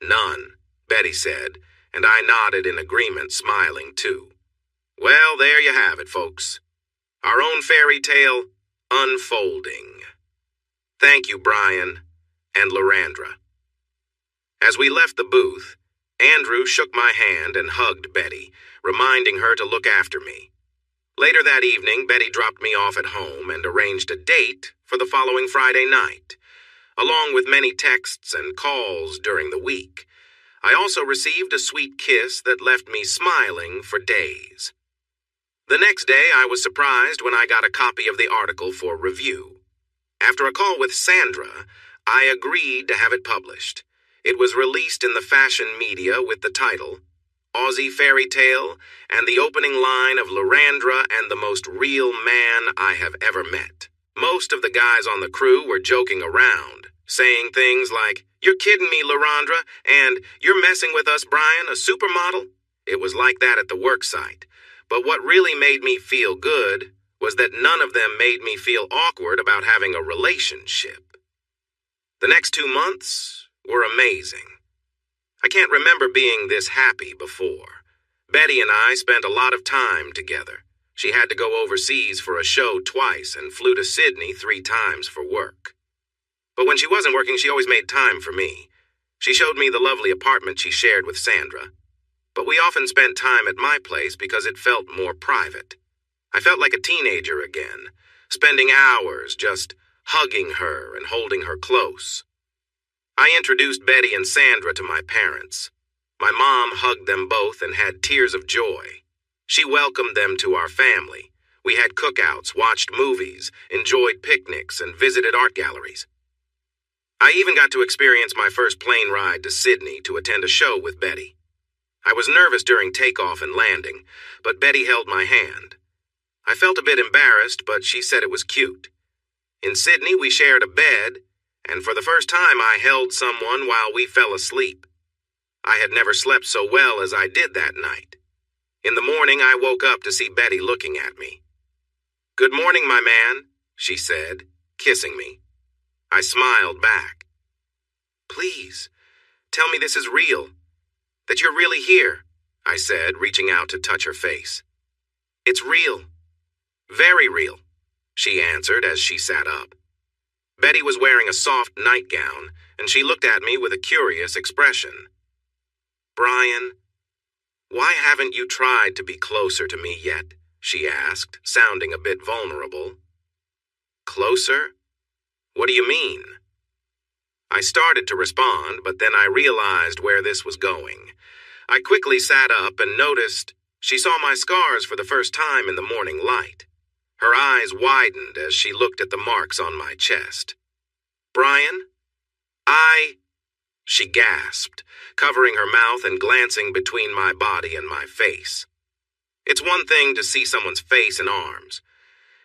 "None," Betty said, and I nodded in agreement, smiling too. Well, there you have it, folks. Our own fairy tale unfolding. Thank you, Brian and Lorandra. As we left the booth, Andrew shook my hand and hugged Betty, reminding her to look after me. Later that evening, Betty dropped me off at home and arranged a date for the following Friday night, along with many texts and calls during the week. I also received a sweet kiss that left me smiling for days. The next day, I was surprised when I got a copy of the article for review. After a call with Sandra, I agreed to have it published. It was released in the fashion media with the title, Aussie Fairy Tale, and the opening line of Lorandra and the most real man I have ever met. Most of the guys on the crew were joking around, saying things like, "You're kidding me, Lorandra," and "You're messing with us, Brian, a supermodel?" It was like that at the work site. But what really made me feel good was that none of them made me feel awkward about having a relationship. The next 2 months were amazing. I can't remember being this happy before. Betty and I spent a lot of time together. She had to go overseas for a show twice and flew to Sydney 3 times for work. But when she wasn't working, she always made time for me. She showed me the lovely apartment she shared with Sandra. But we often spent time at my place because it felt more private. I felt like a teenager again, spending hours just hugging her and holding her close. I introduced Betty and Sandra to my parents. My mom hugged them both and had tears of joy. She welcomed them to our family. We had cookouts, watched movies, enjoyed picnics, and visited art galleries. I even got to experience my first plane ride to Sydney to attend a show with Betty. I was nervous during takeoff and landing, but Betty held my hand. I felt a bit embarrassed, but she said it was cute. In Sydney, we shared a bed, and for the first time I held someone while we fell asleep. I had never slept so well as I did that night. In the morning, I woke up to see Betty looking at me. "Good morning, my man," she said, kissing me. I smiled back. "Please, tell me this is real, that you're really here," I said, reaching out to touch her face. "It's real. Very real," she answered as she sat up. Betty was wearing a soft nightgown, and she looked at me with a curious expression. "Brian, why haven't you tried to be closer to me yet?" she asked, sounding a bit vulnerable. "Closer? What do you mean?" I started to respond, but then I realized where this was going. I quickly sat up and noticed she saw my scars for the first time in the morning light. Her eyes widened as she looked at the marks on my chest. "Brian? She gasped, covering her mouth and glancing between my body and my face. It's one thing to see someone's face and arms.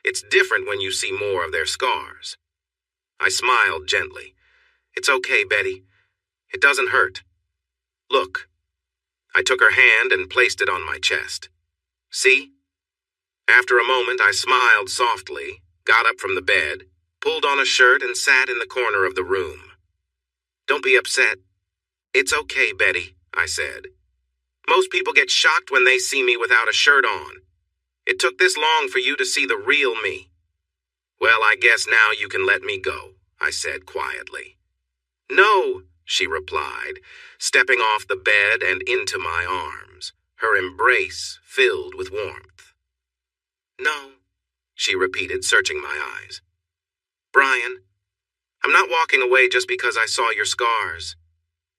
It's different when you see more of their scars. I smiled gently. "It's okay, Betty. It doesn't hurt. Look." I took her hand and placed it on my chest. "See?" After a moment, I smiled softly, got up from the bed, pulled on a shirt, and sat in the corner of the room. "Don't be upset. It's okay, Betty," I said. "Most people get shocked when they see me without a shirt on. It took this long for you to see the real me." "Well, I guess now you can let me go," I said quietly. "No," she replied, stepping off the bed and into my arms, her embrace filled with warmth. "No," she repeated, searching my eyes. "Brian, I'm not walking away just because I saw your scars.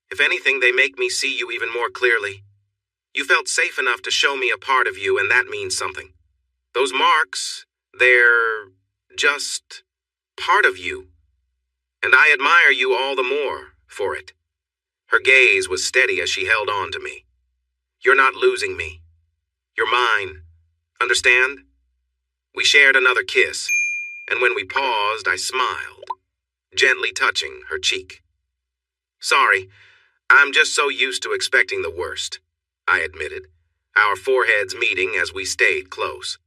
If anything, they make me see you even more clearly. You felt safe enough to show me a part of you, and that means something. Those marks, they're just part of you. And I admire you all the more for it." Her gaze was steady as she held on to me. "You're not losing me. You're mine. Understand?" We shared another kiss, and when we paused, I smiled, gently touching her cheek. "Sorry, I'm just so used to expecting the worst," I admitted, our foreheads meeting as we stayed close.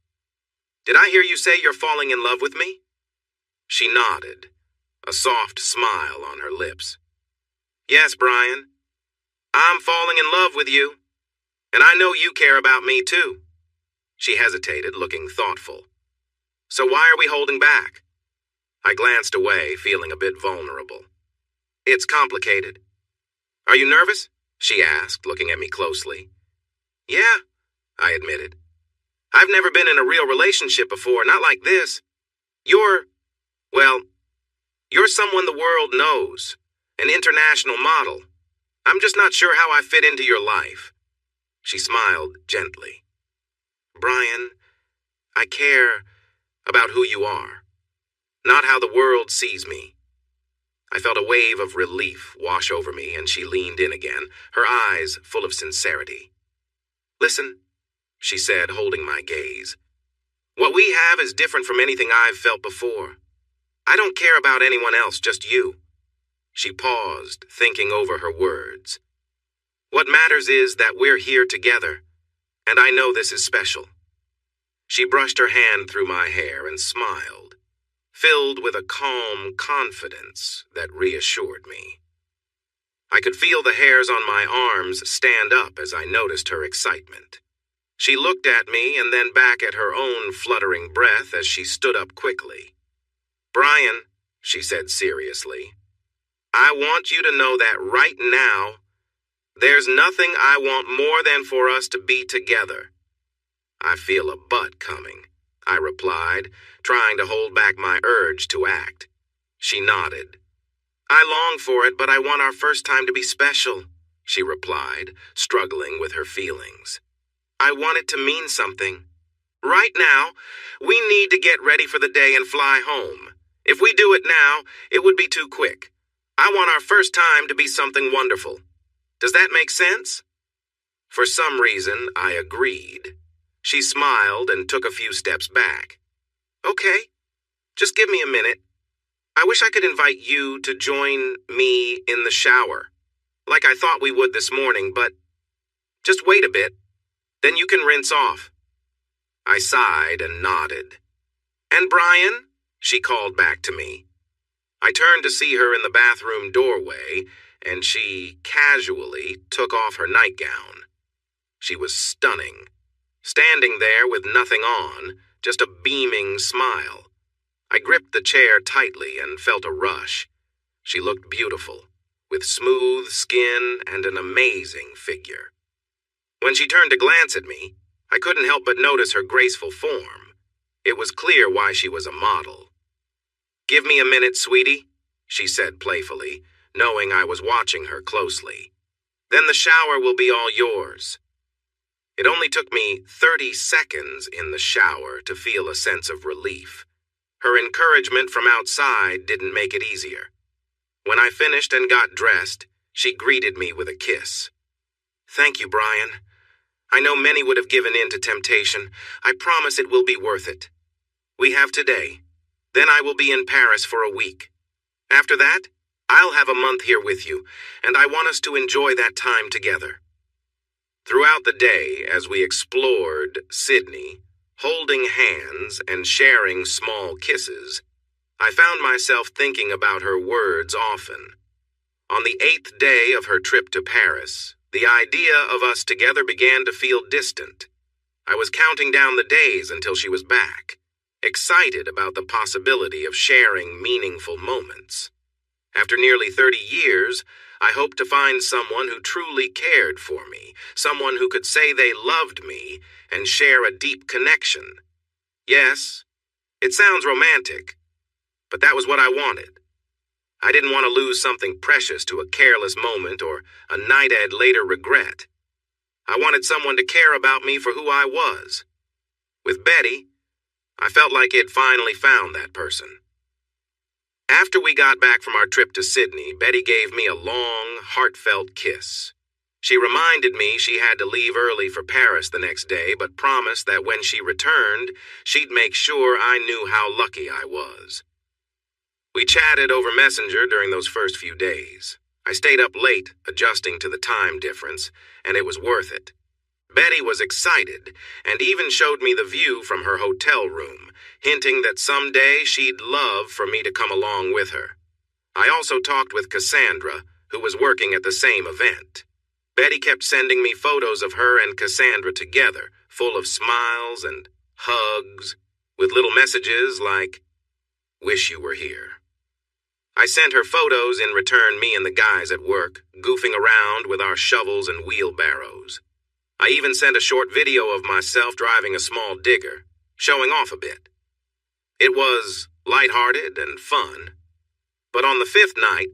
"Did I hear you say you're falling in love with me?" She nodded, a soft smile on her lips. "Yes, Brian. I'm falling in love with you. And I know you care about me, too." She hesitated, looking thoughtful. "So why are we holding back?" I glanced away, feeling a bit vulnerable. "It's complicated." "Are you nervous?" she asked, looking at me closely. "Yeah," I admitted. "I've never been in a real relationship before, not like this. Well, you're someone the world knows, an international model. I'm just not sure how I fit into your life." She smiled gently. "Brian, I care about who you are, not how the world sees me." I felt a wave of relief wash over me, and she leaned in again, her eyes full of sincerity. "Listen," she said, holding my gaze. "What we have is different from anything I've felt before. I don't care about anyone else, just you." She paused, thinking over her words. "What matters is that we're here together, and I know this is special." She brushed her hand through my hair and smiled, filled with a calm confidence that reassured me. I could feel the hairs on my arms stand up as I noticed her excitement. She looked at me and then back at her own fluttering breath as she stood up quickly. "Brian," she said seriously, "I want you to know that right now, there's nothing I want more than for us to be together." "I feel a but coming," I replied, trying to hold back my urge to act. She nodded. "I long for it, but I want our first time to be special," she replied, struggling with her feelings. "I want it to mean something. Right now, we need to get ready for the day and fly home. If we do it now, it would be too quick. I want our first time to be something wonderful. Does that make sense?" For some reason, I agreed. She smiled and took a few steps back. "Okay, just give me a minute. I wish I could invite you to join me in the shower, like I thought we would this morning, but just wait a bit, then you can rinse off." I sighed and nodded. "And Brian?" she called back to me. I turned to see her in the bathroom doorway, and she casually took off her nightgown. She was stunning, standing there with nothing on, just a beaming smile. I gripped the chair tightly and felt a rush. She looked beautiful, with smooth skin and an amazing figure. When she turned to glance at me, I couldn't help but notice her graceful form. It was clear why she was a model. "Give me a minute, sweetie," she said playfully, knowing I was watching her closely. "Then the shower will be all yours." It only took me 30 seconds in the shower to feel a sense of relief. Her encouragement from outside didn't make it easier. When I finished and got dressed, she greeted me with a kiss. "Thank you, Brian. I know many would have given in to temptation. I promise it will be worth it. We have today. Then I will be in Paris for a week. After that, I'll have a month here with you, and I want us to enjoy that time together." Throughout the day, as we explored Sydney, holding hands and sharing small kisses, I found myself thinking about her words often. On the 8th day of her trip to Paris, the idea of us together began to feel distant. I was counting down the days until she was back, excited about the possibility of sharing meaningful moments. After nearly 30 years, I hoped to find someone who truly cared for me, someone who could say they loved me and share a deep connection. Yes, it sounds romantic, but that was what I wanted. I didn't want to lose something precious to a careless moment or a night I'd later regret. I wanted someone to care about me for who I was. With Betty, I felt like I'd finally found that person. After we got back from our trip to Sydney, Betty gave me a long, heartfelt kiss. She reminded me she had to leave early for Paris the next day, but promised that when she returned, she'd make sure I knew how lucky I was. We chatted over Messenger during those first few days. I stayed up late, adjusting to the time difference, and it was worth it. Betty was excited, and even showed me the view from her hotel room, hinting that someday she'd love for me to come along with her. I also talked with Cassandra, who was working at the same event. Betty kept sending me photos of her and Cassandra together, full of smiles and hugs, with little messages like, "Wish you were here." I sent her photos in return, me and the guys at work, goofing around with our shovels and wheelbarrows. I even sent a short video of myself driving a small digger, showing off a bit. It was lighthearted and fun. But on the fifth night,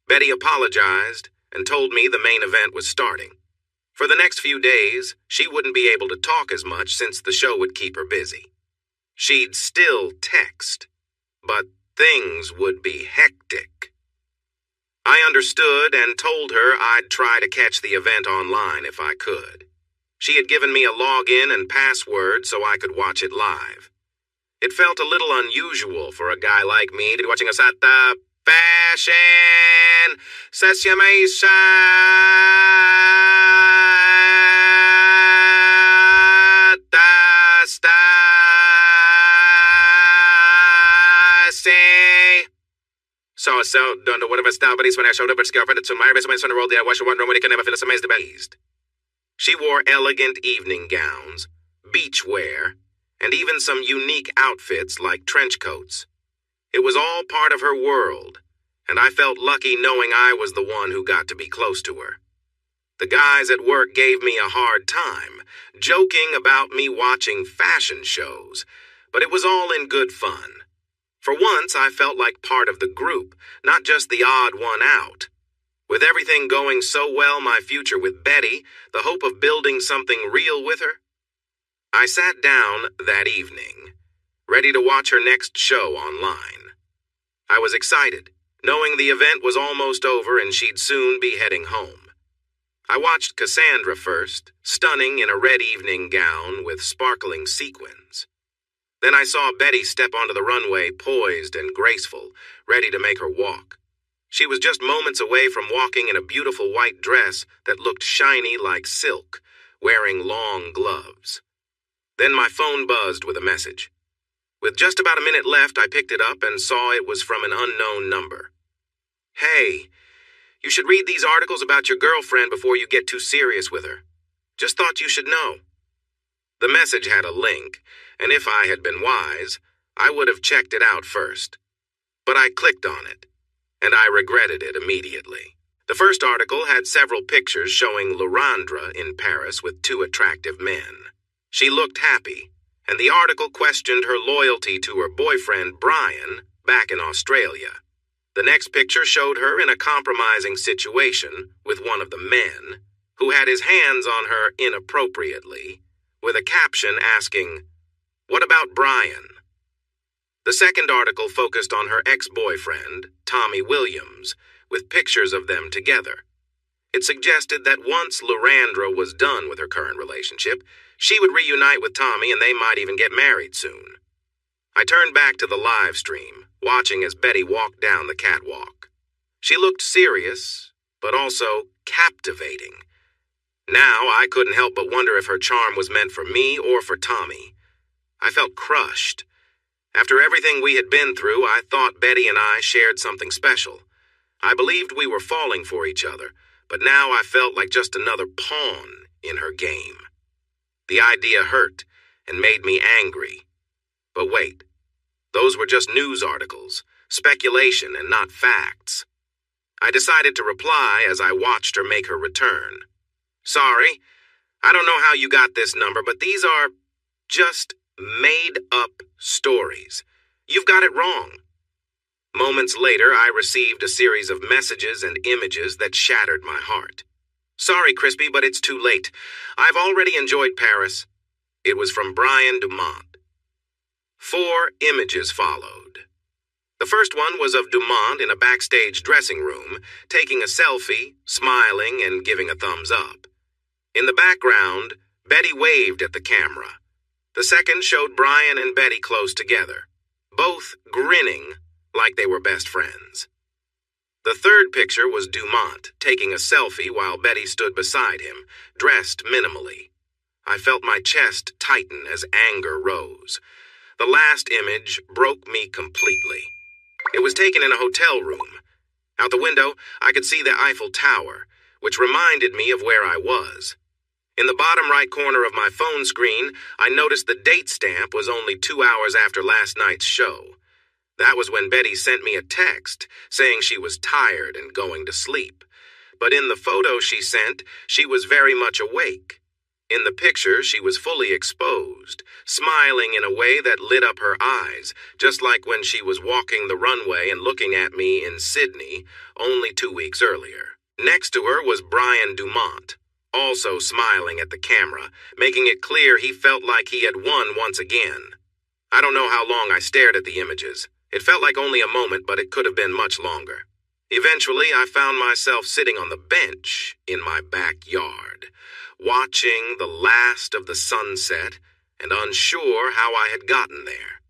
Betty apologized and told me the main event was starting. For the next few days, she wouldn't be able to talk as much since the show would keep her busy. She'd still text, but things would be hectic. I understood and told her I'd try to catch the event online if I could. She had given me a login and password so I could watch it live. It felt a little unusual for a guy like me to be watching us at the Fashion Session So, don't know whatever style, but when I showed up at girlfriend, it's my best on the road there. I watched one room when he can never feel as amazed about eased. She wore elegant evening gowns, beach wear, and even some unique outfits like trench coats. It was all part of her world, and I felt lucky knowing I was the one who got to be close to her. The guys at work gave me a hard time, joking about me watching fashion shows, but it was all in good fun. For once, I felt like part of the group, not just the odd one out. With everything going so well, my future with Betty, the hope of building something real with her. I sat down that evening, ready to watch her next show online. I was excited, knowing the event was almost over and she'd soon be heading home. I watched Cassandra first, stunning in a red evening gown with sparkling sequins. Then I saw Betty step onto the runway, poised and graceful, ready to make her walk. She was just moments away from walking in a beautiful white dress that looked shiny like silk, wearing long gloves. Then my phone buzzed with a message. With just about a minute left, I picked it up and saw it was from an unknown number. "Hey, you should read these articles about your girlfriend before you get too serious with her. Just thought you should know." The message had a link, and if I had been wise, I would have checked it out first. But I clicked on it, and I regretted it immediately. The first article had several pictures showing Laurandra in Paris with two attractive men. She looked happy, and the article questioned her loyalty to her boyfriend, Brian, back in Australia. The next picture showed her in a compromising situation with one of the men, who had his hands on her inappropriately, with a caption asking, "What about Brian?" The second article focused on her ex-boyfriend, Tommy Williams, with pictures of them together. It suggested that once Laurandra was done with her current relationship, she would reunite with Tommy and they might even get married soon. I turned back to the live stream, watching as Betty walked down the catwalk. She looked serious, but also captivating. Now I couldn't help but wonder if her charm was meant for me or for Tommy. I felt crushed. After everything we had been through, I thought Betty and I shared something special. I believed we were falling for each other, but now I felt like just another pawn in her game. The idea hurt and made me angry. But wait, those were just news articles, speculation and not facts. I decided to reply as I watched her make her return. "Sorry, I don't know how you got this number, but these are just made-up stories. You've got it wrong." Moments later, I received a series of messages and images that shattered my heart. "Sorry, Crispy, but it's too late. I've already enjoyed Paris." It was from Brian Dumont. 4 images followed. The first one was of Dumont in a backstage dressing room, taking a selfie, smiling, and giving a thumbs up. In the background, Betty waved at the camera. The second showed Brian and Betty close together, both grinning like they were best friends. The third picture was Dumont taking a selfie while Betty stood beside him, dressed minimally. I felt my chest tighten as anger rose. The last image broke me completely. It was taken in a hotel room. Out the window, I could see the Eiffel Tower, which reminded me of where I was. In the bottom right corner of my phone screen, I noticed the date stamp was only 2 hours after last night's show. That was when Betty sent me a text saying she was tired and going to sleep. But in the photo she sent, she was very much awake. In the picture, she was fully exposed, smiling in a way that lit up her eyes, just like when she was walking the runway and looking at me in Sydney only 2 weeks earlier. Next to her was Brian Dumont, also smiling at the camera, making it clear he felt like he had won once again. I don't know how long I stared at the images. It felt like only a moment, but it could have been much longer. Eventually, I found myself sitting on the bench in my backyard, watching the last of the sunset and unsure how I had gotten there.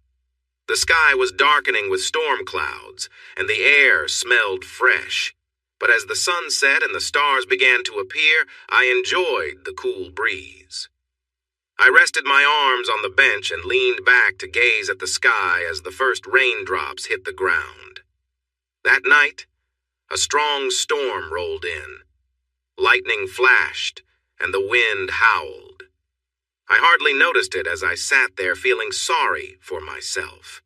The sky was darkening with storm clouds, and the air smelled fresh. But as the sun set and the stars began to appear, I enjoyed the cool breeze. I rested my arms on the bench and leaned back to gaze at the sky as the first raindrops hit the ground. That night, a strong storm rolled in. Lightning flashed, and the wind howled. I hardly noticed it as I sat there feeling sorry for myself.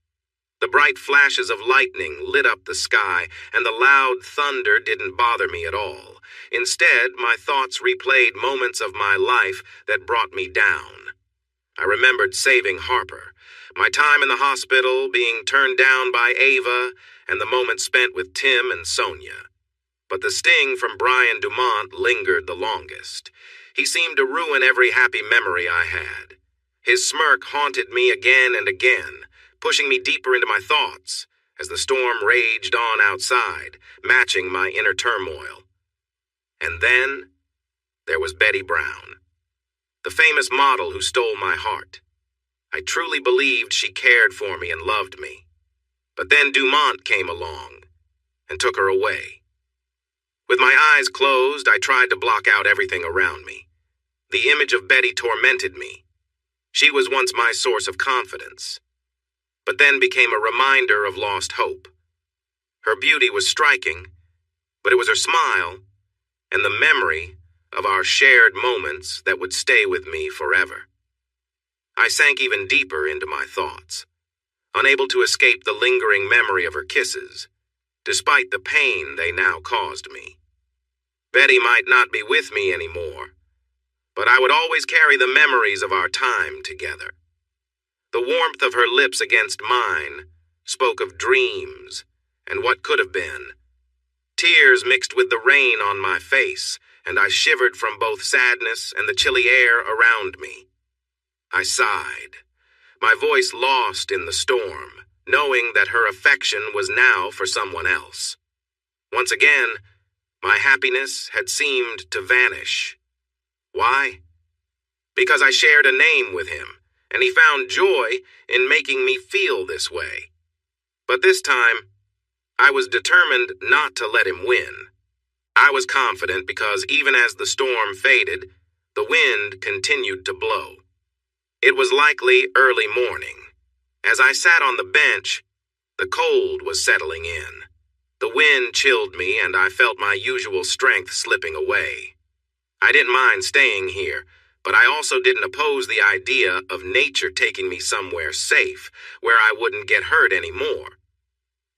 The bright flashes of lightning lit up the sky, and the loud thunder didn't bother me at all. Instead, my thoughts replayed moments of my life that brought me down. I remembered saving Harper, my time in the hospital, being turned down by Ava, and the moments spent with Tim and Sonia. But the sting from Brian Dumont lingered the longest. He seemed to ruin every happy memory I had. His smirk haunted me again and again, pushing me deeper into my thoughts as the storm raged on outside, matching my inner turmoil. And then there was Betty Brown, the famous model who stole my heart. I truly believed she cared for me and loved me. But then Dumont came along and took her away. With my eyes closed, I tried to block out everything around me. The image of Betty tormented me. She was once my source of confidence, but then became a reminder of lost hope. Her beauty was striking, but it was her smile and the memory of our shared moments that would stay with me forever. I sank even deeper into my thoughts, unable to escape the lingering memory of her kisses, despite the pain they now caused me. Betty might not be with me anymore, but I would always carry the memories of our time together. The warmth of her lips against mine spoke of dreams and what could have been. Tears mixed with the rain on my face, and I shivered from both sadness and the chilly air around me. I sighed, my voice lost in the storm, knowing that her affection was now for someone else. Once again, my happiness had seemed to vanish. Why? Because I shared a name with him, and he found joy in making me feel this way. But this time, I was determined not to let him win. I was confident because even as the storm faded, the wind continued to blow. It was likely early morning. As I sat on the bench, the cold was settling in. The wind chilled me, and I felt my usual strength slipping away. I didn't mind staying here, but I also didn't oppose the idea of nature taking me somewhere safe, where I wouldn't get hurt anymore.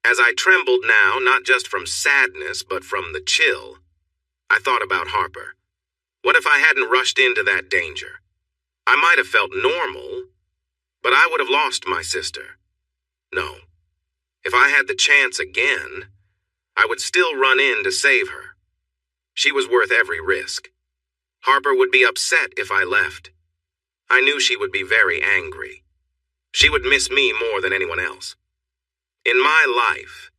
As I trembled now, not just from sadness, but from the chill, I thought about Harper. What if I hadn't rushed into that danger? I might have felt normal, but I would have lost my sister. No. If I had the chance again, I would still run in to save her. She was worth every risk. Harper would be upset if I left. I knew she would be very angry. She would miss me more than anyone else. In my life,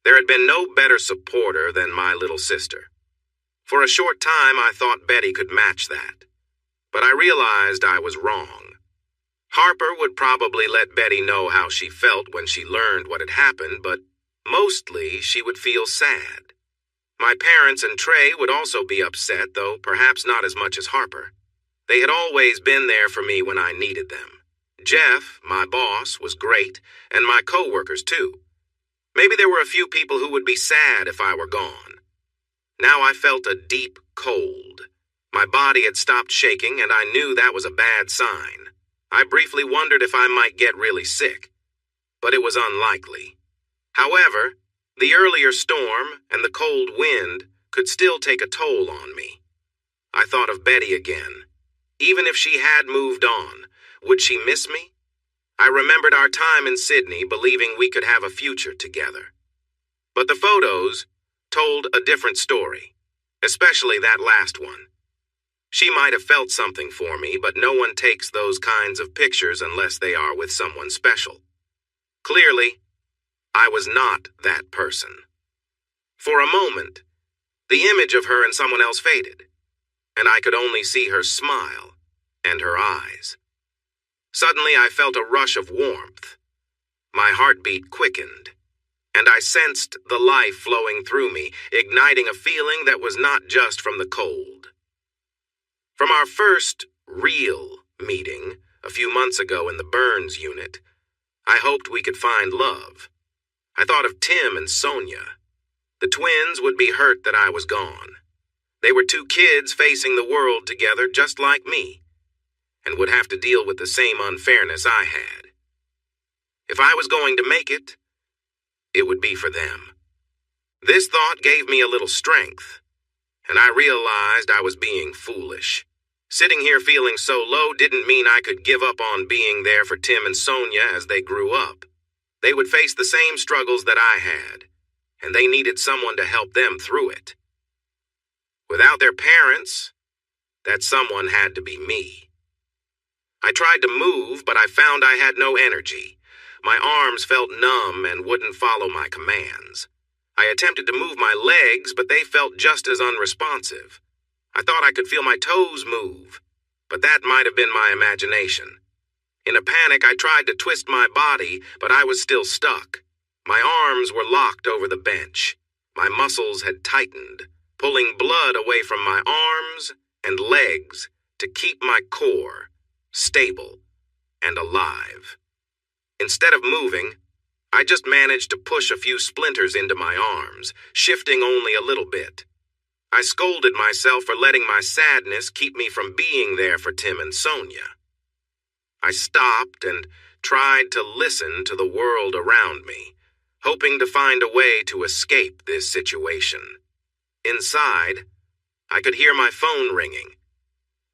there had been no better supporter than my little sister. For a short time, I thought Betty could match that. But I realized I was wrong. Harper would probably let Betty know how she felt when she learned what had happened, but mostly she would feel sad. My parents and Trey would also be upset, though perhaps not as much as Harper. They had always been there for me when I needed them. Jeff, my boss, was great, and my co-workers too. Maybe there were a few people who would be sad if I were gone. Now I felt a deep cold. My body had stopped shaking, and I knew that was a bad sign. I briefly wondered if I might get really sick, but it was unlikely. However, the earlier storm and the cold wind could still take a toll on me. I thought of Betty again. Even if she had moved on, would she miss me? I remembered our time in Sydney, believing we could have a future together. But the photos told a different story, especially that last one. She might have felt something for me, but no one takes those kinds of pictures unless they are with someone special. Clearly, I was not that person. For a moment, the image of her and someone else faded, and I could only see her smile and her eyes. Suddenly, I felt a rush of warmth. My heartbeat quickened, and I sensed the life flowing through me, igniting a feeling that was not just from the cold. From our first real meeting a few months ago in the Burns unit, I hoped we could find love. I thought of Tim and Sonia. The twins would be hurt that I was gone. They were two kids facing the world together just like me, and would have to deal with the same unfairness I had. If I was going to make it, it would be for them. This thought gave me a little strength, and I realized I was being foolish. Sitting here feeling so low didn't mean I could give up on being there for Tim and Sonia as they grew up. They would face the same struggles that I had, and they needed someone to help them through it. Without their parents, that someone had to be me. I tried to move, but I found I had no energy. My arms felt numb and wouldn't follow my commands. I attempted to move my legs, but they felt just as unresponsive. I thought I could feel my toes move, but that might have been my imagination. In a panic, I tried to twist my body, but I was still stuck. My arms were locked over the bench. My muscles had tightened, pulling blood away from my arms and legs to keep my core stable and alive. Instead of moving, I just managed to push a few splinters into my arms, shifting only a little bit. I scolded myself for letting my sadness keep me from being there for Tim and Sonia. I stopped and tried to listen to the world around me, hoping to find a way to escape this situation. Inside, I could hear my phone ringing.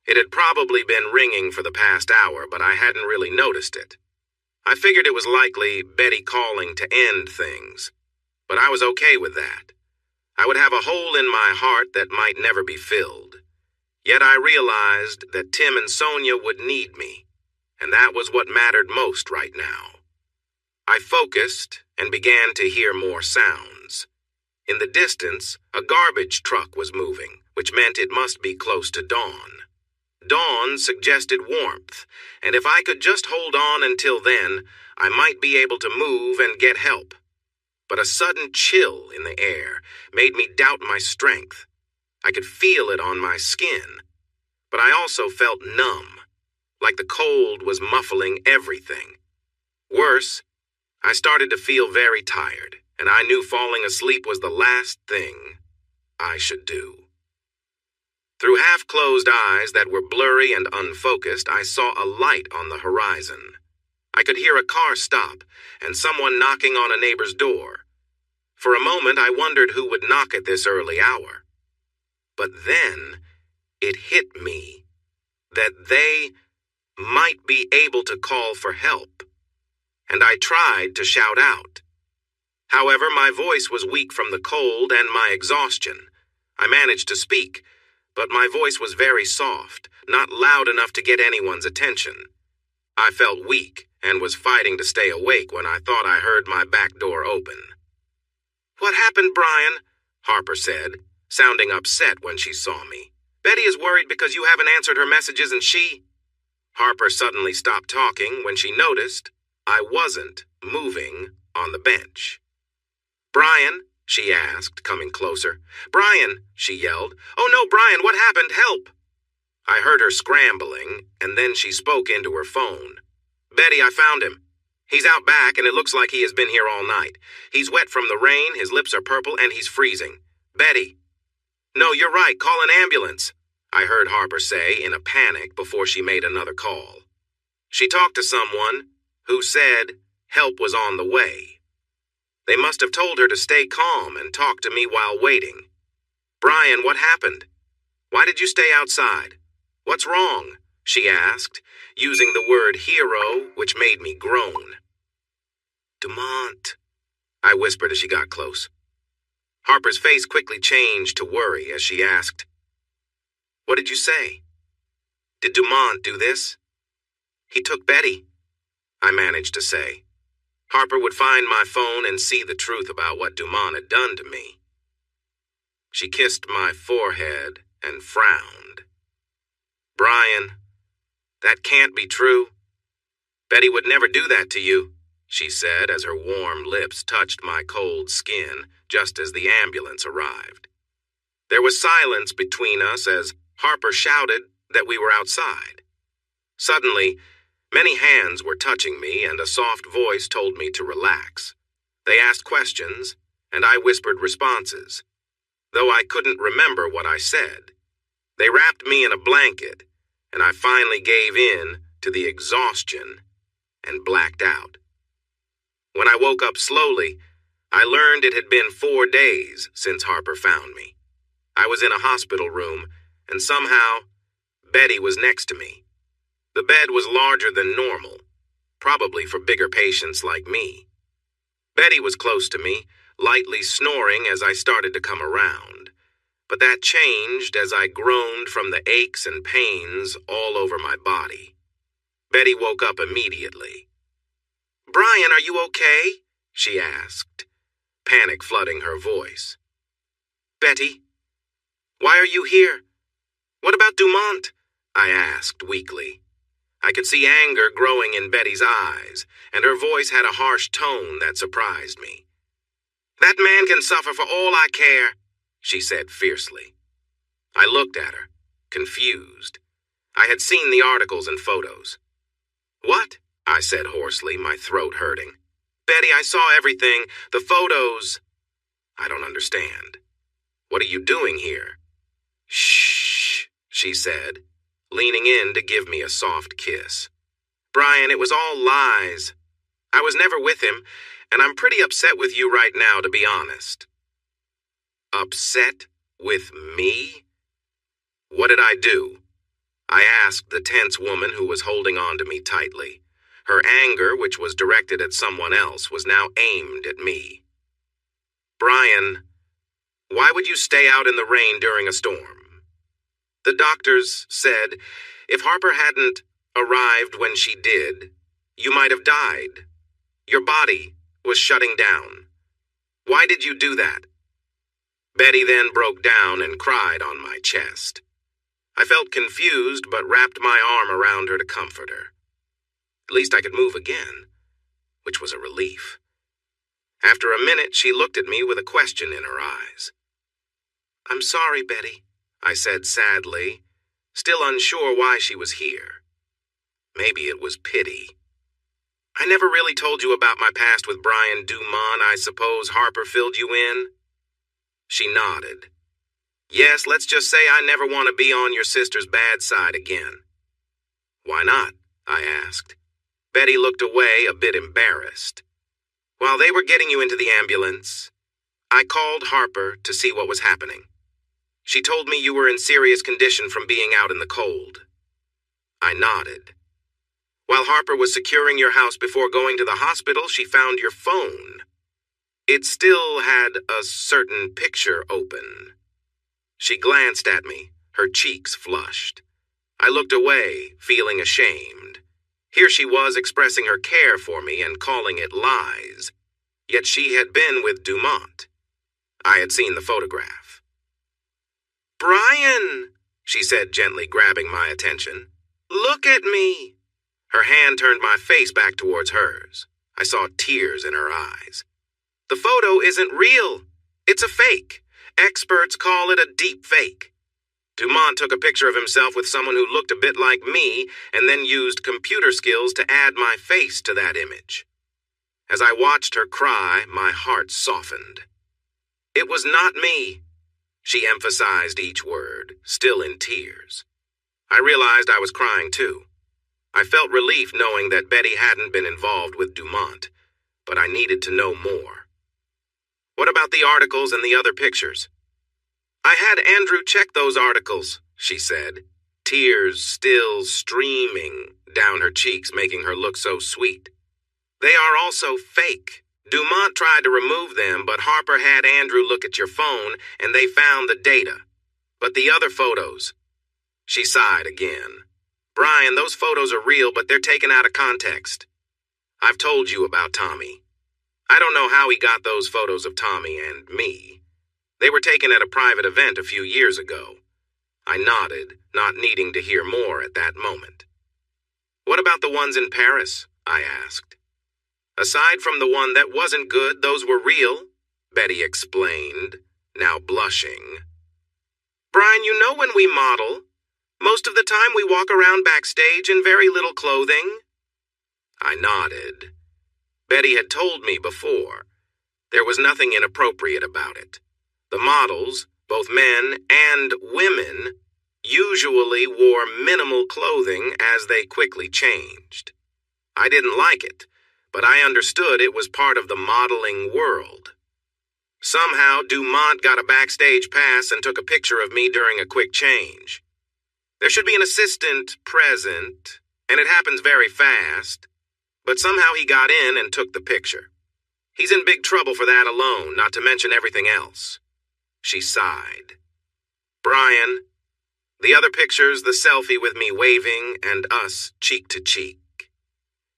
It had probably been ringing for the past hour, but I hadn't really noticed it. I figured it was likely Betty calling to end things, but I was okay with that. I would have a hole in my heart that might never be filled. Yet I realized that Tim and Sonia would need me, and that was what mattered most right now. I focused and began to hear more sounds. In the distance, a garbage truck was moving, which meant it must be close to dawn. Dawn suggested warmth, and if I could just hold on until then, I might be able to move and get help. But a sudden chill in the air made me doubt my strength. I could feel it on my skin, but I also felt numb, like the cold was muffling everything. Worse, I started to feel very tired, and I knew falling asleep was the last thing I should do. Through half-closed eyes that were blurry and unfocused, I saw a light on the horizon. I could hear a car stop and someone knocking on a neighbor's door. For a moment, I wondered who would knock at this early hour. But then it hit me that they might be able to call for help, and I tried to shout out. However, my voice was weak from the cold and my exhaustion. I managed to speak, but my voice was very soft, not loud enough to get anyone's attention. I felt weak and was fighting to stay awake when I thought I heard my back door open. "What happened, Brian?" Harper said, sounding upset when she saw me. "Betty is worried because you haven't answered her messages and she—" Harper suddenly stopped talking when she noticed I wasn't moving on the bench. "Brian?" she asked, coming closer. "Brian!" she yelled. "Oh no, Brian, what happened? Help!" I heard her scrambling, and then she spoke into her phone. "Betty, I found him. He's out back, and it looks like he has been here all night. He's wet from the rain, his lips are purple, and he's freezing. Betty." "No, you're right. Call an ambulance," I heard Harper say in a panic before she made another call. She talked to someone who said help was on the way. They must have told her to stay calm and talk to me while waiting. "Brian, what happened? Why did you stay outside? What's wrong?" she asked, using the word hero, which made me groan. "Dumont," I whispered as she got close. Harper's face quickly changed to worry as she asked, "What did you say? Did Dumont do this?" "He took Betty," I managed to say. Harper would find my phone and see the truth about what Dumont had done to me. She kissed my forehead and frowned. "Brian, that can't be true. Betty would never do that to you," she said as her warm lips touched my cold skin just as the ambulance arrived. There was silence between us as Harper shouted that we were outside. Suddenly, many hands were touching me and a soft voice told me to relax. They asked questions, and I whispered responses, though I couldn't remember what I said. They wrapped me in a blanket, and I finally gave in to the exhaustion and blacked out. When I woke up slowly, I learned it had been 4 days since Harper found me. I was in a hospital room, and somehow, Betty was next to me. The bed was larger than normal, probably for bigger patients like me. Betty was close to me, lightly snoring as I started to come around, but that changed as I groaned from the aches and pains all over my body. Betty woke up immediately. "Brian, are you okay?" she asked, panic flooding her voice. "Betty, why are you here? What about Dumont?" I asked weakly. I could see anger growing in Betty's eyes, and her voice had a harsh tone that surprised me. "That man can suffer for all I care," she said fiercely. I looked at her, confused. I had seen the articles and photos. "What?" I said hoarsely, my throat hurting. "Betty, I saw everything. The photos." "I don't understand. What are you doing here?" "Shh," she said, leaning in to give me a soft kiss. "Brian, it was all lies. I was never with him, and I'm pretty upset with you right now, to be honest." Upset with me? What did I do? I asked the tense woman who was holding on to me tightly. Her anger, which was directed at someone else, was now aimed at me. "Brian, why would you stay out in the rain during a storm? The doctors said if Harper hadn't arrived when she did, you might have died. Your body was shutting down. Why did you do that?" Betty then broke down and cried on my chest. I felt confused but wrapped my arm around her to comfort her. At least I could move again, which was a relief. After a minute, she looked at me with a question in her eyes. "I'm sorry, Betty," I said sadly, still unsure why she was here. Maybe it was pity. "I never really told you about my past with Brian Dumont. I suppose Harper filled you in?" She nodded. "Yes, let's just say I never want to be on your sister's bad side again." "Why not?" I asked. Betty looked away, a bit embarrassed. "While they were getting you into the ambulance, I called Harper to see what was happening. She told me you were in serious condition from being out in the cold." I nodded. "While Harper was securing your house before going to the hospital, she found your phone. It still had a certain picture open." She glanced at me, her cheeks flushed. I looked away, feeling ashamed. Here she was expressing her care for me and calling it lies. Yet she had been with Dumont. I had seen the photograph. "Brian," she said, gently grabbing my attention. "Look at me." Her hand turned my face back towards hers. I saw tears in her eyes. "The photo isn't real. It's a fake. Experts call it a deep fake. Dumont took a picture of himself with someone who looked a bit like me and then used computer skills to add my face to that image." As I watched her cry, my heart softened. "It was not me." She emphasized each word, still in tears. I realized I was crying too. I felt relief knowing that Betty hadn't been involved with Dumont, but I needed to know more. "What about the articles and the other pictures?" "I had Andrew check those articles," she said, tears still streaming down her cheeks, making her look so sweet. "They are also fake. Dumont tried to remove them, but Harper had Andrew look at your phone, and they found the data. But the other photos..." She sighed again. "Brian, those photos are real, but they're taken out of context. I've told you about Tommy. I don't know how he got those photos of Tommy and me. They were taken at a private event a few years ago." I nodded, not needing to hear more at that moment. "What about the ones in Paris?" I asked. "Aside from the one that wasn't good, those were real," Betty explained, now blushing. "Brian, you know when we model, most of the time we walk around backstage in very little clothing." I nodded. Betty had told me before. There was nothing inappropriate about it. The models, both men and women, usually wore minimal clothing as they quickly changed. I didn't like it, but I understood it was part of the modeling world. Somehow, Dumont got a backstage pass and took a picture of me during a quick change. There should be an assistant present, and it happens very fast, but somehow he got in and took the picture. He's in big trouble for that alone, not to mention everything else. She sighed. "Brian, the other picture's the selfie with me waving and us cheek to cheek.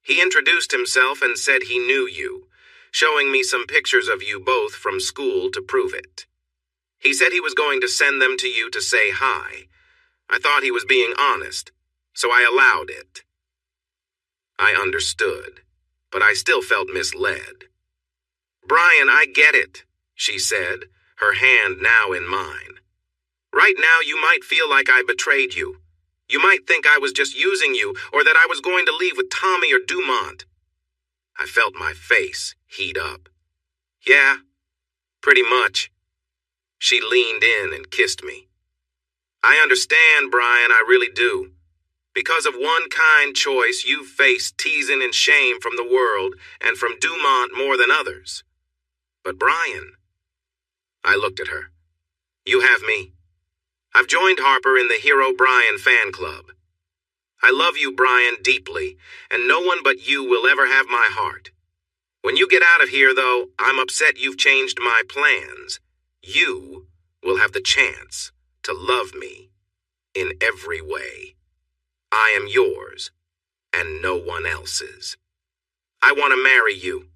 He introduced himself and said he knew you, showing me some pictures of you both from school to prove it. He said he was going to send them to you to say hi. I thought he was being honest, so I allowed it." I understood, but I still felt misled. "Brian, I get it," she said, her hand now in mine. "Right now you might feel like I betrayed you. You might think I was just using you, or that I was going to leave with Tommy or Dumont." I felt my face heat up. "Yeah, pretty much." She leaned in and kissed me. "I understand, Brian, I really do. Because of one kind choice, you've faced teasing and shame from the world and from Dumont more than others. But Brian..." I looked at her. "You have me. I've joined Harper in the Hero Brian fan club. I love you, Brian, deeply, and no one but you will ever have my heart. When you get out of here, though, I'm upset you've changed my plans. You will have the chance to love me in every way. I am yours, and no one else's. I want to marry you,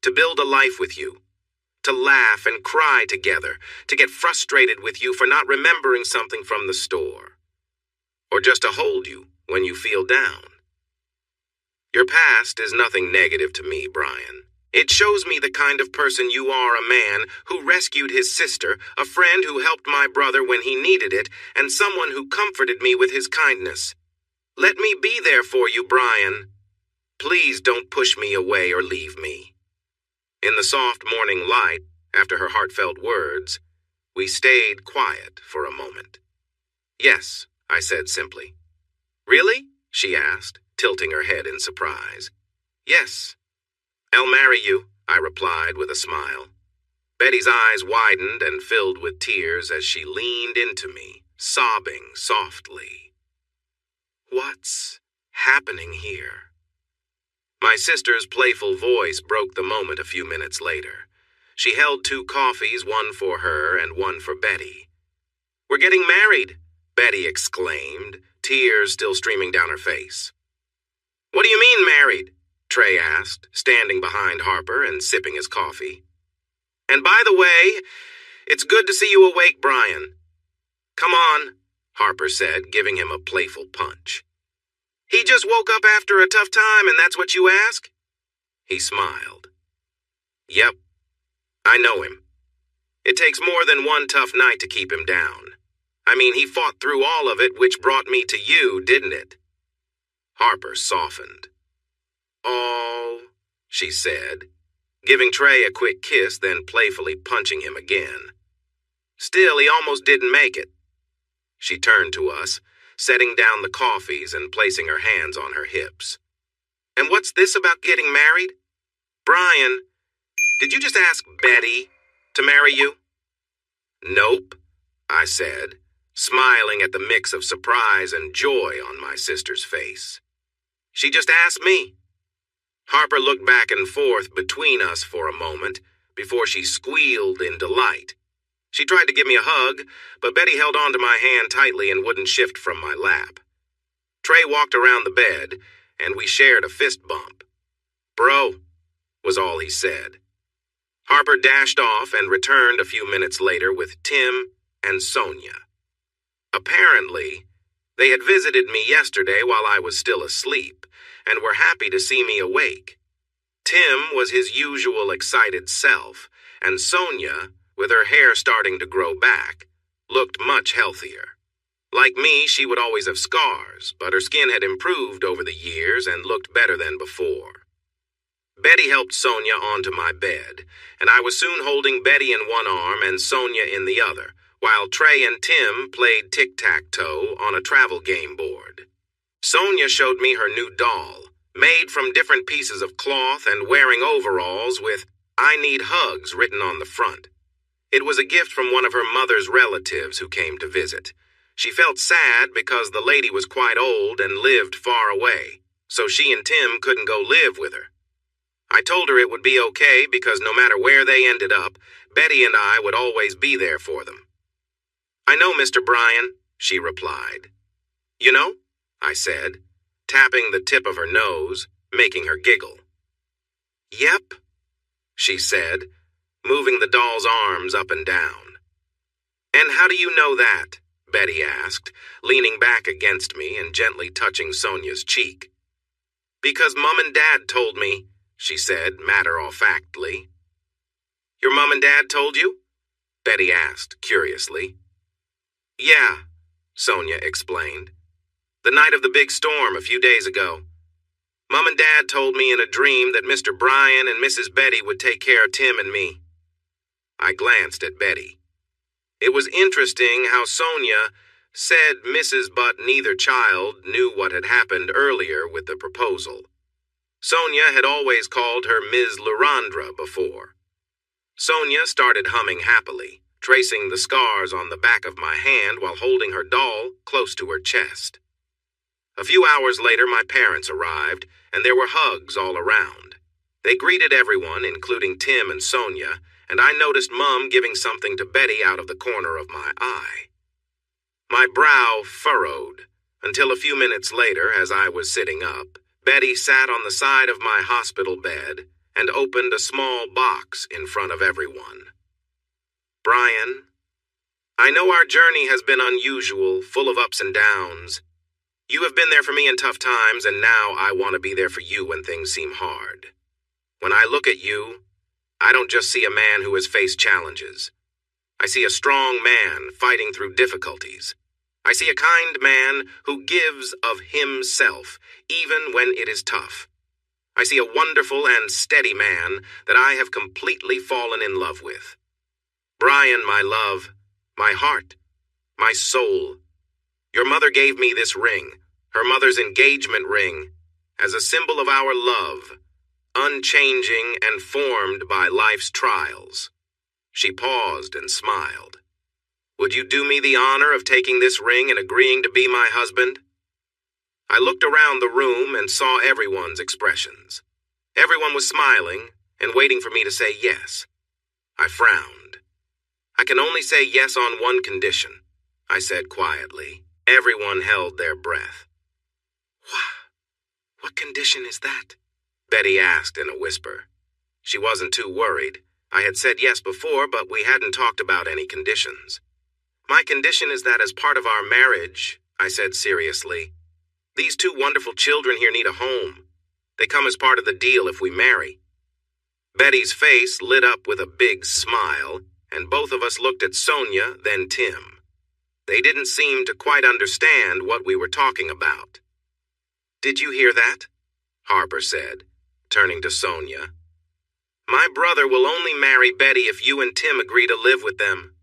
to build a life with you, to laugh and cry together, to get frustrated with you for not remembering something from the store, or just to hold you when you feel down. Your past is nothing negative to me, Brian. It shows me the kind of person you are, a man who rescued his sister, a friend who helped my brother when he needed it, and someone who comforted me with his kindness. Let me be there for you, Brian. Please don't push me away or leave me." In the soft morning light, after her heartfelt words, we stayed quiet for a moment. "Yes," I said simply. "Really?" she asked, tilting her head in surprise. "Yes. I'll marry you," I replied with a smile. Betty's eyes widened and filled with tears as she leaned into me, sobbing softly. "What's happening here?" My sister's playful voice broke the moment a few minutes later. She held 2 coffees, one for her and one for Betty. "We're getting married," Betty exclaimed, tears still streaming down her face. What do you mean married? Trey asked, standing behind Harper and sipping his coffee. And by the way, it's good to see you awake, Brian. Come on, Harper said, giving him a playful punch. He just woke up after a tough time and that's what you ask? He smiled. Yep, I know him. It takes more than one tough night to keep him down. I mean, he fought through all of it, which brought me to you, didn't it? Harper softened. Oh, she said, giving Trey a quick kiss, then playfully punching him again. Still, he almost didn't make it. She turned to us, setting down the coffees and placing her hands on her hips. And what's this about getting married? Brian, did you just ask Betty to marry you? Nope, I said, smiling at the mix of surprise and joy on my sister's face. She just asked me. Harper looked back and forth between us for a moment before she squealed in delight. She tried to give me a hug, but Betty held onto my hand tightly and wouldn't shift from my lap. Trey walked around the bed, and we shared a fist bump. Bro, was all he said. Harper dashed off and returned a few minutes later with Tim and Sonia. Apparently, they had visited me yesterday while I was still asleep, and were happy to see me awake. Tim was his usual excited self, and Sonia, with her hair starting to grow back, looked much healthier. Like me, she would always have scars, but her skin had improved over the years and looked better than before. Betty helped Sonia onto my bed, and I was soon holding Betty in one arm and Sonia in the other, while Trey and Tim played tic-tac-toe on a travel game board. Sonia showed me her new doll, made from different pieces of cloth and wearing overalls with "I need hugs" written on the front. It was a gift from one of her mother's relatives who came to visit. She felt sad because the lady was quite old and lived far away, so she and Tim couldn't go live with her. I told her it would be okay because no matter where they ended up, Betty and I would always be there for them. I know, Mr. Brian, she replied. You know? I said, tapping the tip of her nose, making her giggle. Yep, she said, moving the doll's arms up and down. And how do you know that? Betty asked, leaning back against me and gently touching Sonia's cheek. Because Mom and Dad told me, she said matter-of-factly. Your Mom and Dad told you? Betty asked curiously. Yeah, Sonia explained. The night of the big storm a few days ago. Mom and Dad told me in a dream that Mr. Brian and Mrs. Betty would take care of Tim and me. I glanced at Betty. It was interesting how Sonia said Mrs. but neither child knew what had happened earlier with the proposal. Sonia had always called her Ms. Larandra before. Sonia started humming happily, tracing the scars on the back of my hand while holding her doll close to her chest. A few hours later, my parents arrived, and there were hugs all around. They greeted everyone, including Tim and Sonia, and I noticed Mom giving something to Betty out of the corner of my eye. My brow furrowed, until a few minutes later, as I was sitting up, Betty sat on the side of my hospital bed and opened a small box in front of everyone. Brian, I know our journey has been unusual, full of ups and downs. You have been there for me in tough times, and now I want to be there for you when things seem hard. When I look at you, I don't just see a man who has faced challenges. I see a strong man fighting through difficulties. I see a kind man who gives of himself, even when it is tough. I see a wonderful and steady man that I have completely fallen in love with. Brian, my love, my heart, my soul. Your mother gave me this ring, her mother's engagement ring, as a symbol of our love, unchanging and formed by life's trials. She paused and smiled. Would you do me the honor of taking this ring and agreeing to be my husband? I looked around the room and saw everyone's expressions. Everyone was smiling and waiting for me to say yes. I frowned. I can only say yes on one condition, I said quietly. Everyone held their breath. What condition is that? Betty asked in a whisper. She wasn't too worried. I had said yes before, but we hadn't talked about any conditions. My condition is that as part of our marriage, I said seriously, these two wonderful children here need a home. They come as part of the deal if we marry. Betty's face lit up with a big smile, and both of us looked at Sonia, then Tim. They didn't seem to quite understand what we were talking about. Did you hear that? Harper said, turning to Sonia. My brother will only marry Betty if you and Tim agree to live with them.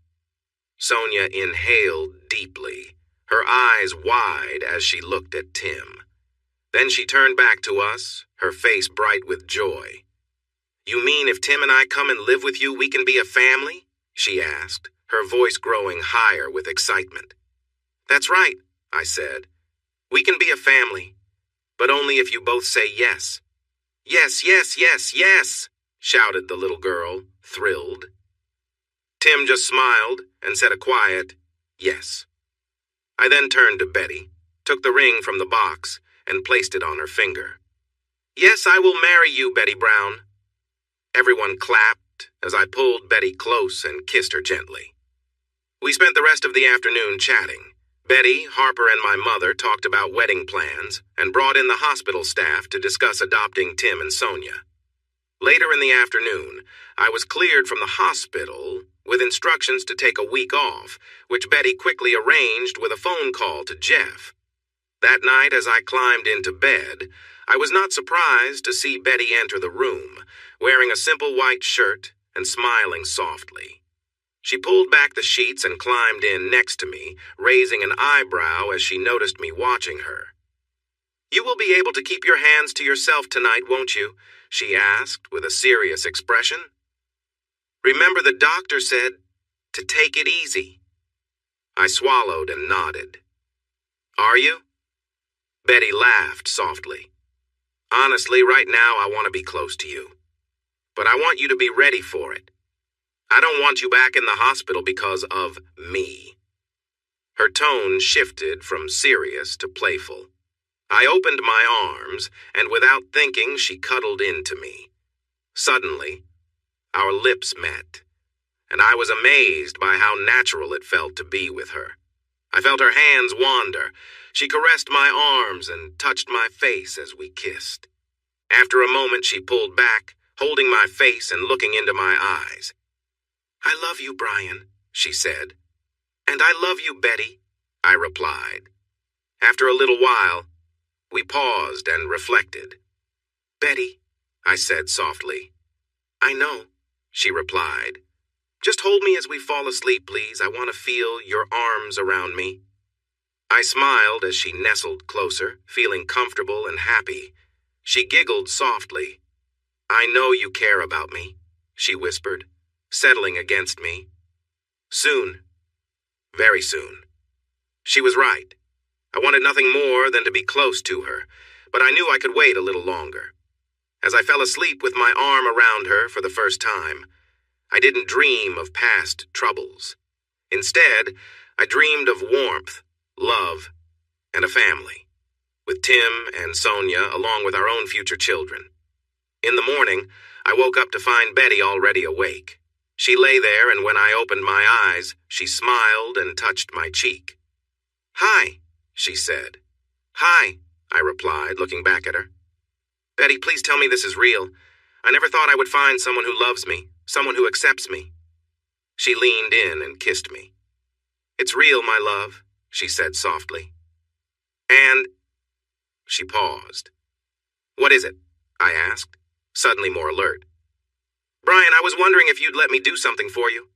Sonia inhaled deeply, her eyes wide as she looked at Tim. Then she turned back to us, her face bright with joy. You mean if Tim and I come and live with you, we can be a family? She asked, her voice growing higher with excitement. That's right, I said. We can be a family, but only if you both say yes. Yes, yes, yes, yes, shouted the little girl, thrilled. Tim just smiled and said a quiet, yes. I then turned to Betty, took the ring from the box, and placed it on her finger. Yes, I will marry you, Betty Brown. Everyone clapped as I pulled Betty close and kissed her gently. We spent the rest of the afternoon chatting. Betty, Harper, and my mother talked about wedding plans and brought in the hospital staff to discuss adopting Tim and Sonia. Later in the afternoon, I was cleared from the hospital with instructions to take a week off, which Betty quickly arranged with a phone call to Jeff. That night, as I climbed into bed, I was not surprised to see Betty enter the room, wearing a simple white shirt and smiling softly. She pulled back the sheets and climbed in next to me, raising an eyebrow as she noticed me watching her. You will be able to keep your hands to yourself tonight, won't you? She asked with a serious expression. Remember, the doctor said to take it easy. I swallowed and nodded. Are you? Betty laughed softly. Honestly, right now I want to be close to you. But I want you to be ready for it. I don't want you back in the hospital because of me. Her tone shifted from serious to playful. I opened my arms, and without thinking, she cuddled into me. Suddenly, our lips met, and I was amazed by how natural it felt to be with her. I felt her hands wander. She caressed my arms and touched my face as we kissed. After a moment, she pulled back, holding my face and looking into my eyes. I love you, Brian, she said. And I love you, Betty, I replied. After a little while, we paused and reflected. Betty, I said softly. I know, she replied. Just hold me as we fall asleep, please. I want to feel your arms around me. I smiled as she nestled closer, feeling comfortable and happy. She giggled softly. I know you care about me, she whispered, settling against me. Soon. Very soon. She was right. I wanted nothing more than to be close to her, but I knew I could wait a little longer. As I fell asleep with my arm around her for the first time, I didn't dream of past troubles. Instead, I dreamed of warmth, love, and a family, with Tim and Sonia along with our own future children. In the morning, I woke up to find Betty already awake. She lay there, and when I opened my eyes, she smiled and touched my cheek. Hi, she said. Hi, I replied, looking back at her. Betty, please tell me this is real. I never thought I would find someone who loves me, someone who accepts me. She leaned in and kissed me. It's real, my love, she said softly. And she paused. What is it? I asked, suddenly more alert. Brian, I was wondering if you'd let me do something for you.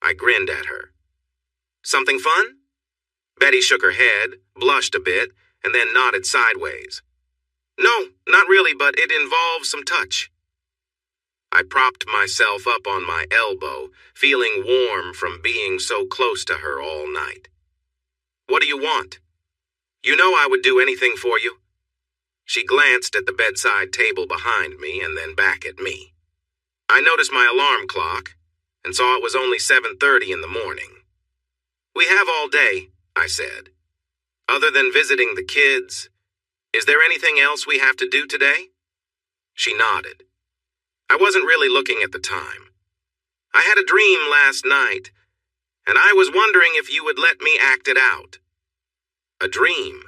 I grinned at her. Something fun? Betty shook her head, blushed a bit, and then nodded sideways. No, not really, but it involves some touch. I propped myself up on my elbow, feeling warm from being so close to her all night. What do you want? You know I would do anything for you. She glanced at the bedside table behind me and then back at me. I noticed my alarm clock and saw it was only 7:30 in the morning. We have all day, I said. Other than visiting the kids, Is there anything else we have to do today? She nodded. I wasn't really looking at the time. I had a dream last night, and I was wondering if you would let me act it out. A dream?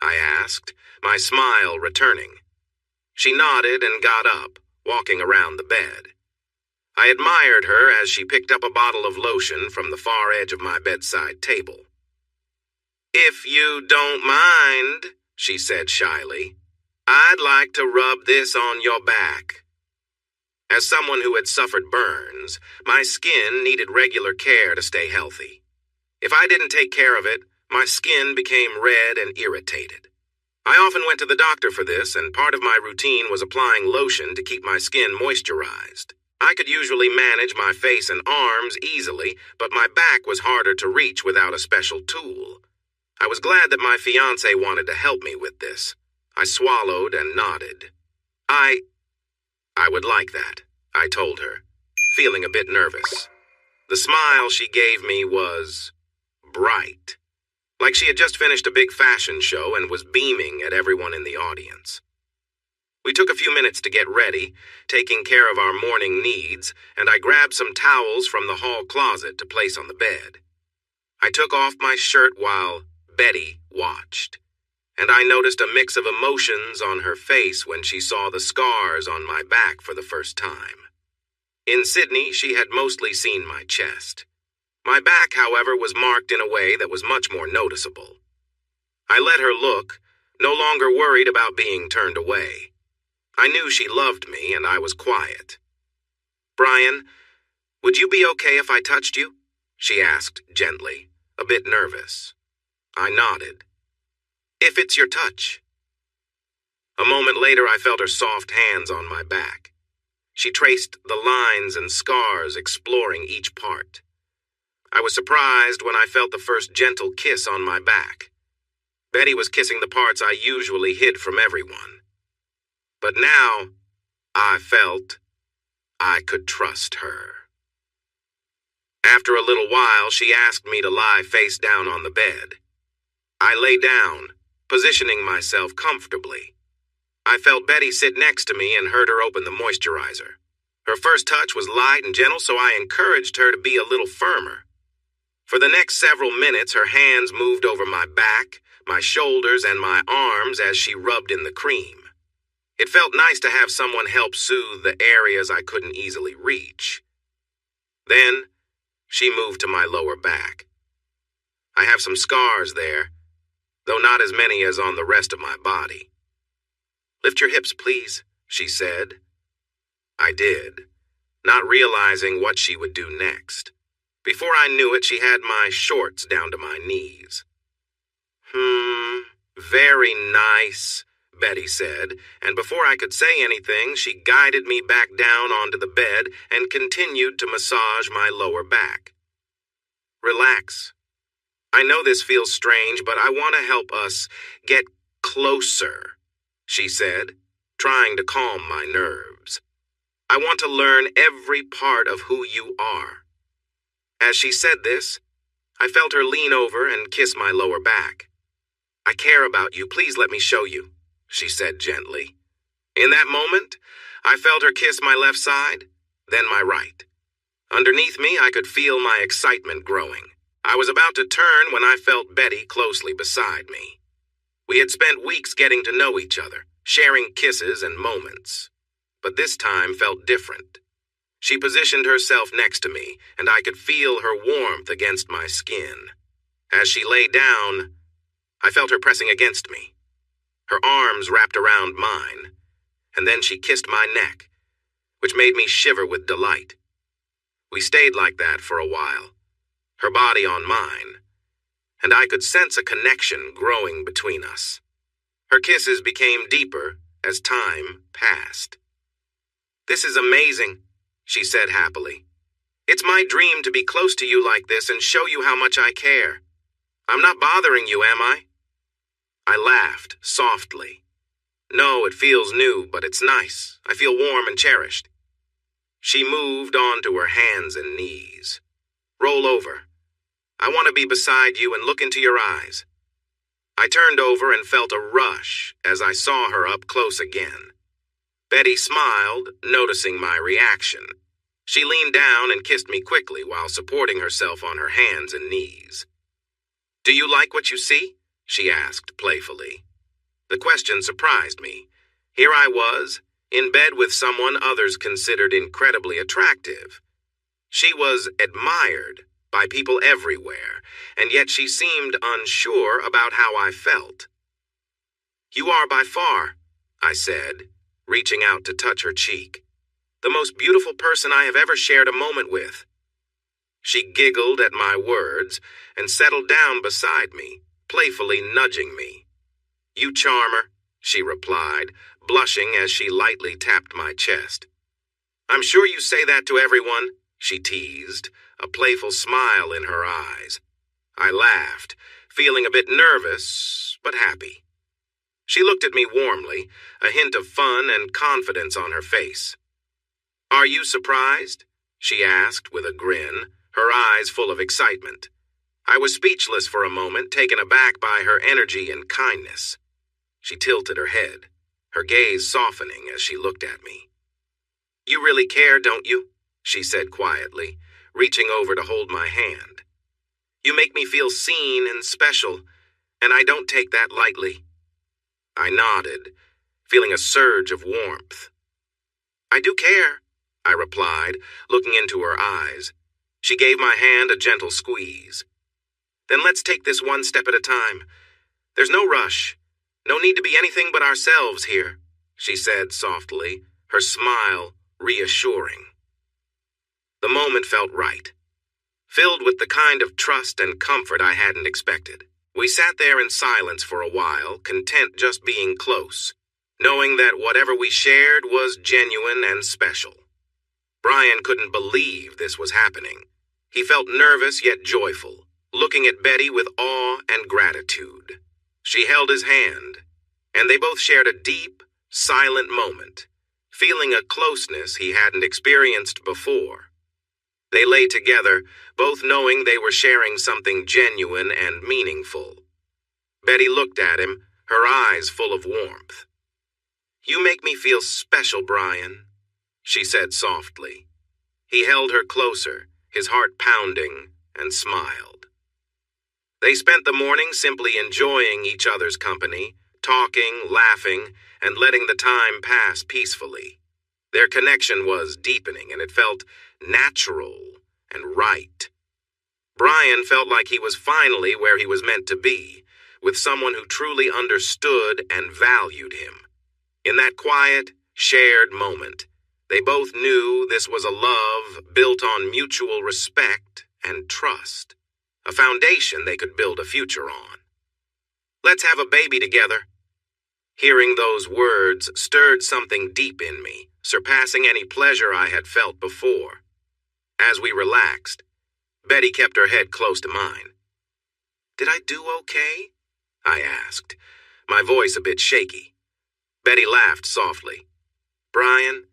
I asked, my smile returning. She nodded and got up, walking around the bed. I admired her as she picked up a bottle of lotion from the far edge of my bedside table. If you don't mind, she said shyly, I'd like to rub this on your back. As someone who had suffered burns, my skin needed regular care to stay healthy. If I didn't take care of it, my skin became red and irritated. I often went to the doctor for this, and part of my routine was applying lotion to keep my skin moisturized. I could usually manage my face and arms easily, but my back was harder to reach without a special tool. I was glad that my fiancé wanted to help me with this. I swallowed and nodded. I would like that, I told her, feeling a bit nervous. The smile she gave me was bright, like she had just finished a big fashion show and was beaming at everyone in the audience. We took a few minutes to get ready, taking care of our morning needs, and I grabbed some towels from the hall closet to place on the bed. I took off my shirt while Betty watched, and I noticed a mix of emotions on her face when she saw the scars on my back for the first time. In Sydney, she had mostly seen my chest. My back, however, was marked in a way that was much more noticeable. I let her look, no longer worried about being turned away. I knew she loved me, and I was quiet. Brian, would you be okay if I touched you? She asked gently, a bit nervous. I nodded. If it's your touch. A moment later, I felt her soft hands on my back. She traced the lines and scars, exploring each part. I was surprised when I felt the first gentle kiss on my back. Betty was kissing the parts I usually hid from everyone. But now, I felt I could trust her. After a little while, she asked me to lie face down on the bed. I lay down, positioning myself comfortably. I felt Betty sit next to me and heard her open the moisturizer. Her first touch was light and gentle, so I encouraged her to be a little firmer. For the next several minutes, her hands moved over my back, my shoulders, and my arms as she rubbed in the cream. It felt nice to have someone help soothe the areas I couldn't easily reach. Then, she moved to my lower back. I have some scars there, though not as many as on the rest of my body. Lift your hips, please, she said. I did, not realizing what she would do next. Before I knew it, she had my shorts down to my knees. Very nice, Betty said, and before I could say anything, she guided me back down onto the bed and continued to massage my lower back. Relax. I know this feels strange, but I want to help us get closer, she said, trying to calm my nerves. I want to learn every part of who you are. As she said this, I felt her lean over and kiss my lower back. I care about you. Please let me show you, she said gently. In that moment, I felt her kiss my left side, then my right. Underneath me, I could feel my excitement growing. I was about to turn when I felt Betty closely beside me. We had spent weeks getting to know each other, sharing kisses and moments. But this time felt different. She positioned herself next to me, and I could feel her warmth against my skin. As she lay down, I felt her pressing against me. Her arms wrapped around mine, and then she kissed my neck, which made me shiver with delight. We stayed like that for a while, her body on mine, and I could sense a connection growing between us. Her kisses became deeper as time passed. This is amazing, she said happily. It's my dream to be close to you like this and show you how much I care. I'm not bothering you, am I? I laughed softly. No, it feels new, but it's nice. I feel warm and cherished. She moved on to her hands and knees. Roll over. I want to be beside you and look into your eyes. I turned over and felt a rush as I saw her up close again. Betty smiled, noticing my reaction. She leaned down and kissed me quickly while supporting herself on her hands and knees. "Do you like what you see?" she asked playfully. The question surprised me. Here I was, in bed with someone others considered incredibly attractive. She was admired by people everywhere, and yet she seemed unsure about how I felt. "You are by far," I said, reaching out to touch her cheek, "the most beautiful person I have ever shared a moment with." She giggled at my words and settled down beside me, playfully nudging me. "You charmer," she replied, blushing as she lightly tapped my chest. "I'm sure you say that to everyone," she teased, a playful smile in her eyes. I laughed, feeling a bit nervous, but happy. She looked at me warmly, a hint of fun and confidence on her face. "Are you surprised?" she asked with a grin, her eyes full of excitement. I was speechless for a moment, taken aback by her energy and kindness. She tilted her head, her gaze softening as she looked at me. "You really care, don't you?" she said quietly, reaching over to hold my hand. "You make me feel seen and special, and I don't take that lightly." I nodded, feeling a surge of warmth. "I do care," I replied, looking into her eyes. She gave my hand a gentle squeeze. "Then let's take this one step at a time. There's no rush. No need to be anything but ourselves here," she said softly, her smile reassuring. The moment felt right, filled with the kind of trust and comfort I hadn't expected. We sat there in silence for a while, content just being close, knowing that whatever we shared was genuine and special. Brian couldn't believe this was happening. He felt nervous yet joyful, looking at Betty with awe and gratitude. She held his hand, and they both shared a deep, silent moment, feeling a closeness he hadn't experienced before. They lay together, both knowing they were sharing something genuine and meaningful. Betty looked at him, her eyes full of warmth. "You make me feel special, Brian," she said softly. He held her closer, his heart pounding, and smiled. They spent the morning simply enjoying each other's company, talking, laughing, and letting the time pass peacefully. Their connection was deepening, and it felt natural and right. Brian felt like he was finally where he was meant to be, with someone who truly understood and valued him. In that quiet, shared moment, they both knew this was a love built on mutual respect and trust, a foundation they could build a future on. "Let's have a baby together." Hearing those words stirred something deep in me, surpassing any pleasure I had felt before. As we relaxed, Betty kept her head close to mine. "Did I do okay?" I asked, my voice a bit shaky. Betty laughed softly. "Brian,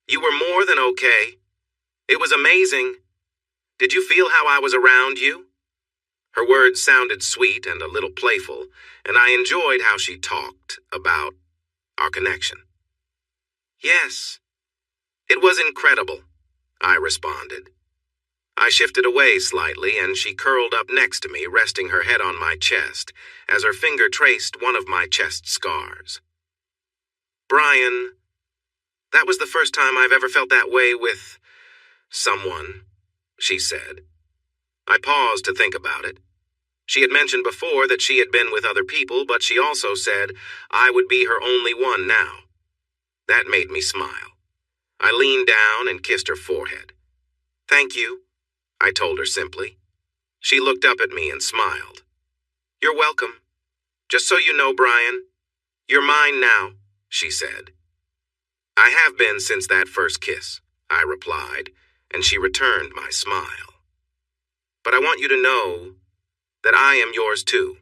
you were more than okay. It was amazing. Did you feel how I was around you?" Her words sounded sweet and a little playful, and I enjoyed how she talked about our connection. "Yes, it was incredible," I responded. I shifted away slightly, and she curled up next to me, resting her head on my chest, as her finger traced one of my chest scars. "Brian, that was the first time I've ever felt that way with someone," she said. I paused to think about it. She had mentioned before that she had been with other people, but she also said I would be her only one now. That made me smile. I leaned down and kissed her forehead. "Thank you," I told her simply. She looked up at me and smiled. "You're welcome. Just so you know, Brian, you're mine now," she said. "I have been since that first kiss," I replied, and she returned my smile. "But I want you to know that I am yours too.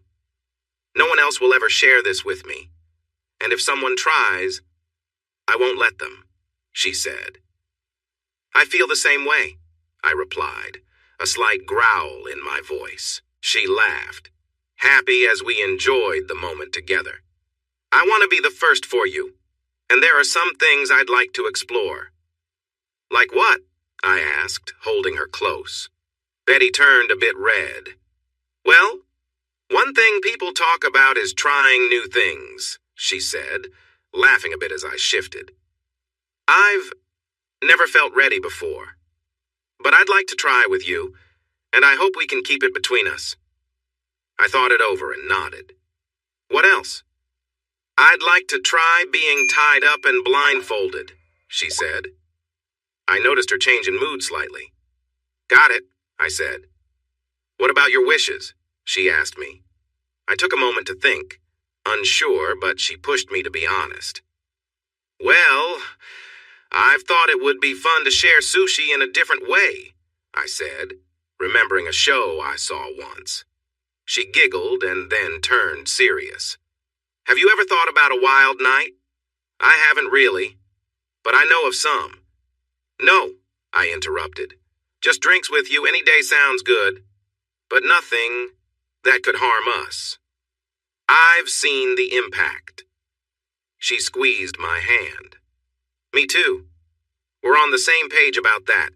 No one else will ever share this with me, and if someone tries, I won't let them," she said. "I feel the same way," I replied, a slight growl in my voice. She laughed. happy as we enjoyed the moment together. I want to be the first for you, and there are some things I'd like to explore. Like what? I asked, holding her close. Betty turned a bit red. Well, one thing people talk about is trying new things, she said, laughing a bit as I shifted. I've never felt ready before, but I'd like to try with you, and I hope we can keep it between us. I thought it over and nodded. What else? I'd like to try being tied up and blindfolded, she said. I noticed her change in mood slightly. Got it, I said. What about your wishes? She asked me. I took a moment to think, unsure, but she pushed me to be honest. Well, I've thought it would be fun to share sushi in a different way, I said, remembering a show I saw once. She giggled and then turned serious. Have you ever thought about a wild night? I haven't really, but I know of some. No, I interrupted. Just drinks with you any day sounds good, but nothing that could harm us. I've seen the impact. She squeezed my hand. Me too. We're on the same page about that.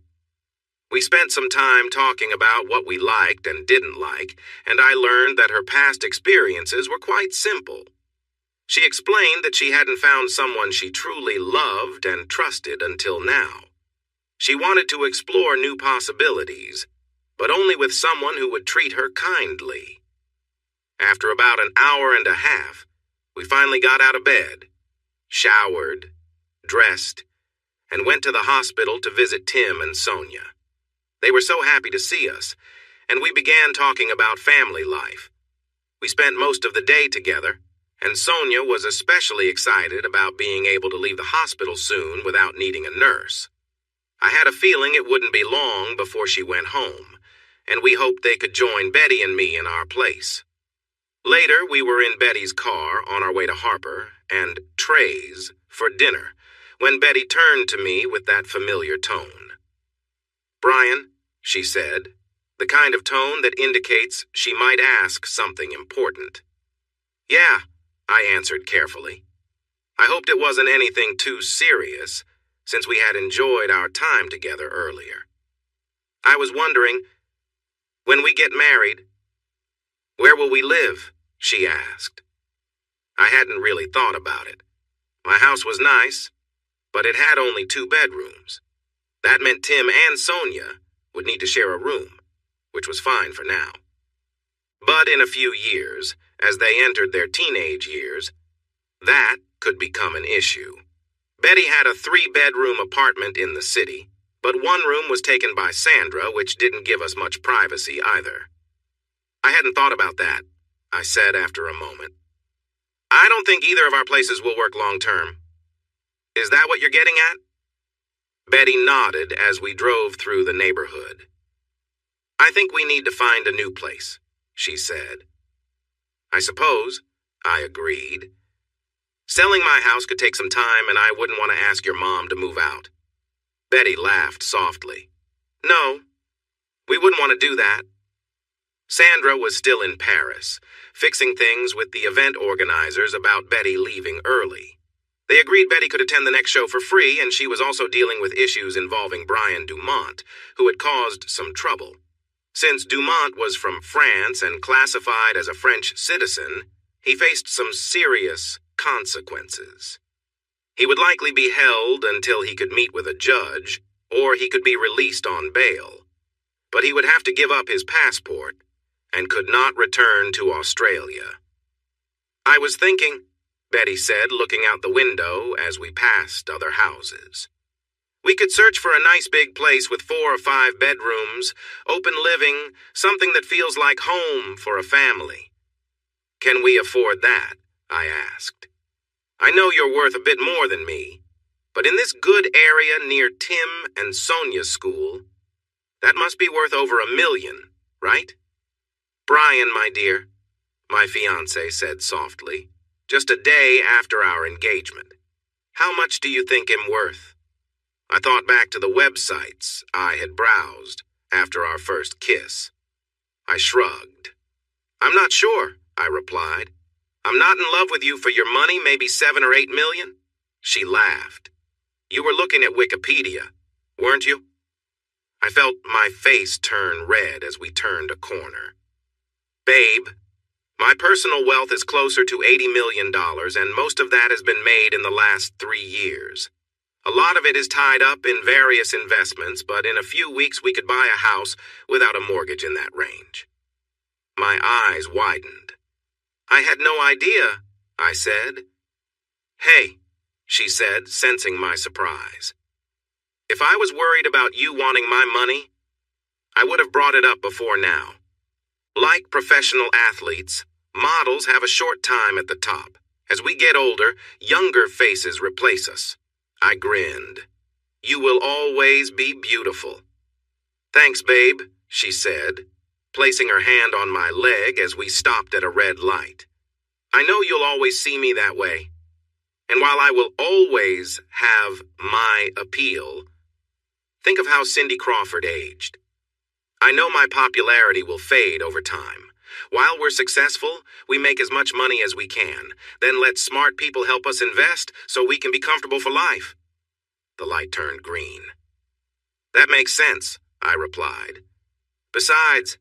We spent some time talking about what we liked and didn't like, and I learned that her past experiences were quite simple. She explained that she hadn't found someone she truly loved and trusted until now. She wanted to explore new possibilities, but only with someone who would treat her kindly. After about an hour and a half, we finally got out of bed, showered, dressed, and went to the hospital to visit Tim and Sonia. They were so happy to see us, and we began talking about family life. We spent most of the day together, and Sonia was especially excited about being able to leave the hospital soon without needing a nurse. I had a feeling it wouldn't be long before she went home, and we hoped they could join Betty and me in our place. Later, we were in Betty's car on our way to Harper and Trey's for dinner, when Betty turned to me with that familiar tone. Brian, she said, the kind of tone that indicates she might ask something important. Yeah, I answered carefully. I hoped it wasn't anything too serious, since we had enjoyed our time together earlier. I was wondering, when we get married, where will we live? She asked. I hadn't really thought about it. My house was nice, but it had only 2 bedrooms. That meant Tim and Sonia would need to share a room, which was fine for now. But in a few years, as they entered their teenage years, that could become an issue. Betty had a 3-bedroom apartment in the city, but one room was taken by Sandra, which didn't give us much privacy either. I hadn't thought about that, I said after a moment. I don't think either of our places will work long term. Is that what you're getting at? Betty nodded as we drove through the neighborhood. I think we need to find a new place, she said. I suppose, I agreed. Selling my house could take some time, and I wouldn't want to ask your mom to move out. Betty laughed softly. No, we wouldn't want to do that. Sandra was still in Paris, fixing things with the event organizers about Betty leaving early. They agreed Betty could attend the next show for free, and she was also dealing with issues involving Brian Dumont, who had caused some trouble. Since Dumont was from France and classified as a French citizen, he faced some serious consequences. He would likely be held until he could meet with a judge, or he could be released on bail. But he would have to give up his passport and could not return to Australia. I was thinking, Betty said, looking out the window as we passed other houses. We could search for a nice big place with 4 or 5 bedrooms, open living, something that feels like home for a family. Can we afford that? I asked. I know you're worth a bit more than me, but in this good area near Tim and Sonia's school, that must be worth over $1 million, right? Brian, my dear, my fiancé said softly, just a day after our engagement. How much do you think him worth? I thought back to the websites I had browsed after our first kiss. I shrugged. I'm not sure, I replied. I'm not in love with you for your money, maybe 7 or 8 million? She laughed. You were looking at Wikipedia, weren't you? I felt my face turn red as we turned a corner. Babe, my personal wealth is closer to $80 million, and most of that has been made in the last 3 years. A lot of it is tied up in various investments, but in a few weeks we could buy a house without a mortgage in that range. My eyes widened. I had no idea, I said. Hey, she said, sensing my surprise. If I was worried about you wanting my money, I would have brought it up before now. Like professional athletes, models have a short time at the top. As we get older, younger faces replace us. I grinned. You will always be beautiful. Thanks, babe, she said, placing her hand on my leg as we stopped at a red light. I know you'll always see me that way. And while I will always have my appeal, think of how Cindy Crawford aged. I know my popularity will fade over time. While we're successful, we make as much money as we can, then let smart people help us invest so we can be comfortable for life. The light turned green. That makes sense, I replied. Besides,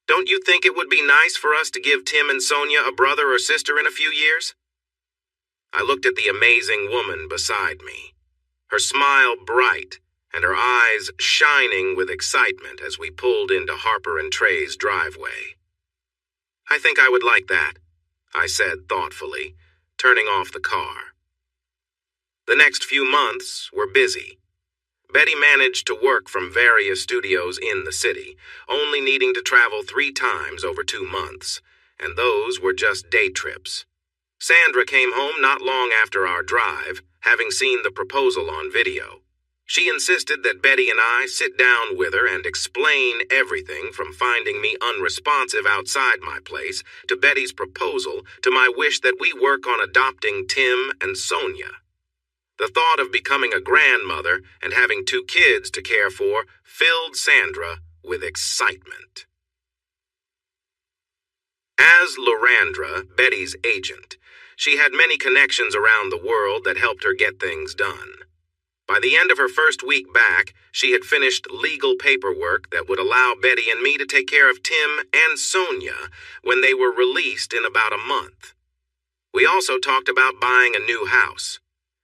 don't you think it would be nice for us to give Tim and Sonia a brother or sister in a few years? I looked at the amazing woman beside me, her smile bright and her eyes shining with excitement as we pulled into Harper and Trey's driveway. I think I would like that, I said thoughtfully, turning off the car. The next few months were busy. Betty managed to work from various studios in the city, only needing to travel 3 times over 2 months, and those were just day trips. Sandra came home not long after our drive, having seen the proposal on video. She insisted that Betty and I sit down with her and explain everything from finding me unresponsive outside my place to Betty's proposal to my wish that we work on adopting Tim and Sonia. The thought of becoming a grandmother and having 2 kids to care for filled Sandra with excitement. As Lorandra, Betty's agent, she had many connections around the world that helped her get things done. By the end of her first week back, she had finished legal paperwork that would allow Betty and me to take care of Tim and Sonia when they were released in about a month. We also talked about buying a new house.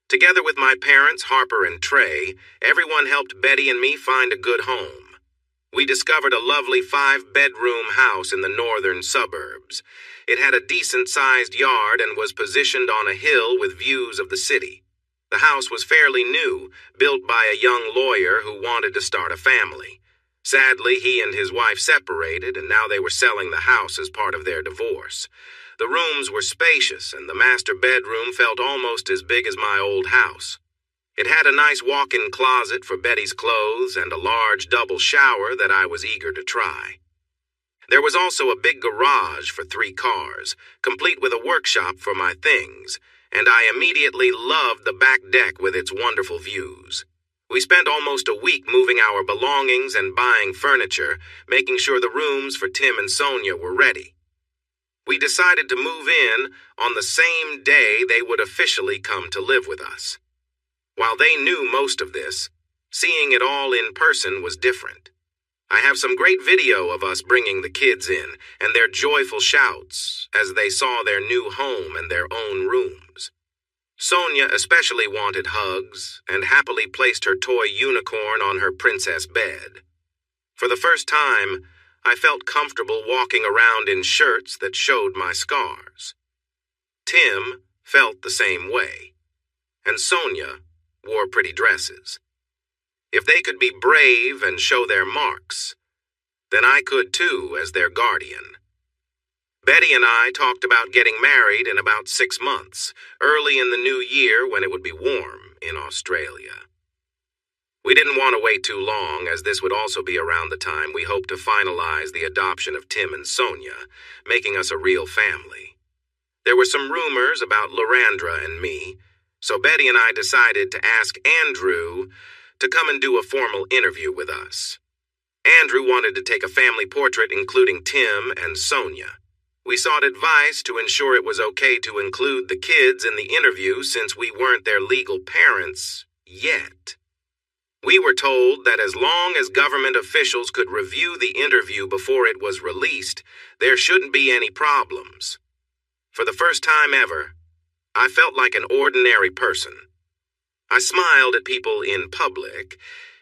Together with my parents, Harper and Trey, everyone helped Betty and me find a good home. We discovered a lovely 5-bedroom house in the northern suburbs. It had a decent-sized yard and was positioned on a hill with views of the city. The house was fairly new, built by a young lawyer who wanted to start a family. Sadly, he and his wife separated, and now they were selling the house as part of their divorce. The rooms were spacious, and the master bedroom felt almost as big as my old house. It had a nice walk-in closet for Betty's clothes and a large double shower that I was eager to try. There was also a big garage for 3 cars, complete with a workshop for my things, and I immediately loved the back deck with its wonderful views. We spent almost a week moving our belongings and buying furniture, making sure the rooms for Tim and Sonia were ready. We decided to move in on the same day they would officially come to live with us. While they knew most of this, seeing it all in person was different. I have some great video of us bringing the kids in and their joyful shouts as they saw their new home and their own rooms. Sonia especially wanted hugs and happily placed her toy unicorn on her princess bed. For the first time, I felt comfortable walking around in shirts that showed my scars. Tim felt the same way, and Sonia wore pretty dresses. If they could be brave and show their marks, then I could too as their guardian. Betty and I talked about getting married in about 6 months, early in the new year when it would be warm in Australia. We didn't want to wait too long, as this would also be around the time we hoped to finalize the adoption of Tim and Sonia, making us a real family. There were some rumors about Lorandra and me, so Betty and I decided to ask Andrew to come and do a formal interview with us. Andrew wanted to take a family portrait including Tim and Sonia. We sought advice to ensure it was okay to include the kids in the interview since we weren't their legal parents yet. We were told that as long as government officials could review the interview before it was released, there shouldn't be any problems. For the first time ever, I felt like an ordinary person. I smiled at people in public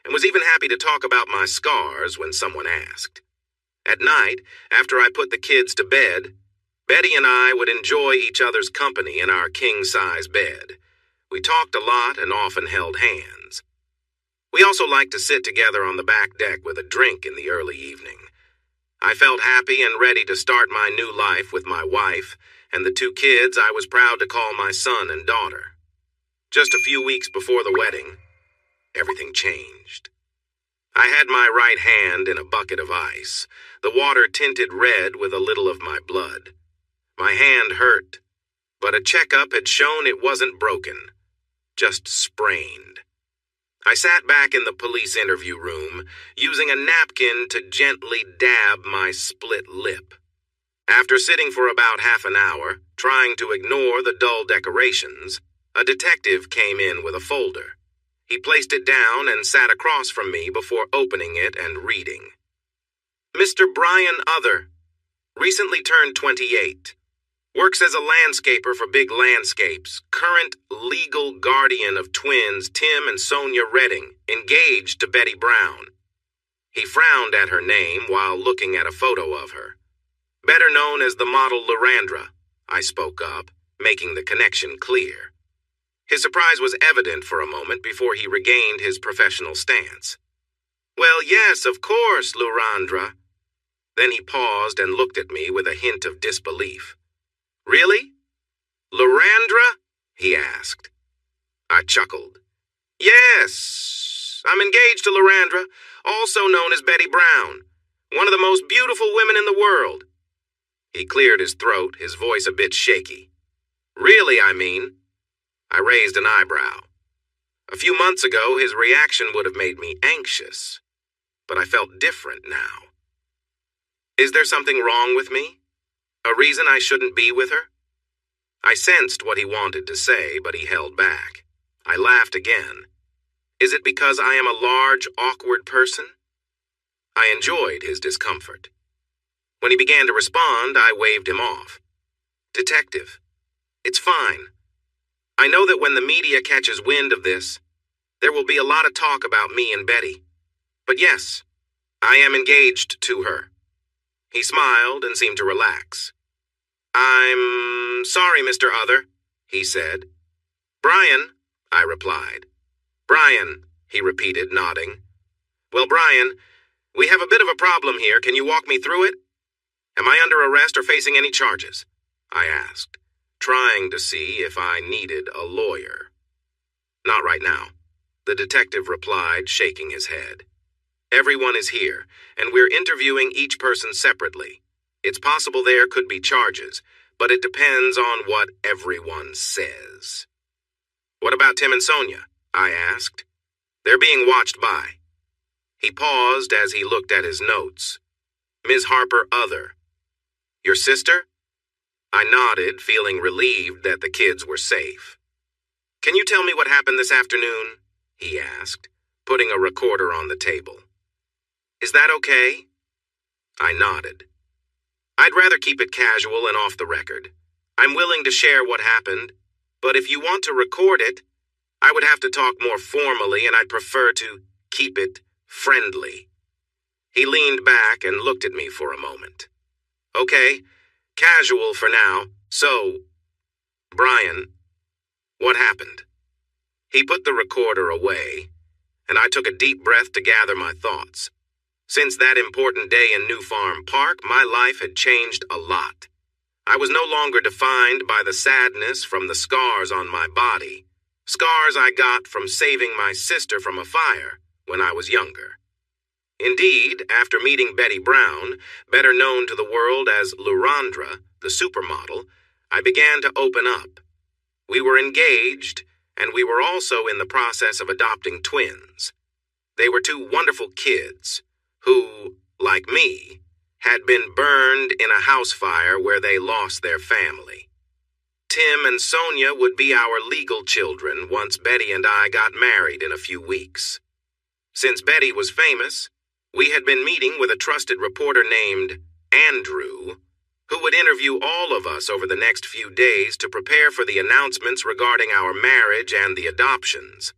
and was even happy to talk about my scars when someone asked. At night, after I put the kids to bed, Betty and I would enjoy each other's company in our king-size bed. We talked a lot and often held hands. We also liked to sit together on the back deck with a drink in the early evening. I felt happy and ready to start my new life with my wife and the two kids I was proud to call my son and daughter. Just a few weeks before the wedding, everything changed. I had my right hand in a bucket of ice, the water tinted red with a little of my blood. My hand hurt, but a checkup had shown it wasn't broken, just sprained. I sat back in the police interview room, using a napkin to gently dab my split lip. After sitting for about half an hour, trying to ignore the dull decorations, a detective came in with a folder. He placed it down and sat across from me before opening it and reading. Mr. Brian Other, recently turned 28. Works as a landscaper for Big Landscapes, current legal guardian of twins Tim and Sonia Redding, engaged to Betty Brown. He frowned at her name while looking at a photo of her. Better known as the model Lorandra, I spoke up, making the connection clear. His surprise was evident for a moment before he regained his professional stance. Well, yes, of course, Lorandra. Then he paused and looked at me with a hint of disbelief. Really? Lorandra? He asked. I chuckled. Yes, I'm engaged to Lorandra, also known as Betty Brown, one of the most beautiful women in the world. He cleared his throat, his voice a bit shaky. Really, I mean. I raised an eyebrow. A few months ago, his reaction would have made me anxious, but I felt different now. Is there something wrong with me? A reason I shouldn't be with her? I sensed what he wanted to say, but he held back. I laughed again. Is it because I am a large, awkward person? I enjoyed his discomfort. When he began to respond, I waved him off. Detective, it's fine. I know that when the media catches wind of this, there will be a lot of talk about me and Betty. But yes, I am engaged to her. He smiled and seemed to relax. I'm sorry, Mr. Other, he said. Brian, I replied. Brian, he repeated, nodding. Well, Brian, we have a bit of a problem here. Can you walk me through it? Am I under arrest or facing any charges? I asked, trying to see if I needed a lawyer. Not right now, the detective replied, shaking his head. Everyone is here, and we're interviewing each person separately. It's possible there could be charges, but it depends on what everyone says. What about Tim and Sonia? I asked. They're being watched by. He paused as he looked at his notes. Ms. Harper Other. Your sister? I nodded, feeling relieved that the kids were safe. Can you tell me what happened this afternoon? He asked, putting a recorder on the table. Is that okay? I nodded. I'd rather keep it casual and off the record. I'm willing to share what happened, but if you want to record it, I would have to talk more formally and I'd prefer to keep it friendly. He leaned back and looked at me for a moment. Okay, casual for now. So, Brian, what happened? He put the recorder away, and I took a deep breath to gather my thoughts. Since that important day in New Farm Park, my life had changed a lot. I was no longer defined by the sadness from the scars on my body, scars I got from saving my sister from a fire when I was younger. Indeed, after meeting Betty Brown, better known to the world as Lorandra, the supermodel, I began to open up. We were engaged, and we were also in the process of adopting twins. They were two wonderful kids who, like me, had been burned in a house fire where they lost their family. Tim and Sonia would be our legal children once Betty and I got married in a few weeks. Since Betty was famous, we had been meeting with a trusted reporter named Andrew, who would interview all of us over the next few days to prepare for the announcements regarding our marriage and the adoptions.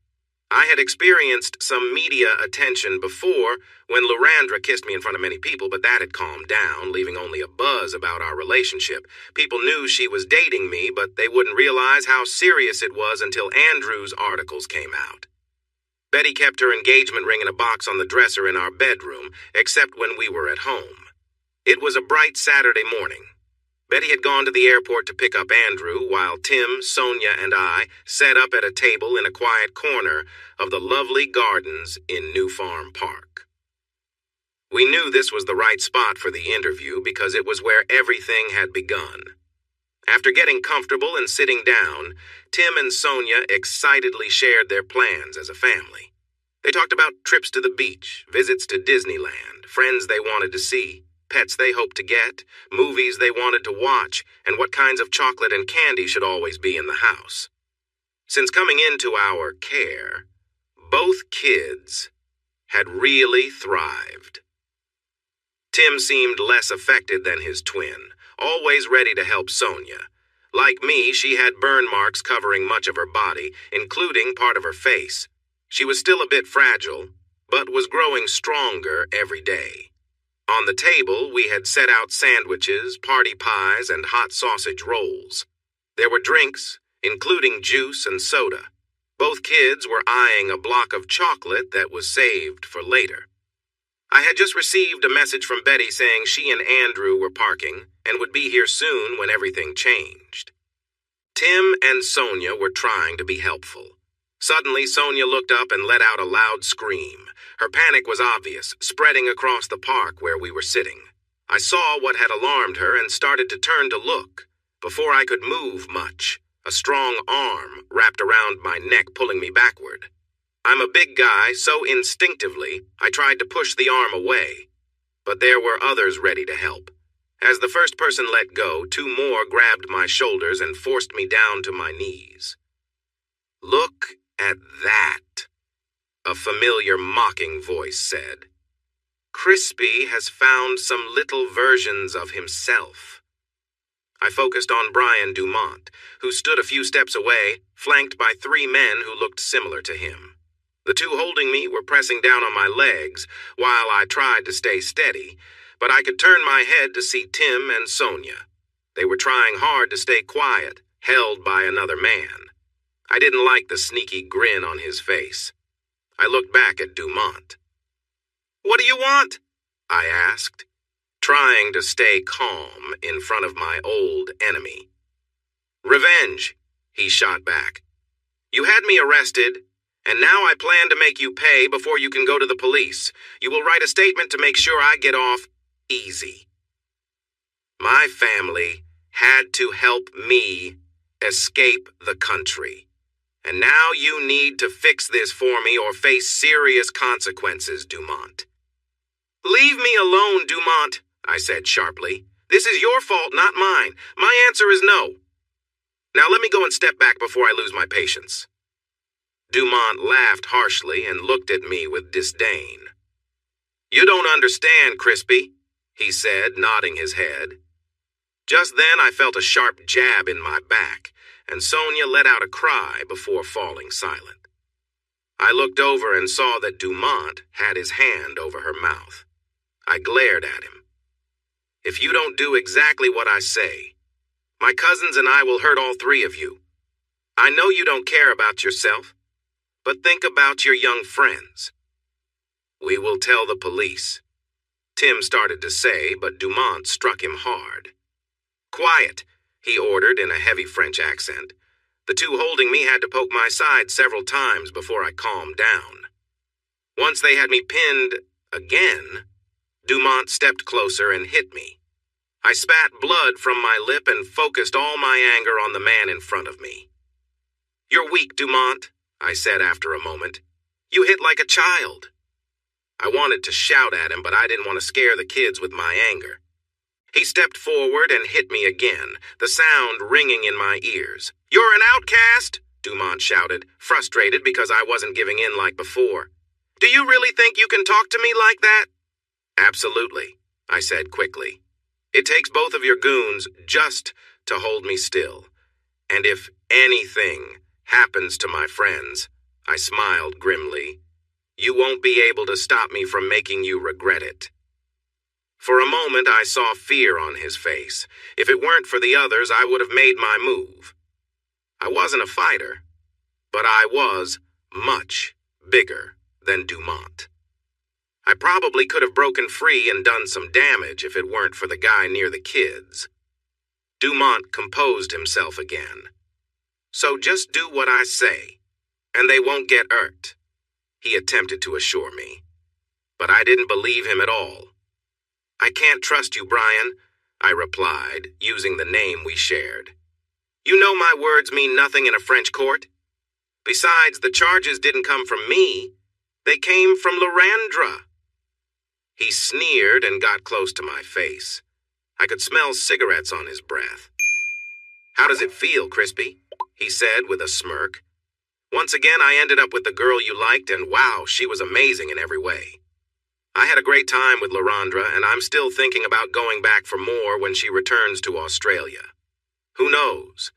I had experienced some media attention before when Lurandra kissed me in front of many people, but that had calmed down, leaving only a buzz about our relationship. People knew she was dating me, but they wouldn't realize how serious it was until Andrew's articles came out. Betty kept her engagement ring in a box on the dresser in our bedroom, except when we were at home. It was a bright Saturday morning. Betty had gone to the airport to pick up Andrew, while Tim, Sonia, and I sat up at a table in a quiet corner of the lovely gardens in New Farm Park. We knew this was the right spot for the interview because it was where everything had begun. After getting comfortable and sitting down, Tim and Sonia excitedly shared their plans as a family. They talked about trips to the beach, visits to Disneyland, friends they wanted to see, pets they hoped to get, movies they wanted to watch, and what kinds of chocolate and candy should always be in the house. Since coming into our care, both kids had really thrived. Tim seemed less affected than his twin, always ready to help Sonia. Like me, she had burn marks covering much of her body, including part of her face. She was still a bit fragile, but was growing stronger every day. On the table, we had set out sandwiches, party pies, and hot sausage rolls. There were drinks, including juice and soda. Both kids were eyeing a block of chocolate that was saved for later. I had just received a message from Betty saying she and Andrew were parking and would be here soon when everything changed. Tim and Sonia were trying to be helpful. Suddenly, Sonia looked up and let out a loud scream. Her panic was obvious, spreading across the park where we were sitting. I saw what had alarmed her and started to turn to look. Before I could move much, a strong arm wrapped around my neck, pulling me backward. I'm a big guy, so instinctively, I tried to push the arm away. But there were others ready to help. As the first person let go, two more grabbed my shoulders and forced me down to my knees. "Look at that," a familiar mocking voice said. "Crispy has found some little versions of himself." I focused on Brian Dumont, who stood a few steps away, flanked by three men who looked similar to him. The two holding me were pressing down on my legs while I tried to stay steady, but I could turn my head to see Tim and Sonia. They were trying hard to stay quiet, held by another man. I didn't like the sneaky grin on his face. I looked back at Dumont. "What do you want?" I asked, trying to stay calm in front of my old enemy. "Revenge," he shot back. "You had me arrested, and now I plan to make you pay before you can go to the police. You will write a statement to make sure I get off easy." My family had to help me escape the country. And now you need to fix this for me or face serious consequences, Dumont. "Leave me alone, Dumont," I said sharply. "This is your fault, not mine. My answer is no. Now let me go and step back before I lose my patience." Dumont laughed harshly and looked at me with disdain. "You don't understand, Crispy," he said, nodding his head. Just then I felt a sharp jab in my back, and Sonia let out a cry before falling silent. I looked over and saw that Dumont had his hand over her mouth. I glared at him. "If you don't do exactly what I say, my cousins and I will hurt all three of you. I know you don't care about yourself, but think about your young friends." "We will tell the police," Tim started to say, but Dumont struck him hard. "Quiet," he ordered in a heavy French accent. The two holding me had to poke my side several times before I calmed down. Once they had me pinned again, Dumont stepped closer and hit me. I spat blood from my lip and focused all my anger on the man in front of me. "You're weak, Dumont," I said after a moment. "You hit like a child." I wanted to shout at him, but I didn't want to scare the kids with my anger. He stepped forward and hit me again, the sound ringing in my ears. "You're an outcast!" Dumont shouted, frustrated because I wasn't giving in like before. "Do you really think you can talk to me like that?" "Absolutely," I said quickly. "It takes both of your goons just to hold me still. And if anything happens to my friends," I smiled grimly, "you won't be able to stop me from making you regret it." For a moment, I saw fear on his face. If it weren't for the others, I would have made my move. I wasn't a fighter, but I was much bigger than Dumont. I probably could have broken free and done some damage if it weren't for the guy near the kids. Dumont composed himself again. "So just do what I say, and they won't get hurt," he attempted to assure me. But I didn't believe him at all. "I can't trust you, Brian," I replied, using the name we shared. "You know my words mean nothing in a French court. Besides, the charges didn't come from me. They came from Lorandra." He sneered and got close to my face. I could smell cigarettes on his breath. "How does it feel, Crispy?" he said with a smirk. "Once again, I ended up with the girl you liked, and wow, she was amazing in every way. I had a great time with Lorandra, and I'm still thinking about going back for more when she returns to Australia. Who knows?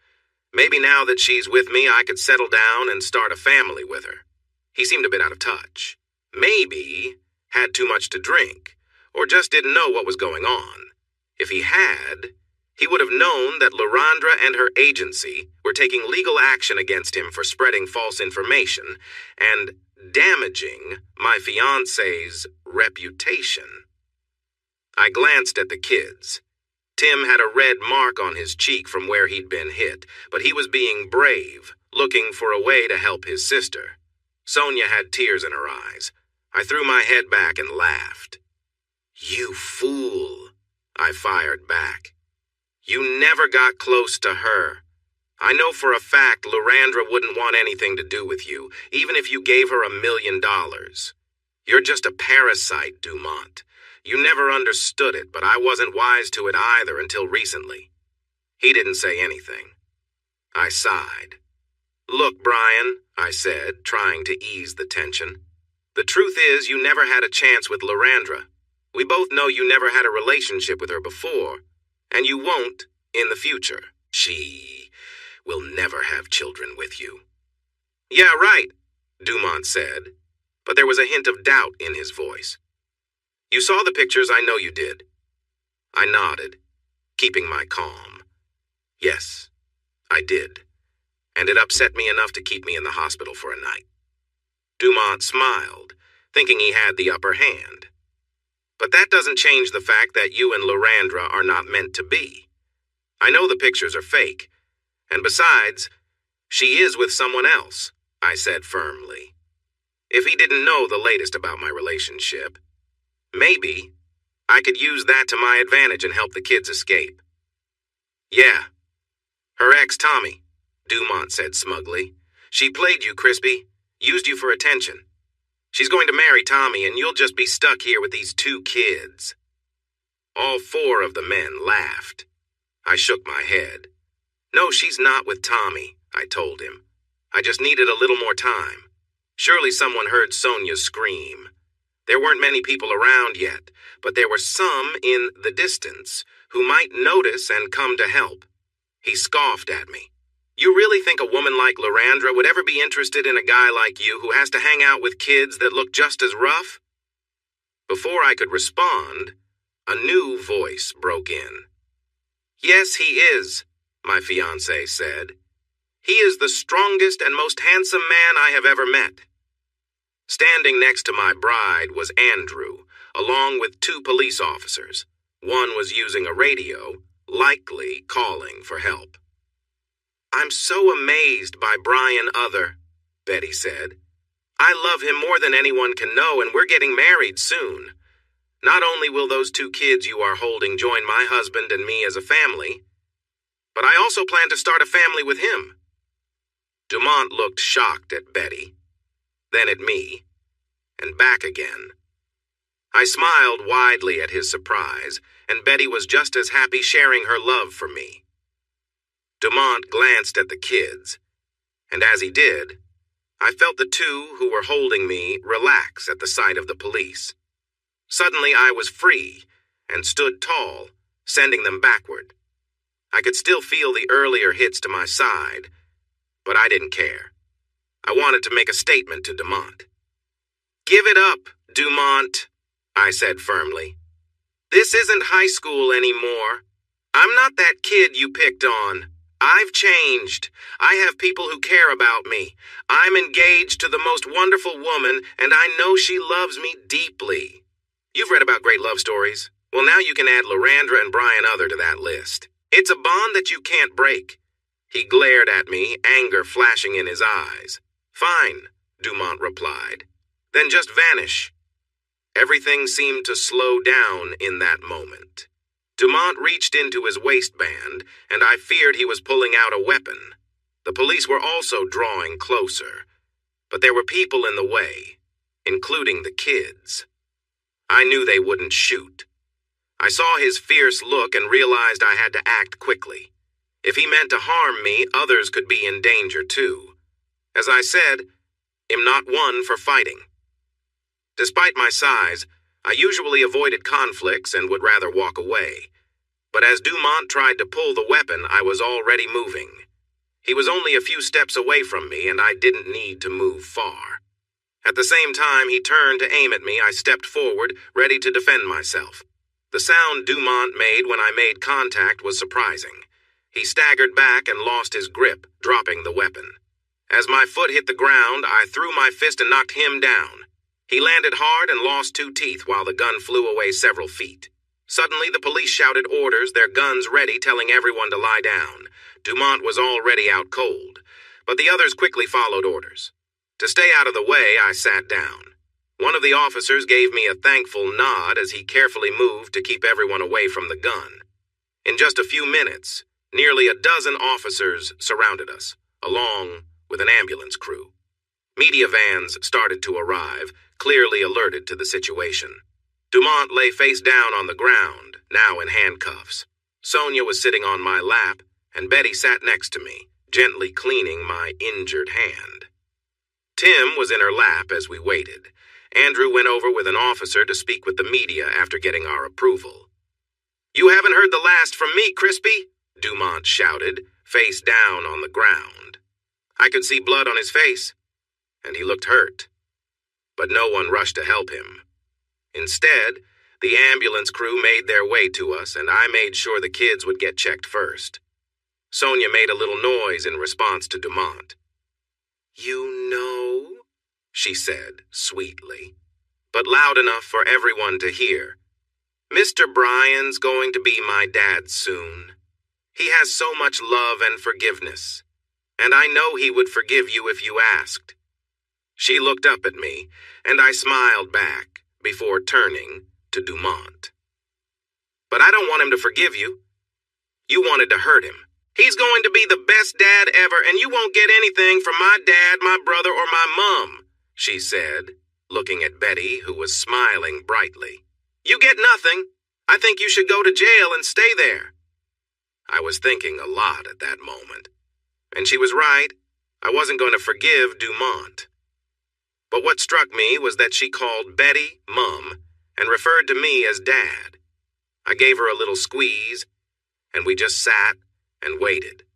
Maybe now that she's with me, I could settle down and start a family with her." He seemed a bit out of touch. Maybe had too much to drink, or just didn't know what was going on. If he had, he would have known that Lorandra and her agency were taking legal action against him for spreading false information and damaging my fiancé's reputation. I glanced at the kids. Tim had a red mark on his cheek from where he'd been hit, but he was being brave, looking for a way to help his sister. Sonia had tears in her eyes. I threw my head back and laughed. "You fool," I fired back. "You never got close to her. I know for a fact Lorandra wouldn't want anything to do with you, even if you gave her $1 million. You're just a parasite, Dumont. You never understood it, but I wasn't wise to it either until recently." He didn't say anything. I sighed. "Look, Brian," I said, trying to ease the tension. "The truth is you never had a chance with Lorandra. We both know you never had a relationship with her before, and you won't in the future. She will never have children with you." "Yeah, right," Dumont said, but there was a hint of doubt in his voice. "You saw the pictures, I know you did." I nodded, keeping my calm. "Yes, I did, and it upset me enough to keep me in the hospital for a night." Dumont smiled, thinking he had the upper hand. "But that doesn't change the fact that you and Lorandra are not meant to be. I know the pictures are fake, and besides, she is with someone else," I said firmly. If he didn't know the latest about my relationship, maybe I could use that to my advantage and help the kids escape. "Yeah, her ex, Tommy," Dumont said smugly. "She played you, Crispy, used you for attention. She's going to marry Tommy, and you'll just be stuck here with these 2 kids." All 4 of the men laughed. I shook my head. "No, she's not with Tommy," I told him. "I just needed a little more time. Surely someone heard Sonia scream. There weren't many people around yet, but there were some in the distance who might notice and come to help." He scoffed at me. "You really think a woman like Lorandra would ever be interested in a guy like you who has to hang out with kids that look just as rough?" Before I could respond, a new voice broke in. "Yes, he is," my fiancé said. "He is the strongest and most handsome man I have ever met." Standing next to my bride was Andrew, along with 2 police officers. One was using a radio, likely calling for help. "I'm so amazed by Brian Other," Betty said. "I love him more than anyone can know, and we're getting married soon. Not only will those 2 kids you are holding join my husband and me as a family, but I also plan to start a family with him." Dumont looked shocked at Betty, then at me, and back again. I smiled widely at his surprise, and Betty was just as happy sharing her love for me. Dumont glanced at the kids, and as he did, I felt the two who were holding me relax at the sight of the police. Suddenly I was free and stood tall, sending them backward. I could still feel the earlier hits to my side, but I didn't care. I wanted to make a statement to Dumont. "Give it up, Dumont," I said firmly. "This isn't high school anymore. I'm not that kid you picked on. I've changed. I have people who care about me. I'm engaged to the most wonderful woman, and I know she loves me deeply." You've read about great love stories. Well, now you can add Lorandra and Brian Other to that list. It's a bond that you can't break. He glared at me, anger flashing in his eyes. "Fine," Dumont replied. "Then just vanish." Everything seemed to slow down in that moment. Dumont reached into his waistband, and I feared he was pulling out a weapon. The police were also drawing closer, but there were people in the way, including the kids. I knew they wouldn't shoot. I saw his fierce look and realized I had to act quickly. If he meant to harm me, others could be in danger too. As I said, I'm not one for fighting. Despite my size, I usually avoided conflicts and would rather walk away. But as Dumont tried to pull the weapon, I was already moving. He was only a few steps away from me, and I didn't need to move far. At the same time he turned to aim at me, I stepped forward, ready to defend myself. The sound Dumont made when I made contact was surprising. He staggered back and lost his grip, dropping the weapon. As my foot hit the ground, I threw my fist and knocked him down. He landed hard and lost 2 teeth while the gun flew away several feet. Suddenly, the police shouted orders, their guns ready, telling everyone to lie down. Dumont was already out cold, but the others quickly followed orders. To stay out of the way, I sat down. One of the officers gave me a thankful nod as he carefully moved to keep everyone away from the gun. In just a few minutes, nearly a dozen officers surrounded us, along with an ambulance crew. Media vans started to arrive, clearly alerted to the situation. Dumont lay face down on the ground, now in handcuffs. Sonia was sitting on my lap, and Betty sat next to me, gently cleaning my injured hand. Tim was in her lap as we waited. Andrew went over with an officer to speak with the media after getting our approval. "You haven't heard the last from me, Crispy," Dumont shouted, face down on the ground. I could see blood on his face, and he looked hurt. But no one rushed to help him. Instead, the ambulance crew made their way to us, and I made sure the kids would get checked first. Sonia made a little noise in response to Dumont. "You know?" she said sweetly, but loud enough for everyone to hear. "Mr. Bryan's going to be my dad soon. He has so much love and forgiveness, and I know he would forgive you if you asked." She looked up at me, and I smiled back before turning to Dumont. "But I don't want him to forgive you. You wanted to hurt him. He's going to be the best dad ever, and you won't get anything from my dad, my brother, or my mom," she said, looking at Betty, who was smiling brightly. "You get nothing. I think you should go to jail and stay there." I was thinking a lot at that moment, and she was right. I wasn't going to forgive Dumont. But what struck me was that she called Betty Mum and referred to me as Dad. I gave her a little squeeze, and we just sat and waited.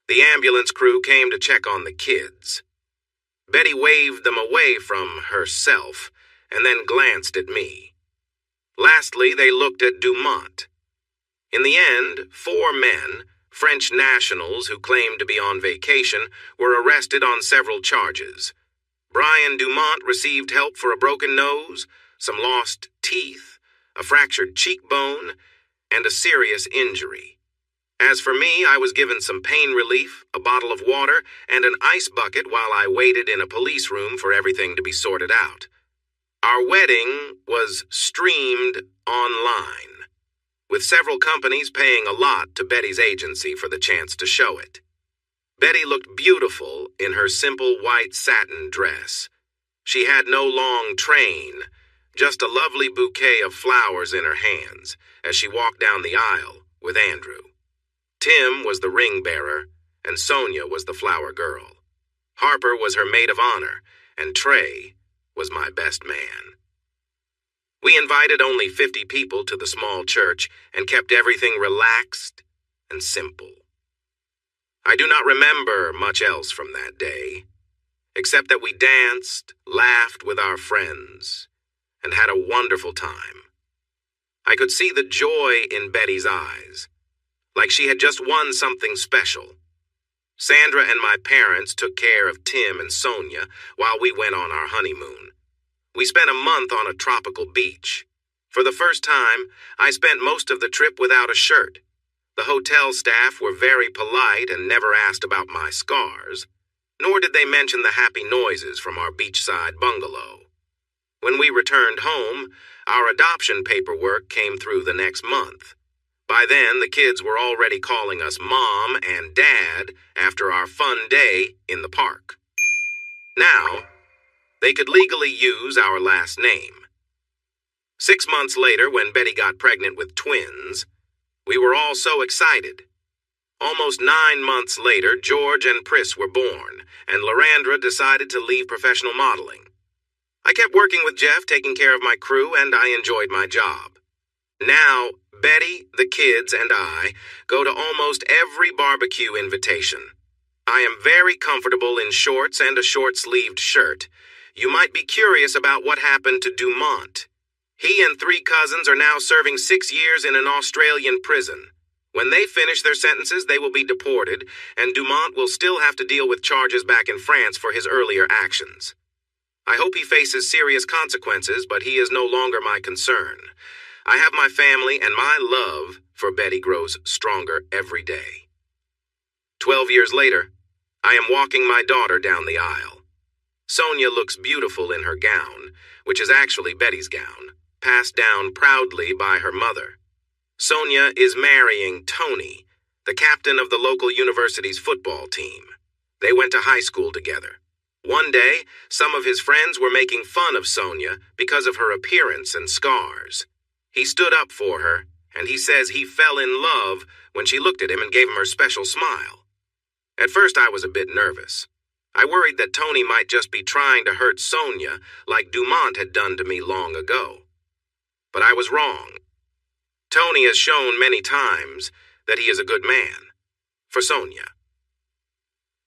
The ambulance crew came to check on the kids. Betty waved them away from herself and then glanced at me. Lastly, they looked at Dumont. In the end, 4 men, French nationals who claimed to be on vacation, were arrested on several charges. Brian Dumont received help for a broken nose, some lost teeth, a fractured cheekbone, and a serious injury. As for me, I was given some pain relief, a bottle of water, and an ice bucket while I waited in a police room for everything to be sorted out. Our wedding was streamed online, with several companies paying a lot to Betty's agency for the chance to show it. Betty looked beautiful in her simple white satin dress. She had no long train, just a lovely bouquet of flowers in her hands as she walked down the aisle with Andrew. Tim was the ring bearer, and Sonia was the flower girl. Harper was her maid of honor, and Trey was my best man. We invited only 50 people to the small church and kept everything relaxed and simple. I do not remember much else from that day, except that we danced, laughed with our friends, and had a wonderful time. I could see the joy in Betty's eyes, like she had just won something special. Sandra and my parents took care of Tim and Sonia while we went on our honeymoon. We spent a month on a tropical beach. For the first time, I spent most of the trip without a shirt. The hotel staff were very polite and never asked about my scars, nor did they mention the happy noises from our beachside bungalow. When we returned home, our adoption paperwork came through the next month. By then, the kids were already calling us Mom and Dad after our fun day in the park. Now, they could legally use our last name. 6 months later, when Betty got pregnant with twins, we were all so excited. Almost 9 months later, George and Pris were born, and Lorandra decided to leave professional modeling. I kept working with Jeff, taking care of my crew, and I enjoyed my job. Now, Betty, the kids, and I go to almost every barbecue invitation. I am very comfortable in shorts and a short-sleeved shirt. You might be curious about what happened to Dumont. He and 3 cousins are now serving 6 years in an Australian prison. When they finish their sentences, they will be deported, and Dumont will still have to deal with charges back in France for his earlier actions. I hope he faces serious consequences, but he is no longer my concern. I have my family, and my love for Betty grows stronger every day. 12 years later, I am walking my daughter down the aisle. Sonia looks beautiful in her gown, which is actually Betty's gown, passed down proudly by her mother. Sonia is marrying Tony, the captain of the local university's football team. They went to high school together. One day, some of his friends were making fun of Sonia because of her appearance and scars. He stood up for her, and he says he fell in love when she looked at him and gave him her special smile. At first, I was a bit nervous. I worried that Tony might just be trying to hurt Sonia like Dumont had done to me long ago. But I was wrong. Tony has shown many times that he is a good man. For Sonia.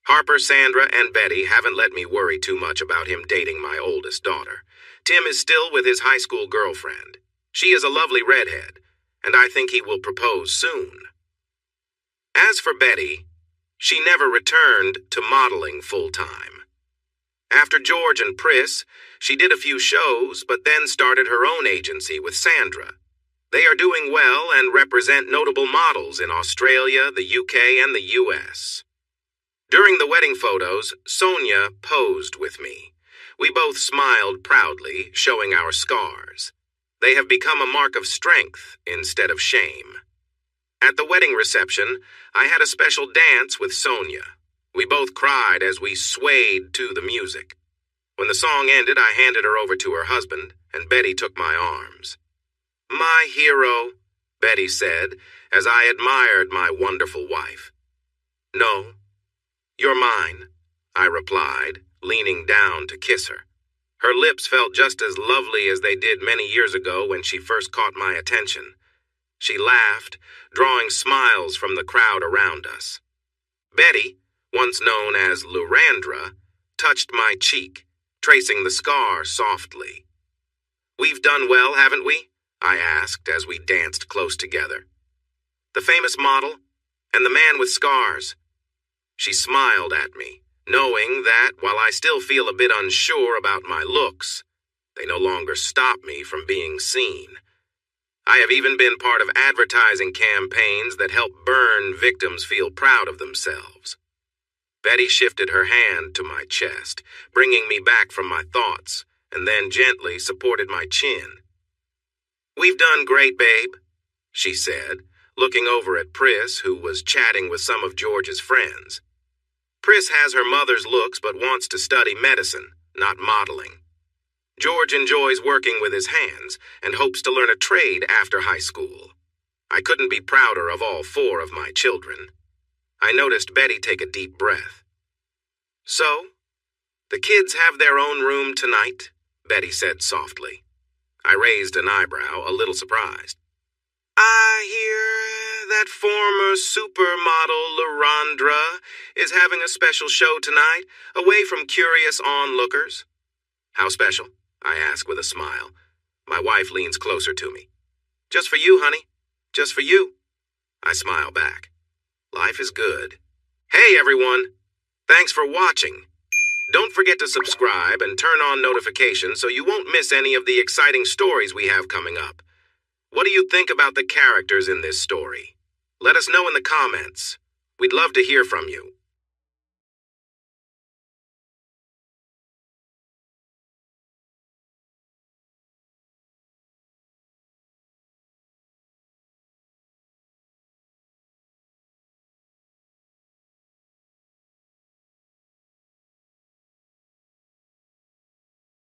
Harper, Sandra, and Betty haven't let me worry too much about him dating my oldest daughter. Tim is still with his high school girlfriend. She is a lovely redhead, and I think he will propose soon. As for Betty, she never returned to modeling full-time. After George and Pris, she did a few shows, but then started her own agency with Sandra. They are doing well and represent notable models in Australia, the UK, and the US. During the wedding photos, Sonia posed with me. We both smiled proudly, showing our scars. They have become a mark of strength instead of shame. At the wedding reception, I had a special dance with Sonia. We both cried as we swayed to the music. When the song ended, I handed her over to her husband, and Betty took my arms. "My hero," Betty said, as I admired my wonderful wife. "No, you're mine," I replied, leaning down to kiss her. Her lips felt just as lovely as they did many years ago when she first caught my attention. She laughed, drawing smiles from the crowd around us. Betty, once known as Lorandra, touched my cheek, tracing the scar softly. "We've done well, haven't we?" I asked as we danced close together. "The famous model and the man with scars." She smiled at me, knowing that while I still feel a bit unsure about my looks, they no longer stop me from being seen. I have even been part of advertising campaigns that help burn victims feel proud of themselves. Betty shifted her hand to my chest, bringing me back from my thoughts, and then gently supported my chin. "We've done great, babe," she said, looking over at Pris, who was chatting with some of George's friends. Pris has her mother's looks but wants to study medicine, not modeling. George enjoys working with his hands and hopes to learn a trade after high school. I couldn't be prouder of all 4 of my children. I noticed Betty take a deep breath. So, the kids have their own room tonight, Betty said softly. I raised an eyebrow, a little surprised. I hear that former supermodel LaRondra is having a special show tonight, away from curious onlookers. How special? I ask with a smile. My wife leans closer to me. Just for you, honey. Just for you. I smile back. Life is good. Hey, everyone. Thanks for watching. Don't forget to subscribe and turn on notifications so you won't miss any of the exciting stories we have coming up. What do you think about the characters in this story? Let us know in the comments. We'd love to hear from you.